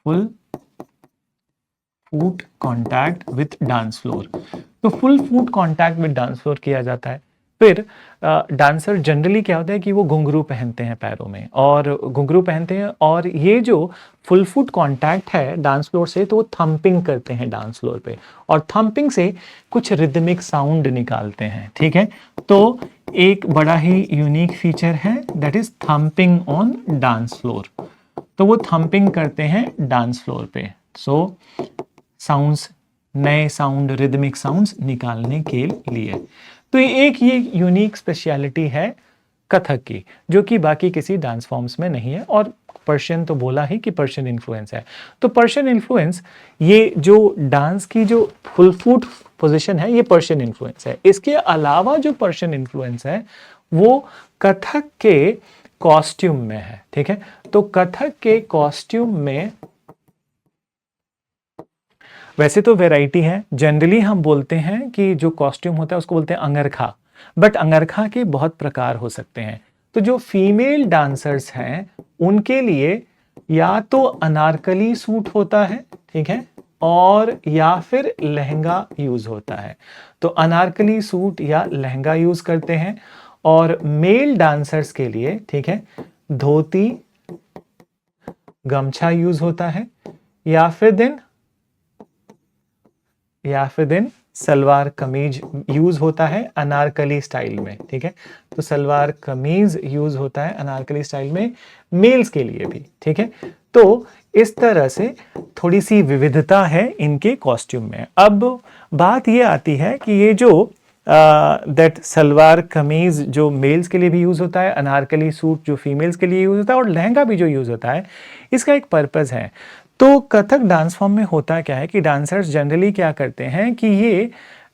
full foot contact with dance floor. तो full foot contact with dance floor किया जाता है। फिर डांसर जनरली क्या होता है कि वो घुंघरू पहनते हैं पैरों में, और घुंघरू पहनते हैं, और ये जो फुल फुट कांटेक्ट है डांस फ्लोर से, तो वो थंपिंग करते हैं डांस फ्लोर पे, और थंपिंग से कुछ रिदमिक साउंड निकालते हैं, ठीक है। तो एक बड़ा ही यूनिक फीचर है, that is thumping on dance floor. तो वो थंपिंग करते हैं डांस फ्लोर पे, सो साउंड्स, नए साउंड, रिदमिक साउंड्स निकालने के लिए। तो ये यूनिक स्पेशलिटी है कथक की, जो कि बाकी किसी डांस फॉर्म्स में नहीं है। और पर्शियन तो बोला ही कि पर्शियन इन्फ्लुएंस है, तो पर्शियन इन्फ्लुएंस, ये जो डांस की जो फुल फुट पोजीशन है, ये पर्शियन इन्फ्लुएंस है। इसके अलावा जो पर्शियन इन्फ्लुएंस है वो कथक के कॉस्ट्यूम में है, ठीक है। तो कथक के कॉस्ट्यूम में वैसे तो वैरायटी है, जनरली हम बोलते हैं कि जो कॉस्ट्यूम होता है उसको बोलते हैं अंगरखा, बट अंगरखा के बहुत प्रकार हो सकते हैं। तो जो फीमेल डांसर्स हैं उनके लिए या तो अनारकली सूट होता है, ठीक है, और या फिर लहंगा यूज होता है। तो अनारकली सूट या लहंगा यूज करते हैं, और मेल डांसर्स के लिए, ठीक है, धोती गमछा यूज होता है, या फिर दिन सलवार कमीज यूज होता है अनारकली स्टाइल में, ठीक है। तो सलवार कमीज यूज होता है अनारकली स्टाइल में मेल्स के लिए भी, ठीक है। तो इस तरह से थोड़ी सी विविधता है इनके कॉस्ट्यूम में। अब बात ये आती है कि ये जो दैट सलवार कमीज जो मेल्स के लिए भी यूज होता है, अनारकली सूट जो फीमेल्स के लिए यूज होता है, और लहंगा भी जो यूज होता है, इसका एक पर्पस है। तो कथक डांस फॉर्म में होता क्या है कि डांसर्स जनरली क्या करते हैं कि ये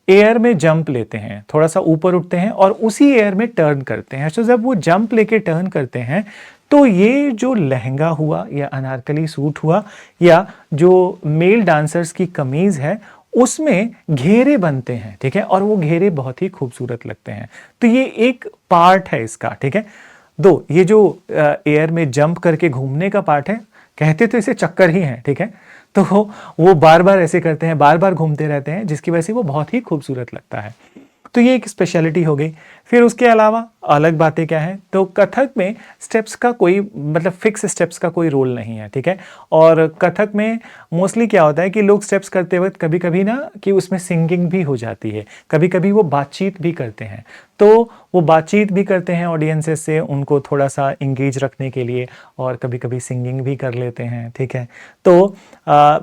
एयर में जंप लेते हैं, थोड़ा सा ऊपर उठते हैं और उसी एयर में टर्न करते हैं। तो जब वो जंप लेके टर्न करते हैं तो ये जो लहंगा हुआ या अनारकली सूट हुआ या जो मेल डांसर्स की कमीज है उसमें घेरे बनते हैं, ठीक है, और वो घेरे बहुत ही खूबसूरत लगते हैं। तो ये एक पार्ट है इसका, ठीक है। दो, ये जो एयर में जंप करके घूमने का पार्ट है, कहते तो इसे चक्कर ही है, ठीक है। तो वो बार बार ऐसे करते हैं, बार बार घूमते रहते हैं, जिसकी वजह से वो बहुत ही खूबसूरत लगता है। तो ये एक स्पेशलिटी हो गई। फिर उसके अलावा अलग बातें क्या है, तो कथक में स्टेप्स का कोई मतलब फिक्स स्टेप्स का कोई रोल नहीं है, ठीक है। और कथक में मोस्टली क्या होता है कि लोग स्टेप्स करते वक्त कभी कभी ना कि उसमें सिंगिंग भी हो जाती है, कभी कभी वो बातचीत भी करते हैं। तो वो बातचीत भी करते हैं ऑडियंसेस से, उनको थोड़ा सा इंगेज रखने के लिए, और कभी कभी सिंगिंग भी कर लेते हैं, ठीक है। तो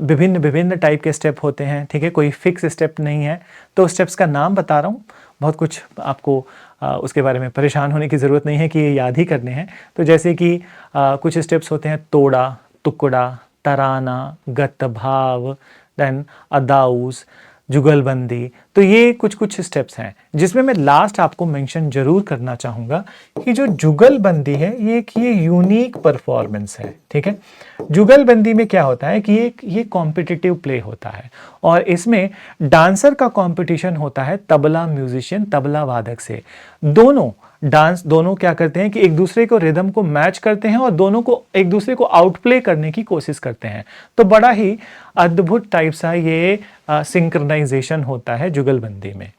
विभिन्न विभिन्न टाइप के स्टेप होते हैं, ठीक है, कोई फिक्स स्टेप नहीं है। तो स्टेप्स का नाम बता रहा हूँ, बहुत कुछ आपको उसके बारे में परेशान होने की ज़रूरत नहीं है कि ये याद ही करने हैं। तो जैसे कि कुछ स्टेप्स होते हैं तोड़ा, टुकड़ा, तराना, गत भाव, देन अदाउस, जुगलबंदी। तो ये कुछ कुछ स्टेप्स हैं जिसमें मैं लास्ट आपको मेंशन जरूर करना चाहूँगा कि जो जुगलबंदी है ये यूनिक परफॉर्मेंस है, ठीक है। जुगलबंदी में क्या होता है कि ये कॉम्पिटिटिव प्ले होता है, और इसमें डांसर का कंपटीशन होता है तबला म्यूजिशियन, तबला वादक से। दोनों क्या करते हैं कि एक दूसरे को रिदम को मैच करते हैं और दोनों को एक दूसरे को आउटप्ले करने की कोशिश करते हैं। तो बड़ा ही अद्भुत टाइप सा ये सिंक्रोनाइजेशन होता है जुगलबंदी में।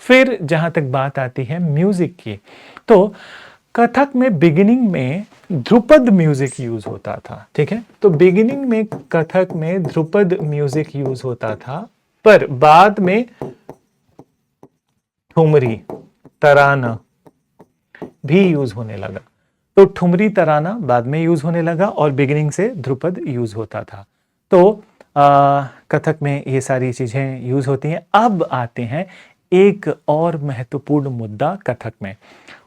फिर जहां तक बात आती है म्यूजिक की, तो कथक में बिगिनिंग में ध्रुपद म्यूजिक यूज होता था, ठीक है। तो बिगिनिंग में कथक में ध्रुपद म्यूजिक यूज होता था, पर बाद में ठुमरी, तराना भी यूज होने लगा। तो ठुमरी, तराना बाद में यूज होने लगा और बिगिनिंग से ध्रुपद यूज होता था। तो कथक में ये सारी चीजें यूज होती हैं। अब आते हैं एक और महत्वपूर्ण मुद्दा कथक में,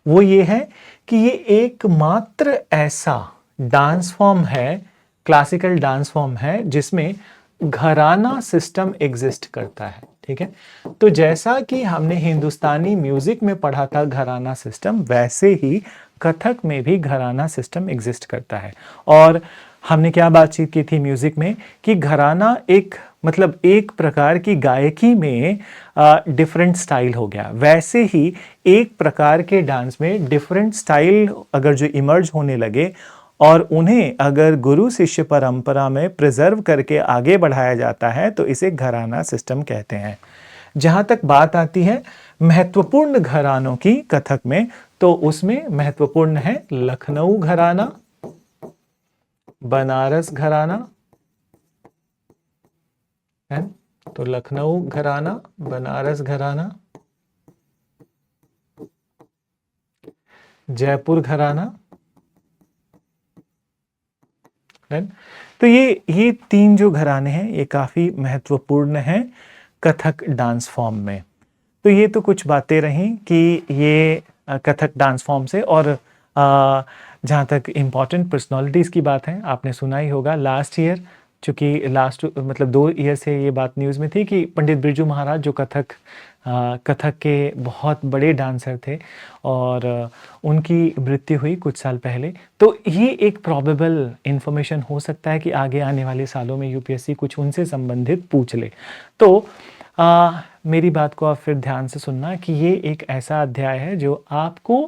वो ये है कि ये एकमात्र ऐसा डांस फॉर्म है, क्लासिकल डांस फॉर्म है, जिसमें घराना सिस्टम एग्जिस्ट करता है, ठीक है। तो जैसा कि हमने हिंदुस्तानी म्यूजिक में पढ़ा था घराना सिस्टम, वैसे ही कथक में भी घराना सिस्टम एग्जिस्ट करता है। और हमने क्या बातचीत की थी म्यूजिक में कि घराना एक मतलब एक प्रकार की गायकी में डिफरेंट स्टाइल हो गया, वैसे ही एक प्रकार के डांस में डिफरेंट स्टाइल अगर जो इमर्ज होने लगे और उन्हें अगर गुरु शिष्य परंपरा में प्रिजर्व करके आगे बढ़ाया जाता है तो इसे घराना सिस्टम कहते हैं। जहाँ तक बात आती है महत्वपूर्ण घरानों की कथक में, तो उसमें महत्वपूर्ण है लखनऊ घराना, बनारस घराना है, तो लखनऊ घराना, बनारस घराना, जयपुर घराना है। तो ये तीन जो घराने हैं ये काफी महत्वपूर्ण हैं कथक डांस फॉर्म में। तो ये तो कुछ बातें रहीं कि ये कथक डांस फॉर्म से, और जहाँ तक इम्पॉर्टेंट पर्सनालिटीज़ की बात है, आपने सुना ही होगा लास्ट ईयर, चूँकि लास्ट मतलब 2 ईयर से ये बात न्यूज़ में थी कि पंडित बिरजू महाराज जो कथक के बहुत बड़े डांसर थे और उनकी मृत्यु हुई कुछ साल पहले। तो ये एक प्रोबेबल इन्फॉर्मेशन हो सकता है कि आगे आने वाले सालों में यूपीएससी कुछ उनसे संबंधित पूछ ले। तो मेरी बात को आप फिर ध्यान से सुनना कि ये एक ऐसा अध्याय है जो आपको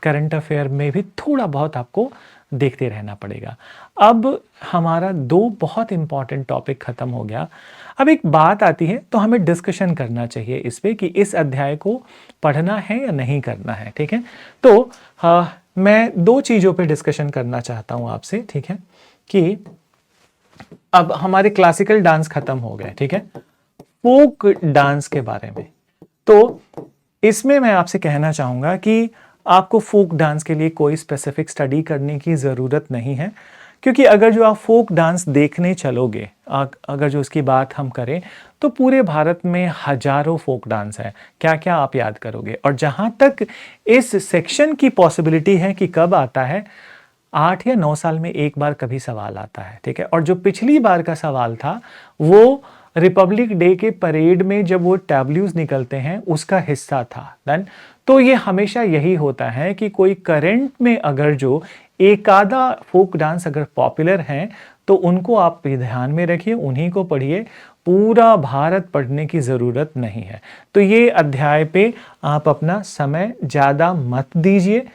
करंट अफेयर में भी थोड़ा बहुत आपको देखते रहना पड़ेगा। अब हमारा 2 बहुत इम्पॉर्टेंट टॉपिक ख़त्म हो गया। अब एक बात आती है, तो हमें डिस्कशन करना चाहिए इस पे कि इस अध्याय को पढ़ना है या नहीं करना है, ठीक है। तो मैं 2 चीज़ों पे डिस्कशन करना चाहता हूँ आपसे, ठीक है, कि अब हमारे क्लासिकल डांस खत्म हो गए, ठीक है, फोक डांस के बारे में। तो इसमें मैं आपसे कहना चाहूँगा कि आपको फोक डांस के लिए कोई स्पेसिफिक स्टडी करने की ज़रूरत नहीं है, क्योंकि अगर जो आप फोक डांस देखने चलोगे, अगर जो उसकी बात हम करें, तो पूरे भारत में हजारों फोक डांस है। क्या क्या आप याद करोगे? और जहाँ तक इस सेक्शन की पॉसिबिलिटी है कि कब आता है, 8 या 9 साल में एक बार कभी सवाल आता है, ठीक है। और जो पिछली बार का सवाल था वो रिपब्लिक डे के परेड में जब वो टैब्लूज निकलते हैं उसका हिस्सा था। देन तो ये हमेशा यही होता है कि कोई करंट में अगर जो एक आधा फोक डांस अगर पॉपुलर हैं तो उनको आप ध्यान में रखिए, उन्हीं को पढ़िए, पूरा भारत पढ़ने की ज़रूरत नहीं है। तो ये अध्याय पे आप अपना समय ज़्यादा मत दीजिए।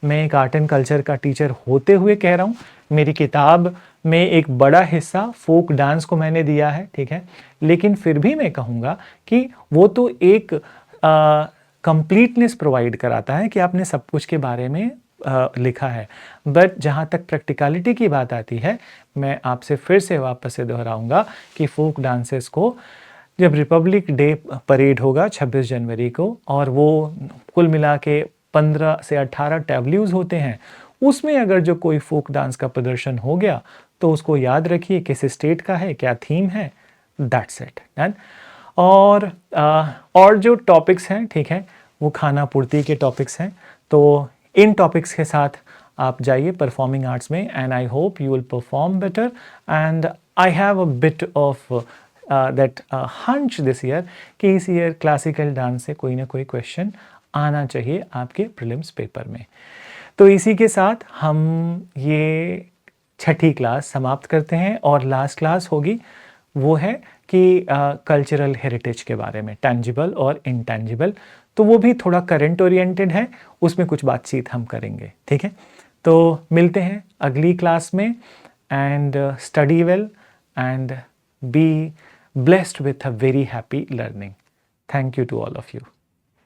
मैं एक आर्ट एंड कल्चर का टीचर होते हुए कह रहा हूँ, मेरी किताब में एक बड़ा हिस्सा फोक डांस को मैंने दिया है, ठीक है, लेकिन फिर भी मैं कहूँगा कि वो तो एक कंप्लीटनेस प्रोवाइड कराता है कि आपने सब कुछ के बारे में लिखा है। बट जहाँ तक प्रैक्टिकलिटी की बात आती है, मैं आपसे फिर से वापस से दोहराऊंगा कि फोक डांसेस को जब रिपब्लिक डे परेड होगा 26 जनवरी को, और वो कुल मिला के 15 से 18 टैब्लूज होते हैं, उसमें अगर जो कोई फोक डांस का प्रदर्शन हो गया तो उसको याद रखिए किस स्टेट का है, क्या थीम है, दैट्स इट। एंड और जो टॉपिक्स हैं, ठीक है, वो खाना पूर्ति के टॉपिक्स हैं। तो इन टॉपिक्स के साथ आप जाइए परफॉर्मिंग आर्ट्स में, and I hope you will perform better, and I have a bit of that hunch this year कि इस ईयर क्लासिकल डांस से कोई ना कोई क्वेश्चन आना चाहिए आपके प्रीलिम्स पेपर में। तो इसी के साथ हम ये 6ठी क्लास समाप्त करते हैं, और लास्ट क्लास होगी वो है कि कल्चरल हेरिटेज के बारे में, टैंजिबल और इनटैंजिबल। तो वो भी थोड़ा करंट ओरिएंटेड है, उसमें कुछ बातचीत हम करेंगे, ठीक है। तो मिलते हैं अगली क्लास में, and study well and be blessed with a very happy learning. Thank you to all of you.